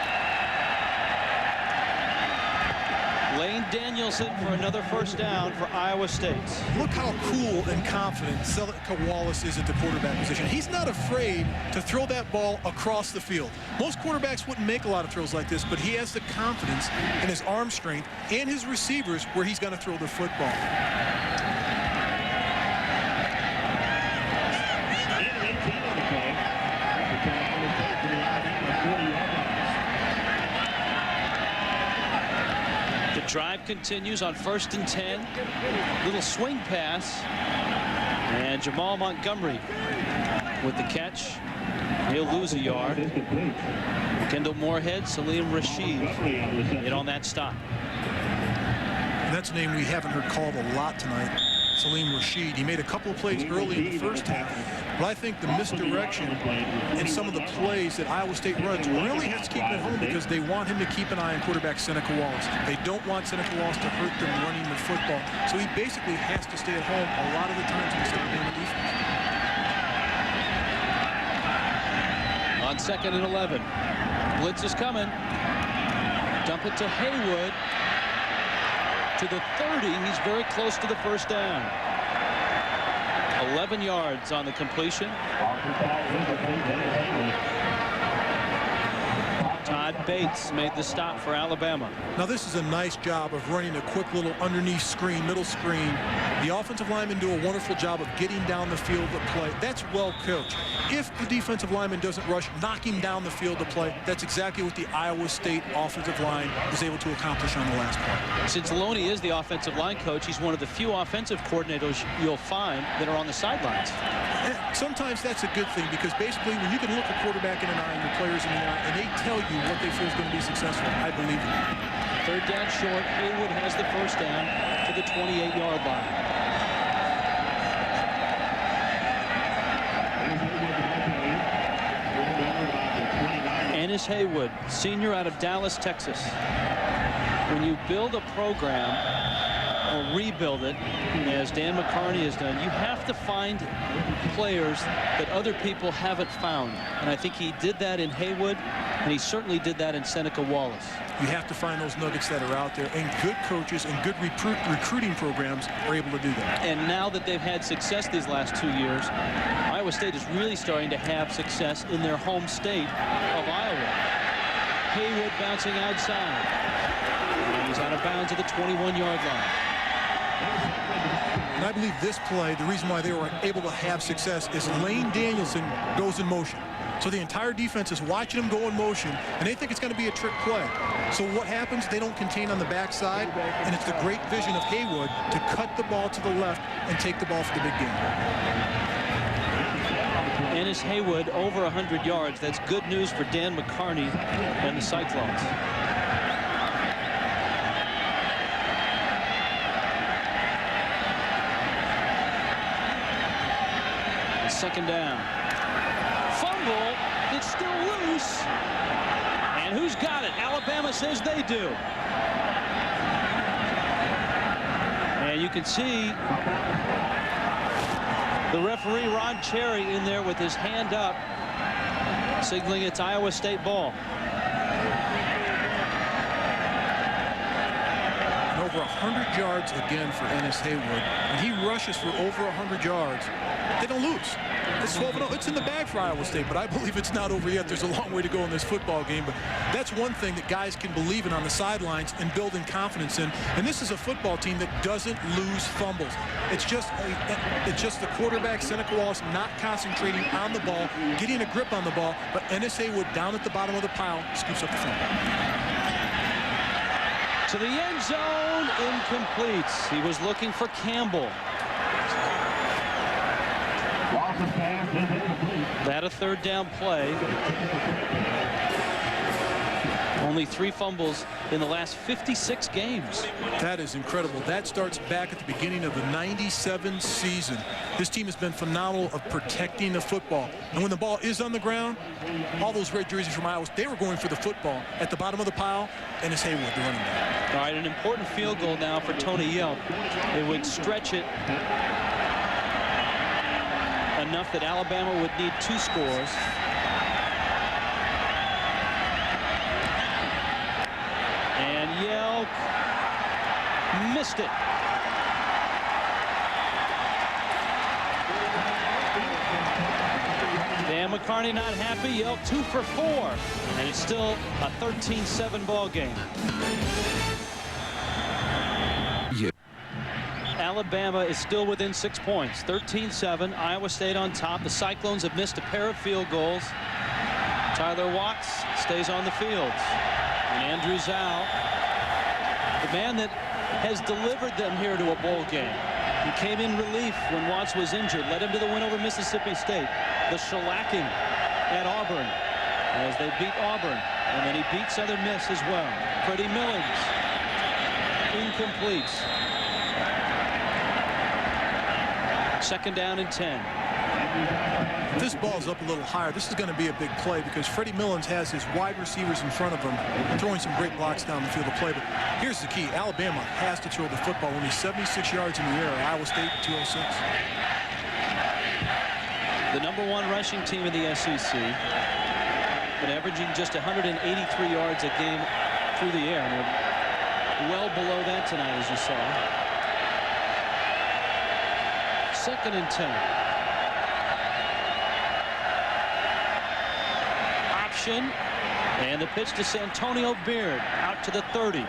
Lane Danielson for another first down for Iowa State. Look how cool and confident Seneca Wallace is at the quarterback position. He's not afraid to throw that ball across the field. Most quarterbacks wouldn't make a lot of throws like this, but he has the confidence in his arm strength and his receivers where he's going to throw the football. Drive continues on 1st and 10. Little swing pass. And Jamal Montgomery with the catch. He'll lose a yard. Kendall Moorhead, Salim Rashid in on that stop. And that's a name we haven't heard called a lot tonight. Salim Rashid. He made a couple of plays early in the first half, but I think the misdirection in some of the plays that Iowa State runs really has to keep him at home because they want him to keep an eye on quarterback Seneca Wallace. They don't want Seneca Wallace to hurt them running the football. So he basically has to stay at home a lot of the times instead of being the defense. On 2nd and 11. Blitz is coming. Dump it to Haywood. To the 30. He's very close to the first down. 11 yards on the completion. Todd Bates made the stop for Alabama. Now this is a nice job of running a quick little underneath screen, middle screen. The offensive linemen do a wonderful job of getting down the field to play. That's well coached. If the defensive lineman doesn't rush, knock him down the field to play. That's exactly what the Iowa State offensive line was able to accomplish on the last play. Since Loney is the offensive line coach, he's one of the few offensive coordinators you'll find that are on the sidelines. Sometimes that's a good thing because basically when you can look a quarterback in an eye and your players in the eye and they tell you what they feel is going to be successful, I believe it. 3rd down short. Haywood has the first down to the 28-yard line. Ennis Haywood, senior out of Dallas, Texas. When you build a program or rebuild it, as Dan McCarney has done, you have to find players that other people haven't found. And I think he did that in Haywood, and he certainly did that in Seneca Wallace. You have to find those nuggets that are out there, and good coaches and good recruiting programs are able to do that. And now that they've had success these last 2 years, Iowa State is really starting to have success in their home state of Iowa. Haywood bouncing outside. And he's out of bounds at the 21-yard line. And I believe this play, the reason why they were able to have success is Lane Danielson goes in motion. So the entire defense is watching him go in motion, and they think it's going to be a trick play. So what happens? They don't contain on the backside, and it's the great vision of Haywood to cut the ball to the left and take the ball for the big game. Ennis Haywood over 100 yards. That's good news for Dan McCarney and the Cyclones. Second down. Fumble. It's still loose. And who's got it? Alabama says they do. And you can see the referee, Ron Cherry, in there with his hand up, signaling it's Iowa State ball. And over 100 yards again for Ennis Haywood. And he rushes for over 100 yards. They don't lose. It's 12-0. It's in the bag for Iowa State, but I believe it's not over yet. There's a long way to go in this football game, but that's one thing that guys can believe in on the sidelines and building confidence in. And this is a football team that doesn't lose fumbles. It's just the quarterback, Seneca Wallace, not concentrating on the ball, getting a grip on the ball, but Ennis Haywood down at the bottom of the pile scoops up the fumble. To the end zone, incomplete. He was looking for Campbell. That a third down play. Only 3 fumbles in the last 56 games. That is incredible. That starts back at the beginning of the '97 season. This team has been phenomenal of protecting the football. And when the ball is on the ground, all those red jerseys from Iowa, they were going for the football. At the bottom of the pile, Ennis Haywood, the running back. All right, an important field goal now for Tony Yelp. It would stretch it enough that Alabama would need 2 scores. And Yelp Missed it. Dan McCarney not happy, yelled 2 for 4, and it's still a 13-7 ball game. Yeah. Alabama is still within 6 points, 13-7. Iowa State on top. The Cyclones have missed a pair of field goals. Tyler Watts stays on the field, and Andrew Zhao, the man that has delivered them here to a bowl game. He came in relief when Watts was injured, led him to the win over Mississippi State. The shellacking at Auburn as they beat Auburn, and then he beat Southern Miss as well. Freddie Millens, incomplete. 2nd down and 10. If this ball's up a little higher, this is going to be a big play because Freddie Millens has his wide receivers in front of him throwing some great blocks down the field of play. But here's the key. Alabama has to throw the football. Only 76 yards in the air. Iowa State 206. The #1 rushing team in the SEC, but averaging just 183 yards a game through the air. And they're well below that tonight, as you saw. 2nd and 10. Option, and the pitch to Santonio Beard out to the 30.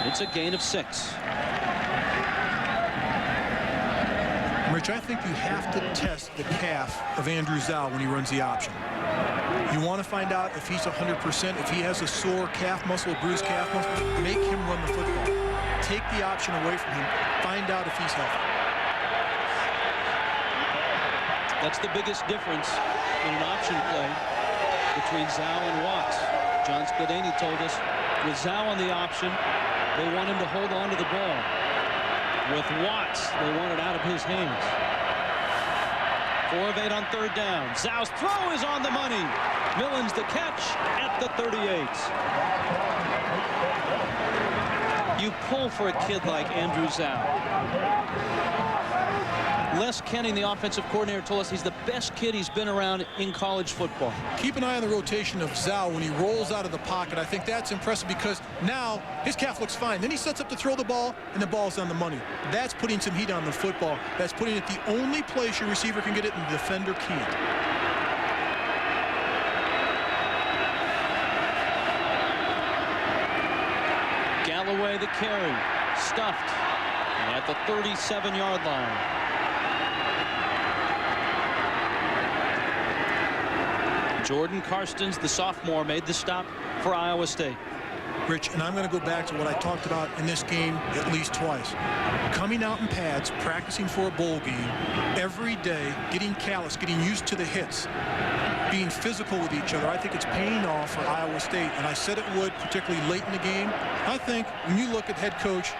It's a gain of 6. Rich, I think you have to test the calf of Andrew Zhao when he runs the option. You want to find out if he's 100%, if he has a sore calf muscle, a bruised calf muscle, make him run the football. Take the option away from him. Find out if he's healthy. That's the biggest difference in an option play between Zhao and Watts. John Spadani told us with Zhao on the option, they want him to hold on to the ball. With Watts, they want it out of his hands. 4 of 8 on 3rd down. Zhao's throw is on the money. Millens the catch at the 38. You pull for a kid like Andrew Zhao. Les Kenning, the offensive coordinator, told us he's the best kid he's been around in college football. Keep an eye on the rotation of Zhao when he rolls out of the pocket. I think that's impressive because now his calf looks fine. Then he sets up to throw the ball, and the ball's on the money. That's putting some heat on the football. That's putting it the only place your receiver can get it and the defender can't. Galloway the carry, stuffed at the 37-yard line. Jordan Karstens, the sophomore, made the stop for Iowa State. Rich, and I'm going to go back to what I talked about in this game at least twice. Coming out in pads, practicing for a bowl game, every day, getting callous, getting used to the hits, being physical with each other. I think it's paying off for Iowa State, and I said it would, particularly late in the game. I think when you look at head coach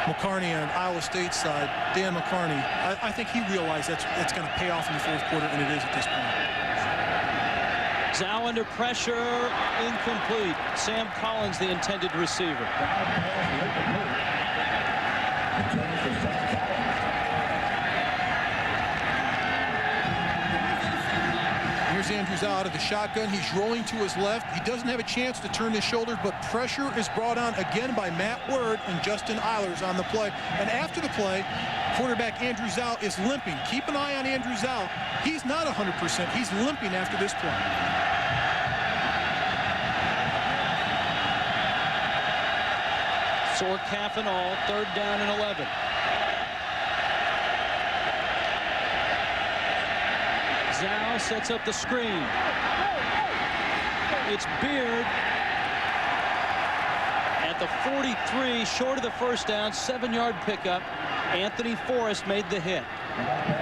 McCarney on Iowa State's side, Dan McCarney, I think he realized that's going to pay off in the 4th quarter, and it is at this point. Zhao under pressure, incomplete. Sam Collins, the intended receiver. Here's Andrew Zhao out of the shotgun. He's rolling to his left. He doesn't have a chance to turn his shoulders, but pressure is brought on again by Matt Word and Justin Eilers on the play. And after the play, quarterback Andrew Zhao is limping. Keep an eye on Andrew Zhao. He's not 100%. He's limping after this play. Sore calf and all, 3rd down and 11. Zhao sets up the screen. It's Beard at the 43, short of the 1st down, 7-yard pickup. Anthony Forrest made the hit.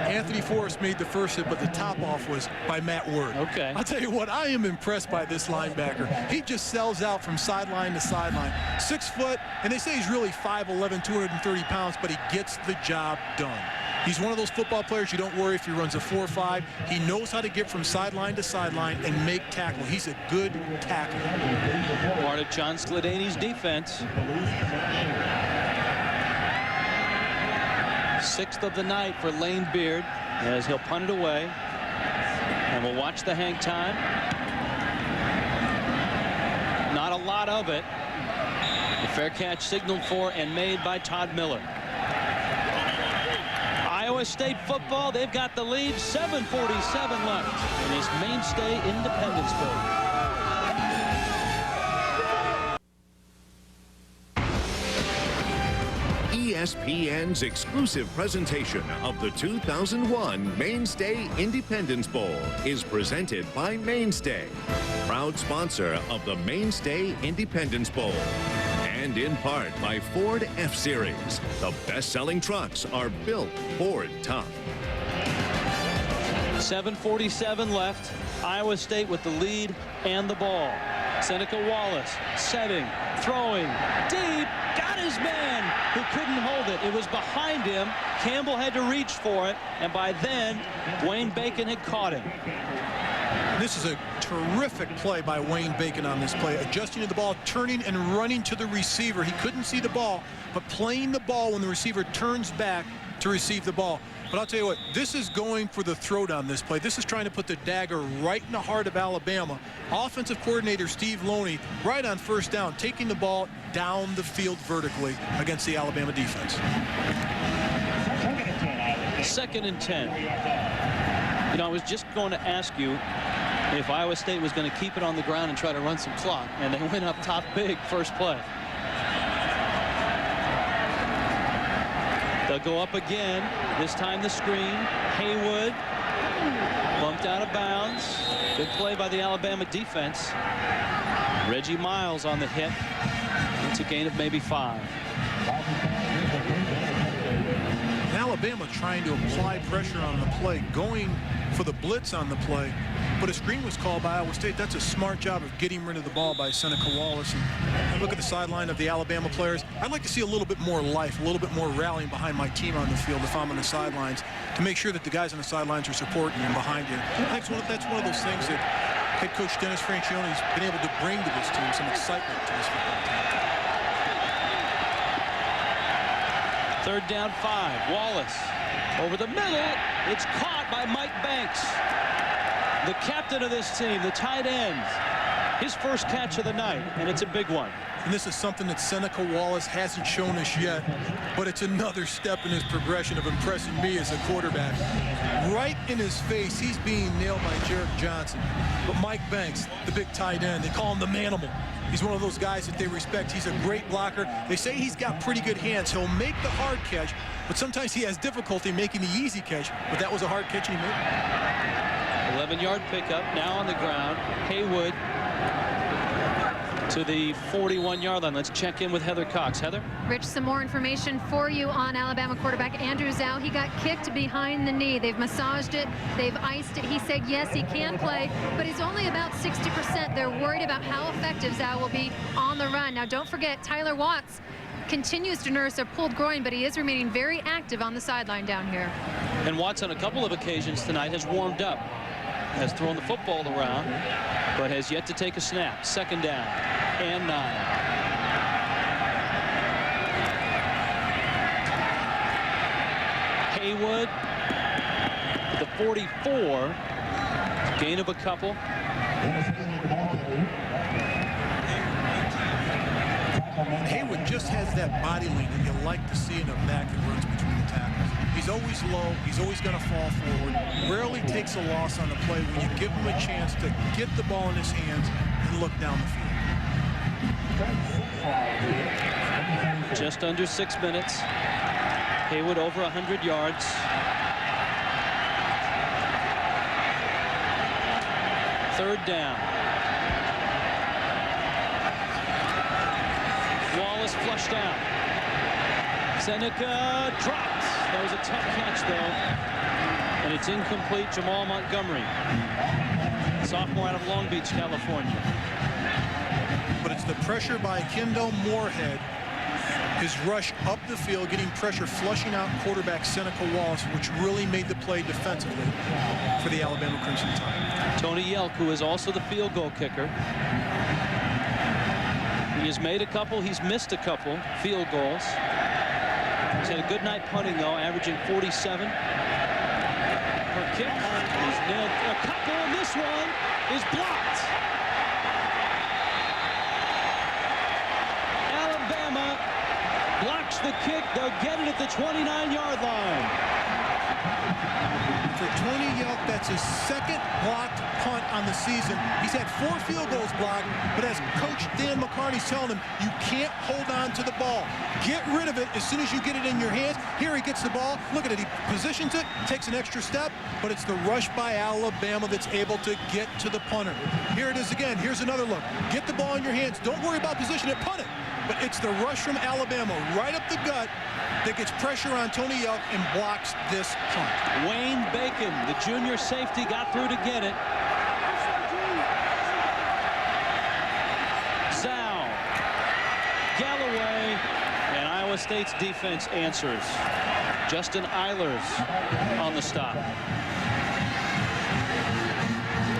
Anthony Forrest made the first hit, but the top off was by Matt Word. Okay. I'll tell you what, I am impressed by this linebacker. He just sells out from sideline to sideline. 6 foot, and they say he's really 5'11", 230 pounds, but he gets the job done. He's one of those football players you don't worry if he runs a 4.5. He knows how to get from sideline to sideline and make tackle. He's a good tackler. Part of John Sladany's defense. 6th of the night for Lane Beard as he'll punt it away. And we'll watch the hang time. Not a lot of it. The Fair catch signaled for and made by Todd Miller. Iowa State football, they've got the lead, 7:47 left in this Mainstay Independence Bowl. ESPN's exclusive presentation of the 2001 Mainstay Independence Bowl is presented by Mainstay, proud sponsor of the Mainstay Independence Bowl, and in part by Ford F-Series. The best-selling trucks are built Ford tough. 7:47 left. Iowa State with the lead and the ball. Seneca Wallace setting, throwing, deep, got his man who couldn't hold it. It was behind him. Campbell had to reach for it, and by then, Wayne Bacon had caught him. This is a terrific play by Wayne Bacon on this play, adjusting to the ball, turning and running to the receiver. He couldn't see the ball, but playing the ball when the receiver turns back to receive the ball. But I'll tell you what, this is going for the throat on this play. This is trying to put the dagger right in the heart of Alabama. Offensive coordinator Steve Loney right on first down, taking the ball down the field vertically against the Alabama defense. 2nd and 10. You know, I was just going to ask you if Iowa State was going to keep it on the ground and try to run some clock, and they went up top big first play. They'll go up again. This time the screen. Haywood bumped out of bounds. Good play by the Alabama defense. Reggie Miles on the hit. It's a gain of maybe 5. Alabama trying to apply pressure on the play, going for the blitz on the play, but a screen was called by Iowa State. That's a smart job of getting rid of the ball by Seneca Wallace. And look at the sideline of the Alabama players. I'd like to see a little bit more life, a little bit more rallying behind my team on the field if I'm on the sidelines, to make sure that the guys on the sidelines are supporting and behind you. I think that's one of those things that head coach Dennis Francione has been able to bring to this team, some excitement to this football team. 3rd down 5. Wallace over the middle. It's caught by Mike Banks, the captain of this team, the tight end. His first catch of the night, and it's a big one. And this is something that Seneca Wallace hasn't shown us yet, but it's another step in his progression of impressing me as a quarterback. Right in his face, he's being nailed by Jarek Johnson. But Mike Banks, the big tight end, they call him the Manimal. He's one of those guys that they respect. He's a great blocker. They say he's got pretty good hands. He'll make the hard catch, but sometimes he has difficulty making the easy catch. But that was a hard catch, and he made it. 11-yard pickup, now on the ground. Haywood to the 41-yard line. Let's check in with Heather Cox. Heather? Rich, some more information for you on Alabama quarterback Andrew Zhao. He got kicked behind the knee. They've massaged it. They've iced it. He said, yes, he can play, but he's only about 60%. They're worried about how effective Zhao will be on the run. Now, don't forget, Tyler Watts continues to nurse a pulled groin, but he is remaining very active on the sideline down here. And Watts on a couple of occasions tonight has warmed up, has thrown the football around, but has yet to take a snap. 2nd down and 9. Haywood, the 44, gain of a couple. Haywood just has that body lean that you like to see in a back that runs between the tackles. He's always low. He's always going to fall forward. Rarely takes a loss on the play when you give him a chance to get the ball in his hands and look down the field. Just under 6 minutes. Haywood over 100 yards. Third down. Wallace flushed out. Seneca dropped. That was a tough catch, though. And it's incomplete. Jamal Montgomery, sophomore out of Long Beach, California. But it's the pressure by Kendall Moorhead. His rush up the field, getting pressure, flushing out quarterback Seneca Wallace, which really made the play defensively for the Alabama Crimson Tide. Tony Yelk, who is also the field goal kicker. He has made a couple. He's missed a couple field goals. He's had a good night punting, though, averaging 47. Her kick is nailed. A couple, and this one is blocked. Alabama the kick. They'll get it at the 29-yard line. For Tony Yelk, that's his second blocked punt on the season. He's had 4 field goals blocked, but as Coach Dan McCartney's telling him, you can't hold on to the ball. Get rid of it as soon as you get it in your hands. Here he gets the ball. Look at it. He positions it, takes an extra step, but it's the rush by Alabama that's able to get to the punter. Here it is again. Here's another look. Get the ball in your hands. Don't worry about position it. Punt it. But it's the rush from Alabama right up the gut that gets pressure on Tony Yelk and blocks this punt. Wayne Bacon, the junior safety, got through to get it. Zhao, Galloway, and Iowa State's defense answers. Justin Eilers on the stop.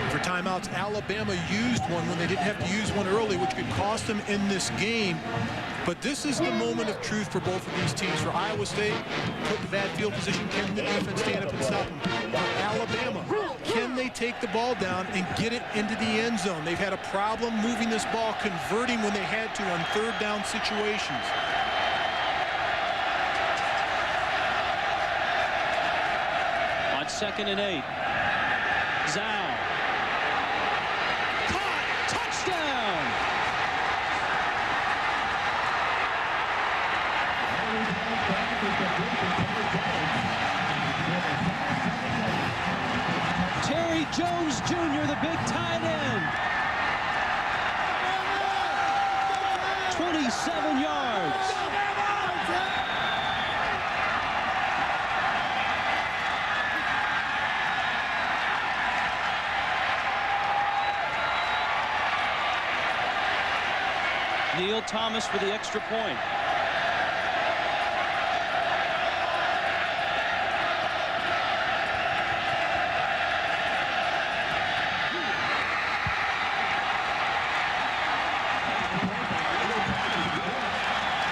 For timeouts, Alabama used one when they didn't have to use one early, which could cost them in this game. But this is the moment of truth for both of these teams. For Iowa State, put the bad field position. Can the defense stand up and stop them? For Alabama, can they take the ball down and get it into the end zone? They've had a problem moving this ball, converting when they had to on third down situations. On 2nd and 8, Zhao. Caught! Touchdown! Terry Jones Jr., the big tight end. 27 yards. Neil Thomas for the extra point.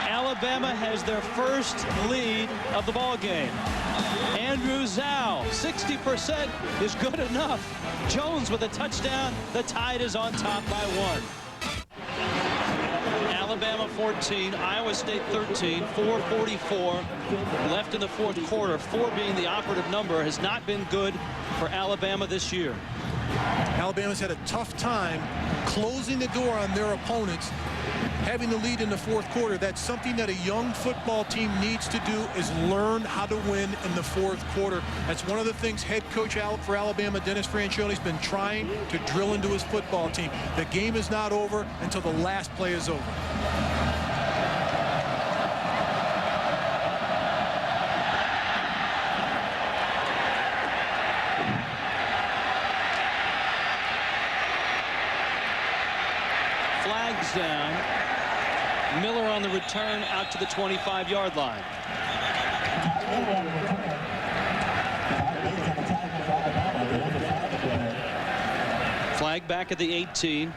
Alabama has their first lead of the ball game. Andrew Zhao, 60% is good enough. Jones with a touchdown. The Tide is on top by 1. Alabama 14, Iowa State 13, 4:44 left in the fourth quarter. 4 being the operative number has not been good for Alabama this year. Alabama's had a tough time closing the door on their opponents, having the lead in the fourth quarter. That's something that a young football team needs to do, is learn how to win in the fourth quarter. That's one of the things head coach for Alabama, Dennis Franchione, has been trying to drill into his football team. The game is not over until the last play is over. Flags down. Miller on the return out to the 25-yard line. Flag back at the 18.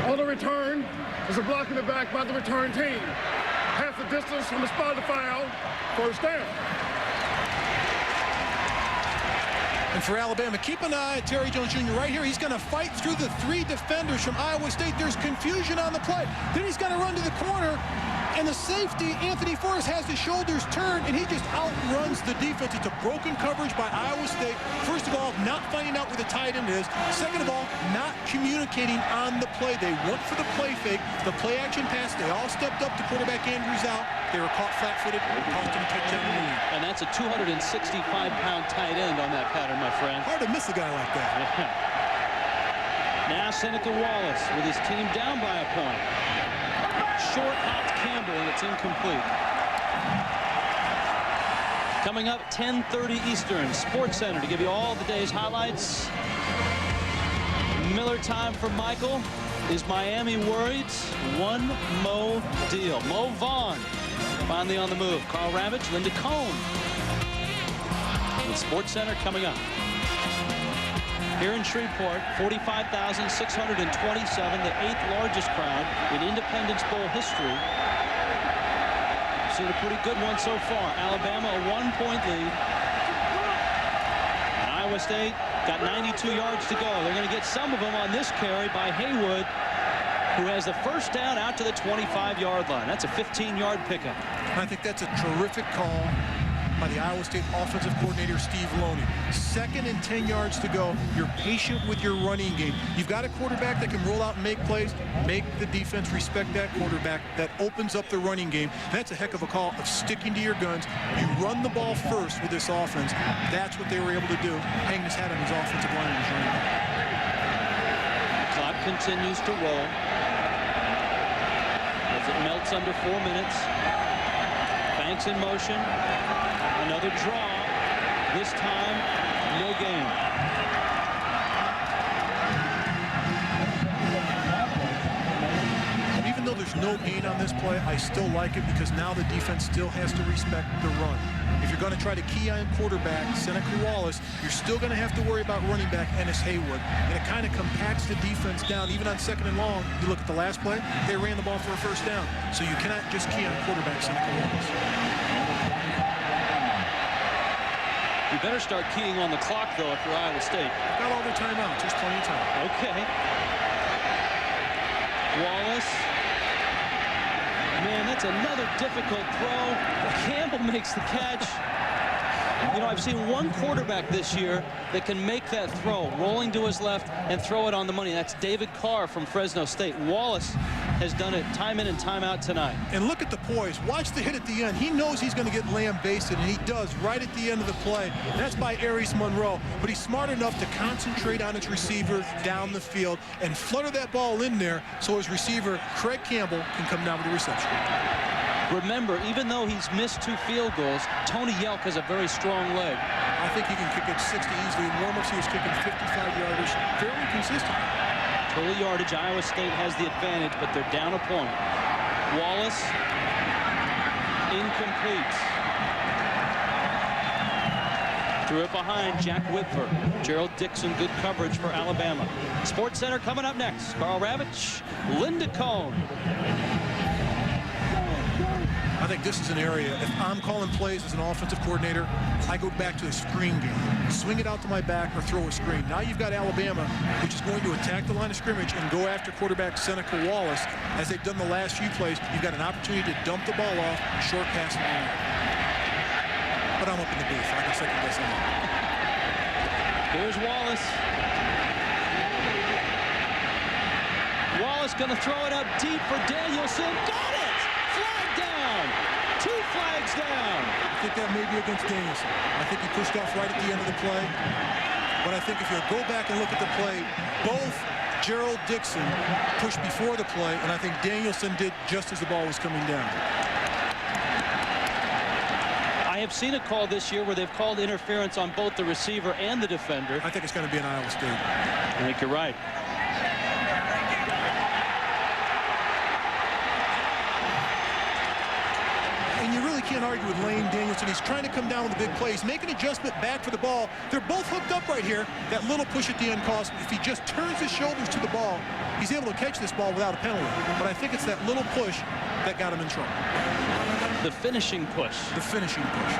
On the return, there's a block in the back by the return team. Half the distance from the spot of the foul, first down. And for Alabama, keep an eye at Terry Jones Jr. right here. He's going to fight through the 3 defenders from Iowa State. There's confusion on the play. Then he's going to run to the corner, and the safety, Anthony Forrest, has his shoulders turned, and he just outruns the defense. It's a broken coverage by Iowa State. First of all, not finding out where the tight end is. Second of all, not communicating on the play. They went for the play fake, the play action pass. They all stepped up to quarterback Andrews out. They were caught flat-footed and cost him a touchdown in the lead. And that's a 265-pound tight end on that pattern, my friend. Hard to miss a guy like that. Yeah. Now Seneca Wallace with his team down by a point. Short hop to Campbell, and it's incomplete. Coming up, 10:30 Eastern, Sports Center to give you all the day's highlights. Miller time for Michael. Is Miami worried? One Mo deal. Mo Vaughn finally on the move. Carl Ravitch, Linda Cohn. With Sports Center coming up. Here in Shreveport, 45,627, the 8th largest crowd in Independence Bowl history. Seen a pretty good one so far. Alabama a 1-point lead. And Iowa Iowa State got 92 yards to go. They're going to get some of them on this carry by Haywood, who has the first down out to the 25-yard line. That's a 15-yard pickup. I think that's a terrific call by the Iowa State offensive coordinator, Steve Loney. 2nd and 10 yards to go. You're patient with your running game. You've got a quarterback that can roll out and make plays, make the defense respect that quarterback. That opens up the running game. That's a heck of a call of sticking to your guns. You run the ball first with this offense. That's what they were able to do. Hang his hat on his offensive line and his running game. Clock continues to roll as it melts under 4 minutes. Banks in motion. Another draw. This time, no gain. Even though there's no gain on this play, I still like it because now the defense still has to respect the run. If you're going to try to key on quarterback Seneca Wallace, you're still going to have to worry about running back Ennis Haywood. And it kind of compacts the defense down. Even on 2nd and long, you look at the last play, they ran the ball for a first down. So you cannot just key on quarterback Seneca Wallace. You better start keying on the clock, though, if you're Iowa State. Got all their timeouts. There's plenty of time. Okay. Wallace. Man, that's another difficult throw. Campbell makes the catch. You know, I've seen one quarterback this year that can make that throw, rolling to his left and throw it on the money. That's David Carr from Fresno State. Wallace has done it time in and time out tonight. And look at the poise. Watch the hit at the end. He knows he's going to get lambasted, and he does right at the end of the play. That's by Aries Monroe. But he's smart enough to concentrate on his receiver down the field and flutter that ball in there so his receiver, Craig Campbell, can come down with the reception. Remember, even though he's missed 2 field goals, Tony Yelk has a very strong leg. I think he can kick it 60 easily. In warm-ups, he was kicking 55-yarders fairly consistent. Total yardage, Iowa State has the advantage, but they're down a point. Wallace, incomplete. Threw it behind Jack Whitford. Gerald Dixon, good coverage for Alabama. Sports Center coming up next. Carl Ravitch, Linda Cohn. I think this is an area, if I'm calling plays as an offensive coordinator, I go back to the screen game. Swing it out to my back or throw a screen. Now you've got Alabama, which is going to attack the line of scrimmage and go after quarterback Seneca Wallace. As they've done the last few plays, you've got an opportunity to dump the ball off, short pass and all. But I'm up in the booth. I can second guess on that. Here's Wallace. Wallace going to throw it up deep for Danielson. Got it! Flag down. 2 flags down. I think that may be against Danielson. I think he pushed off right at the end of the play. But I think if you go back and look at the play, both Gerald Dixon pushed before the play, and I think Danielson did just as the ball was coming down. I have seen a call this year where they've called interference on both the receiver and the defender. I think it's going to be an Iowa State. I think you're right. And you really can't argue with Lane Danielson. He's trying to come down with a big play. He's making an adjustment back for the ball. They're both hooked up right here. That little push at the end cost. If he just turns his shoulders to the ball, he's able to catch this ball without a penalty. But I think it's that little push that got him in trouble. The finishing push. The finishing push.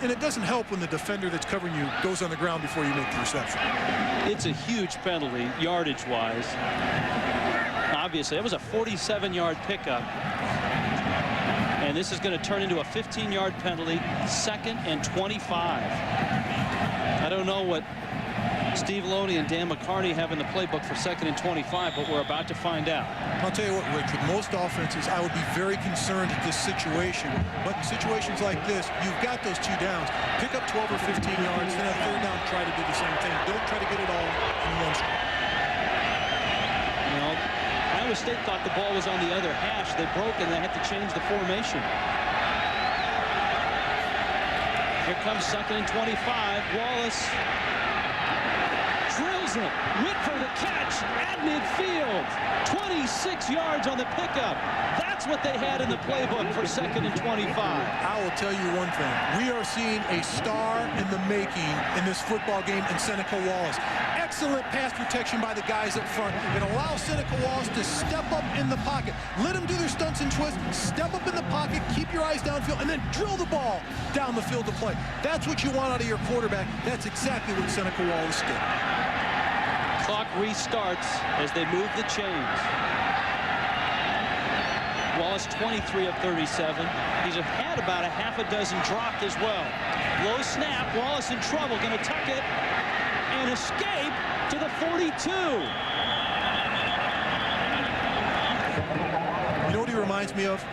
And it doesn't help when the defender that's covering you goes on the ground before you make the reception. It's a huge penalty, yardage-wise. Obviously, it was a 47-yard pickup. And this is going to turn into a 15-yard penalty, 2nd and 25. I don't know what Steve Loney and Dan McCarney have in the playbook for 2nd and 25, but we're about to find out. I'll tell you what, Rich, with most offenses, I would be very concerned at this situation. But in situations like this, you've got those 2 downs. Pick up 12 or 15 yards, then at 3rd down, try to do the same thing. Don't try to get it all in one shot. You know, Iowa State thought the ball was on the other hash. They broke and they had to change the formation. Here comes 2nd and 25. Wallace drills it. Whitford a catch at midfield. 26 yards on the pickup. That's what they had in the playbook for 2nd and 25. I will tell you one thing. We are seeing a star in the making in this football game in Seneca Wallace. Excellent pass protection by the guys up front. It allows Seneca Wallace to step up in the pocket. Let them do their stunts and twists. Step up in the pocket, keep your eyes downfield, and then drill the ball down the field to play. That's what you want out of your quarterback. That's exactly what Seneca Wallace did. Clock restarts as they move the chains. Wallace 23 of 37. He's had about a half a dozen dropped as well. Low snap. Wallace in trouble. Going to tuck it and escape to the 42. You know what he reminds me of?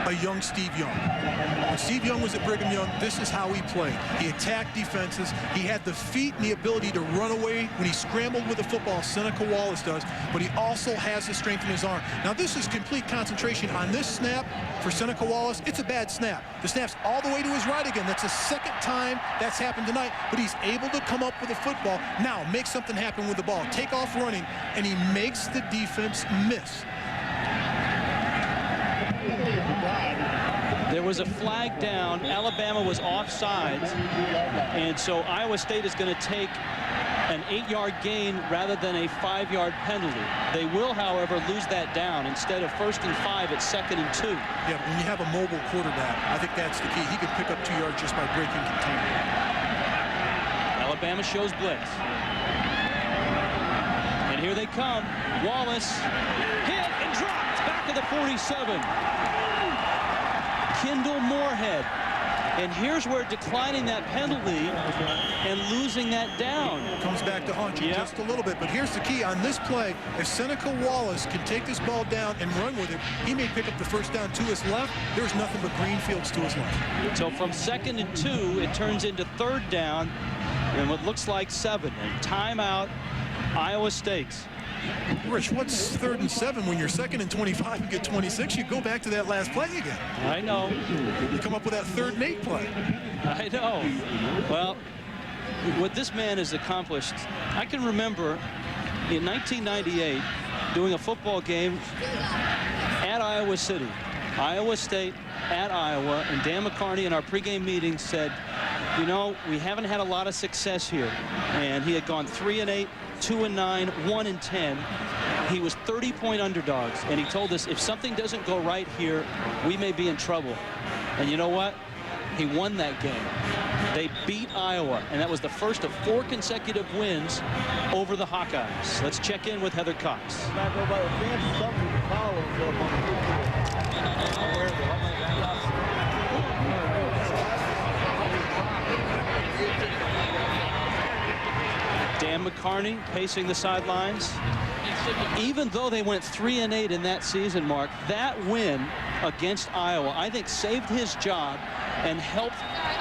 A young Steve Young. When Steve Young was at Brigham Young, this is how he played. He attacked defenses. He had the feet and the ability to run away when he scrambled with the football. Seneca Wallace does, but he also has the strength in his arm. Now, this is complete concentration on this snap for Seneca Wallace. It's a bad snap. The snap's all the way to his right again. That's the second time that's happened tonight, but he's able to come up with a football. Now, make something happen with the ball. Take off running, and he makes the defense miss. There was a flag down. Alabama was offsides, and so Iowa State is going to take an 8-yard gain rather than a 5-yard penalty. They will, however, lose that down. Instead of 1st and 5, it's 2nd and 2. Yeah, but when you have a mobile quarterback, I think that's the key. He could pick up 2 yards just by breaking containment. Alabama shows blitz. And here they come. Wallace hit and dropped back to the 47. Kendall Moorhead. And here's where declining that penalty and losing that down. Comes back to haunt you just a little bit. But here's the key on this play. If Seneca Wallace can take this ball down and run with it, he may pick up the first down to his left. There's nothing but green fields to his left. So from 2nd and 2, it turns into 3rd down and what looks like 7. And timeout, Iowa State. Rich, what's 3rd and 7 when you're 2nd and 25 and get 26? You go back to that last play again. I know. You come up with that 3rd and 8 play. I know. Well, what this man has accomplished, I can remember in 1998 doing a football game at Iowa City. Iowa State at Iowa, and Dan McCarney in our pregame meeting said, you know, we haven't had a lot of success here. And he had gone 3-8, 2-9, 1-10. He was 30-point underdogs, and he told us if something doesn't go right here, we may be in trouble. And you know what? He won that game. They beat Iowa, and that was the first of 4 consecutive wins over the Hawkeyes. Let's check in with Heather Cox. Dan McCarney pacing the sidelines. Even though they went 3-8 in that season, Mark, that win against Iowa, I think, saved his job and helped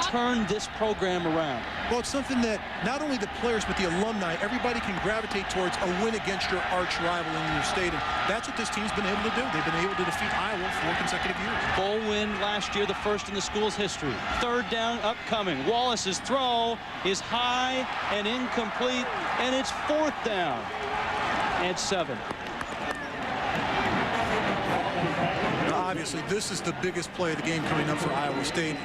turn this program around. Well, it's something that not only the players but the alumni, everybody can gravitate towards a win against your arch rival in your state. And that's what this team's been able to do. They've been able to defeat Iowa 4 consecutive years. Bowl win last year, the first in the school's history. 3rd down upcoming. Wallace's throw is high and incomplete, and it's 4th down and 7. Obviously, this is the biggest play of the game coming up for Iowa State.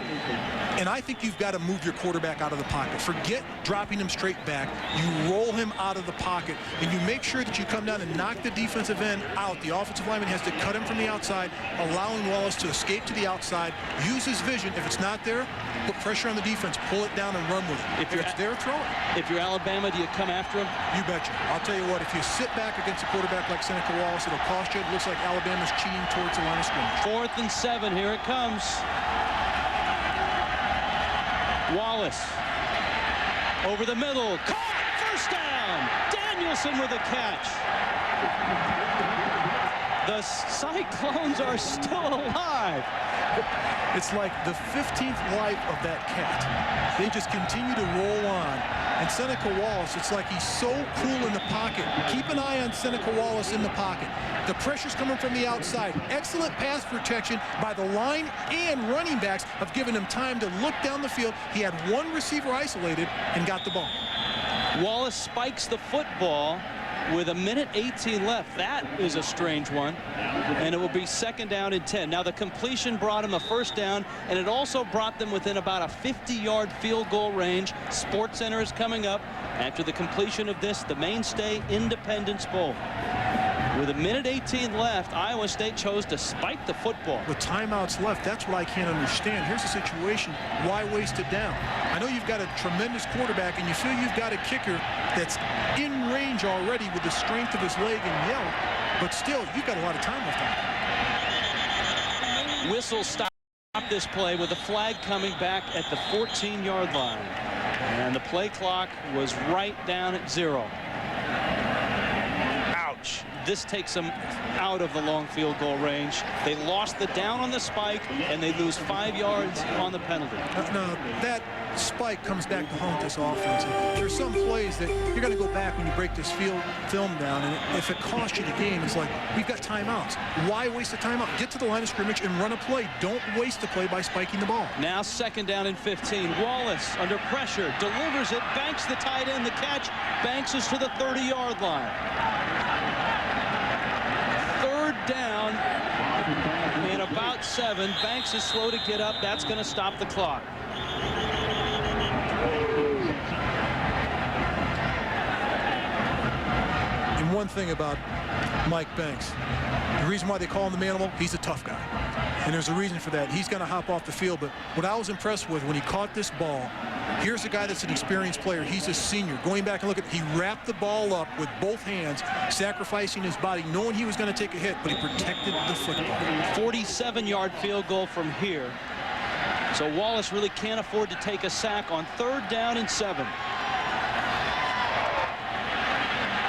And I think you've got to move your quarterback out of the pocket. Forget dropping him straight back. You roll him out of the pocket, and you make sure that you come down and knock the defensive end out. The offensive lineman has to cut him from the outside, allowing Wallace to escape to the outside, use his vision. If it's not there, put pressure on the defense, pull it down, and run with it. If it's there, throw it. If you're Alabama, do you come after him? You betcha. I'll tell you what, if you sit back against a quarterback like Seneca Wallace, it'll cost you. It looks like Alabama's cheating towards the line of scrimmage. 4th and 7, here it comes. Wallace over the middle, caught, 1st down. Danielson with a catch. The Cyclones are still alive. It's like the 15th life of that cat. They just continue to roll on. And Seneca Wallace, it's like he's so cool in the pocket. Keep an eye on Seneca Wallace in the pocket. The pressure's coming from the outside. Excellent pass protection by the line and running backs have given him time to look down the field. He had 1 receiver isolated and got the ball. Wallace spikes the football with 1:18 left. That is a strange one. And it will be 2nd down and 10. Now, the completion brought him a 1st down, and it also brought them within about a 50-yard field goal range. Sports Center is coming up after the completion of this, the Mainstay Independence Bowl. With 1:18 left, Iowa State chose to spike the football. With timeouts left, that's what I can't understand. Here's the situation. Why waste it down? I know you've got a tremendous quarterback, and you feel you've got a kicker that's in range already with the strength of his leg and yell, but still, you've got a lot of time left on. Whistle stop this play with the flag coming back at the 14-yard line. And the play clock was right down at 0. Ouch. This takes them out of the long field goal range. They lost the down on the spike, and they lose 5 yards on the penalty. No, that spike comes back to haunt this offense. And there's some plays that you're going to go back when you break this film down, and if it costs you the game, it's like, we've got timeouts. Why waste a timeout? Get to the line of scrimmage and run a play. Don't waste the play by spiking the ball. Now 2nd down and 15. Wallace under pressure, delivers it, Banks the tight end, the catch. Banks is to the 30-yard line. 3rd down and about 7. Banks is slow to get up. That's going to stop the clock. And one thing about Mike Banks, the reason why they call him the Manimal, he's a tough guy. And there's a reason for that. He's going to hop off the field. But what I was impressed with when he caught this ball, here's a guy that's an experienced player. He's a senior. Going back and look at, he wrapped the ball up with both hands, sacrificing his body, knowing he was going to take a hit, but he protected the football. 47-yard field goal from here. So Wallace really can't afford to take a sack on 3rd down and 7.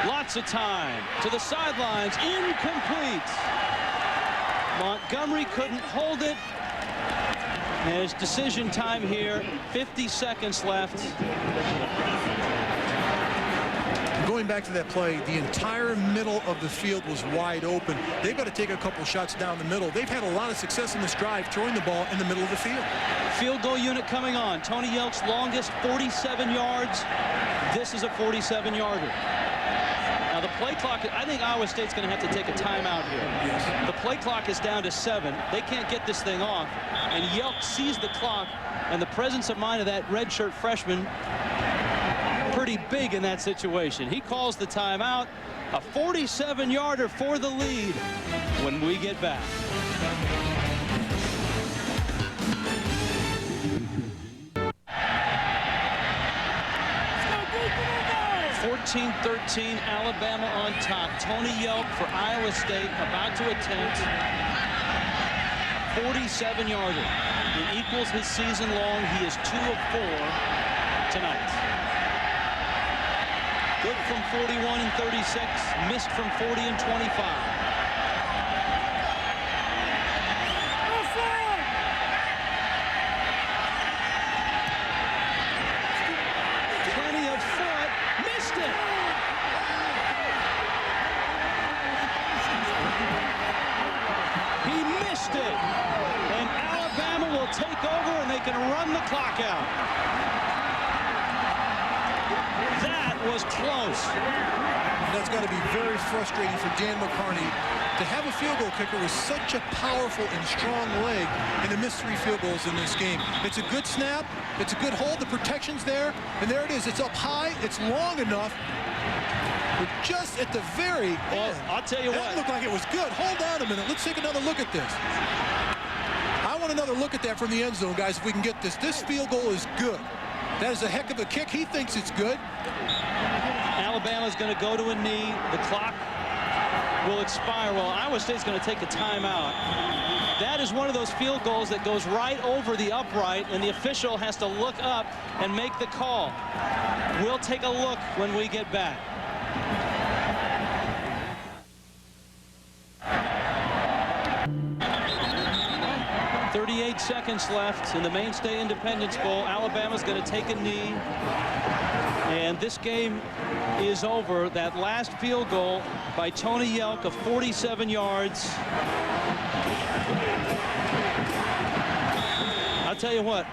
Lots of time to the sidelines, incomplete. Montgomery couldn't hold it. And it's decision time here, 50 seconds left. Going back to that play, the entire middle of the field was wide open. They've got to take a couple shots down the middle. They've had a lot of success in this drive, throwing the ball in the middle of the field. Field goal unit coming on. Tony Yelk's longest, 47 yards. This is a 47-yarder. Now the play clock, I think Iowa State's going to have to take a timeout here. Yes. The play clock is down to 7. They can't get this thing off. And Yelk sees the clock, and the presence of mind of that redshirt freshman pretty big in that situation. He calls the timeout. A 47-yarder for the lead when we get back. 14-13, Alabama on top. Tony Yelk for Iowa State about to attempt 47-yarder. It equals his season long. He is 2 of 4 tonight. Good from 41 and 36, missed from 40 and 25. Take over and they can run the clock out. That was close. That's got to be very frustrating for Dan McCarney to have a field goal kicker with such a powerful and strong leg and to miss 3 field goals in this game. It's a good snap. It's a good hold. The protection's there. And there it is. It's up high. It's long enough. We're just at the very end. I'll tell you what. That looked like it was good. Hold on a minute. Let's take another look at this. I want another look at that from the end zone, guys, if we can get this. This field goal is good. That is a heck of a kick. He thinks it's good. Alabama's going to go to a knee. The clock will expire. Well, Iowa State's going to take a timeout. That is one of those field goals that goes right over the upright, and the official has to look up and make the call. We'll take a look when we get back. 38 seconds left in the Mainstay Independence Bowl. Alabama's going to take a knee. And this game is over. That last field goal by Tony Yelk of 47 yards. I'll tell you what,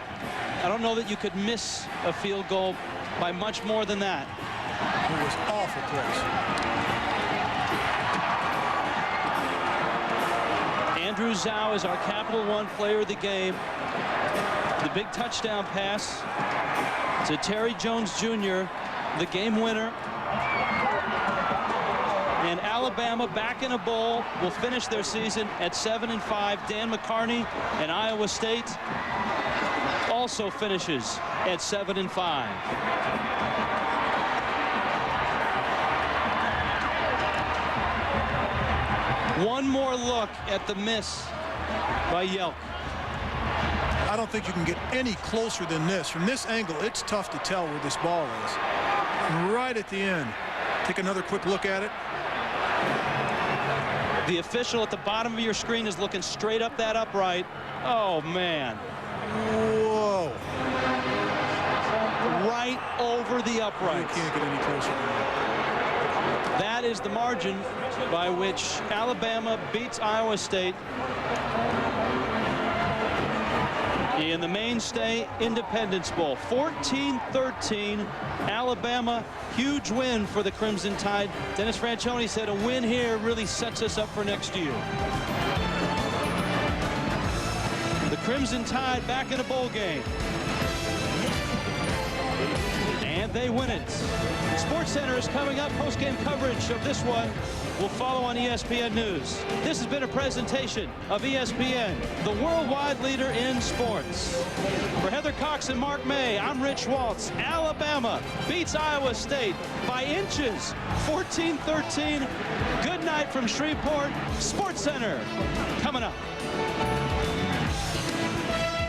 I don't know that you could miss a field goal by much more than that. It was awful close. Andrew Zhao is our Capital One player of the game. The big touchdown pass to Terry Jones Jr., the game winner. And Alabama back in a bowl will finish their season at 7-5. Dan McCarney and Iowa State also finishes at 7-5. One more look at the miss by Yelk. I don't think you can get any closer than this. From this angle, it's tough to tell where this ball is. Right at the end. Take another quick look at it. The official at the bottom of your screen is looking straight up that upright. Oh, man. Whoa. Right over the upright. You can't get any closer than that. That is the margin by which Alabama beats Iowa State in the Mainstay Independence Bowl. 14-13, Alabama, huge win for the Crimson Tide. Dennis Franchione said a win here really sets us up for next year. The Crimson Tide back in a bowl game. And they win it. Sports Center is coming up. Post-game coverage of this one will follow on ESPN News. This has been a presentation of ESPN, the worldwide leader in sports. For Heather Cox and Mark May, I'm Rich Waltz. Alabama beats Iowa State by inches, 14-13. Good night from Shreveport. Sports Center coming up.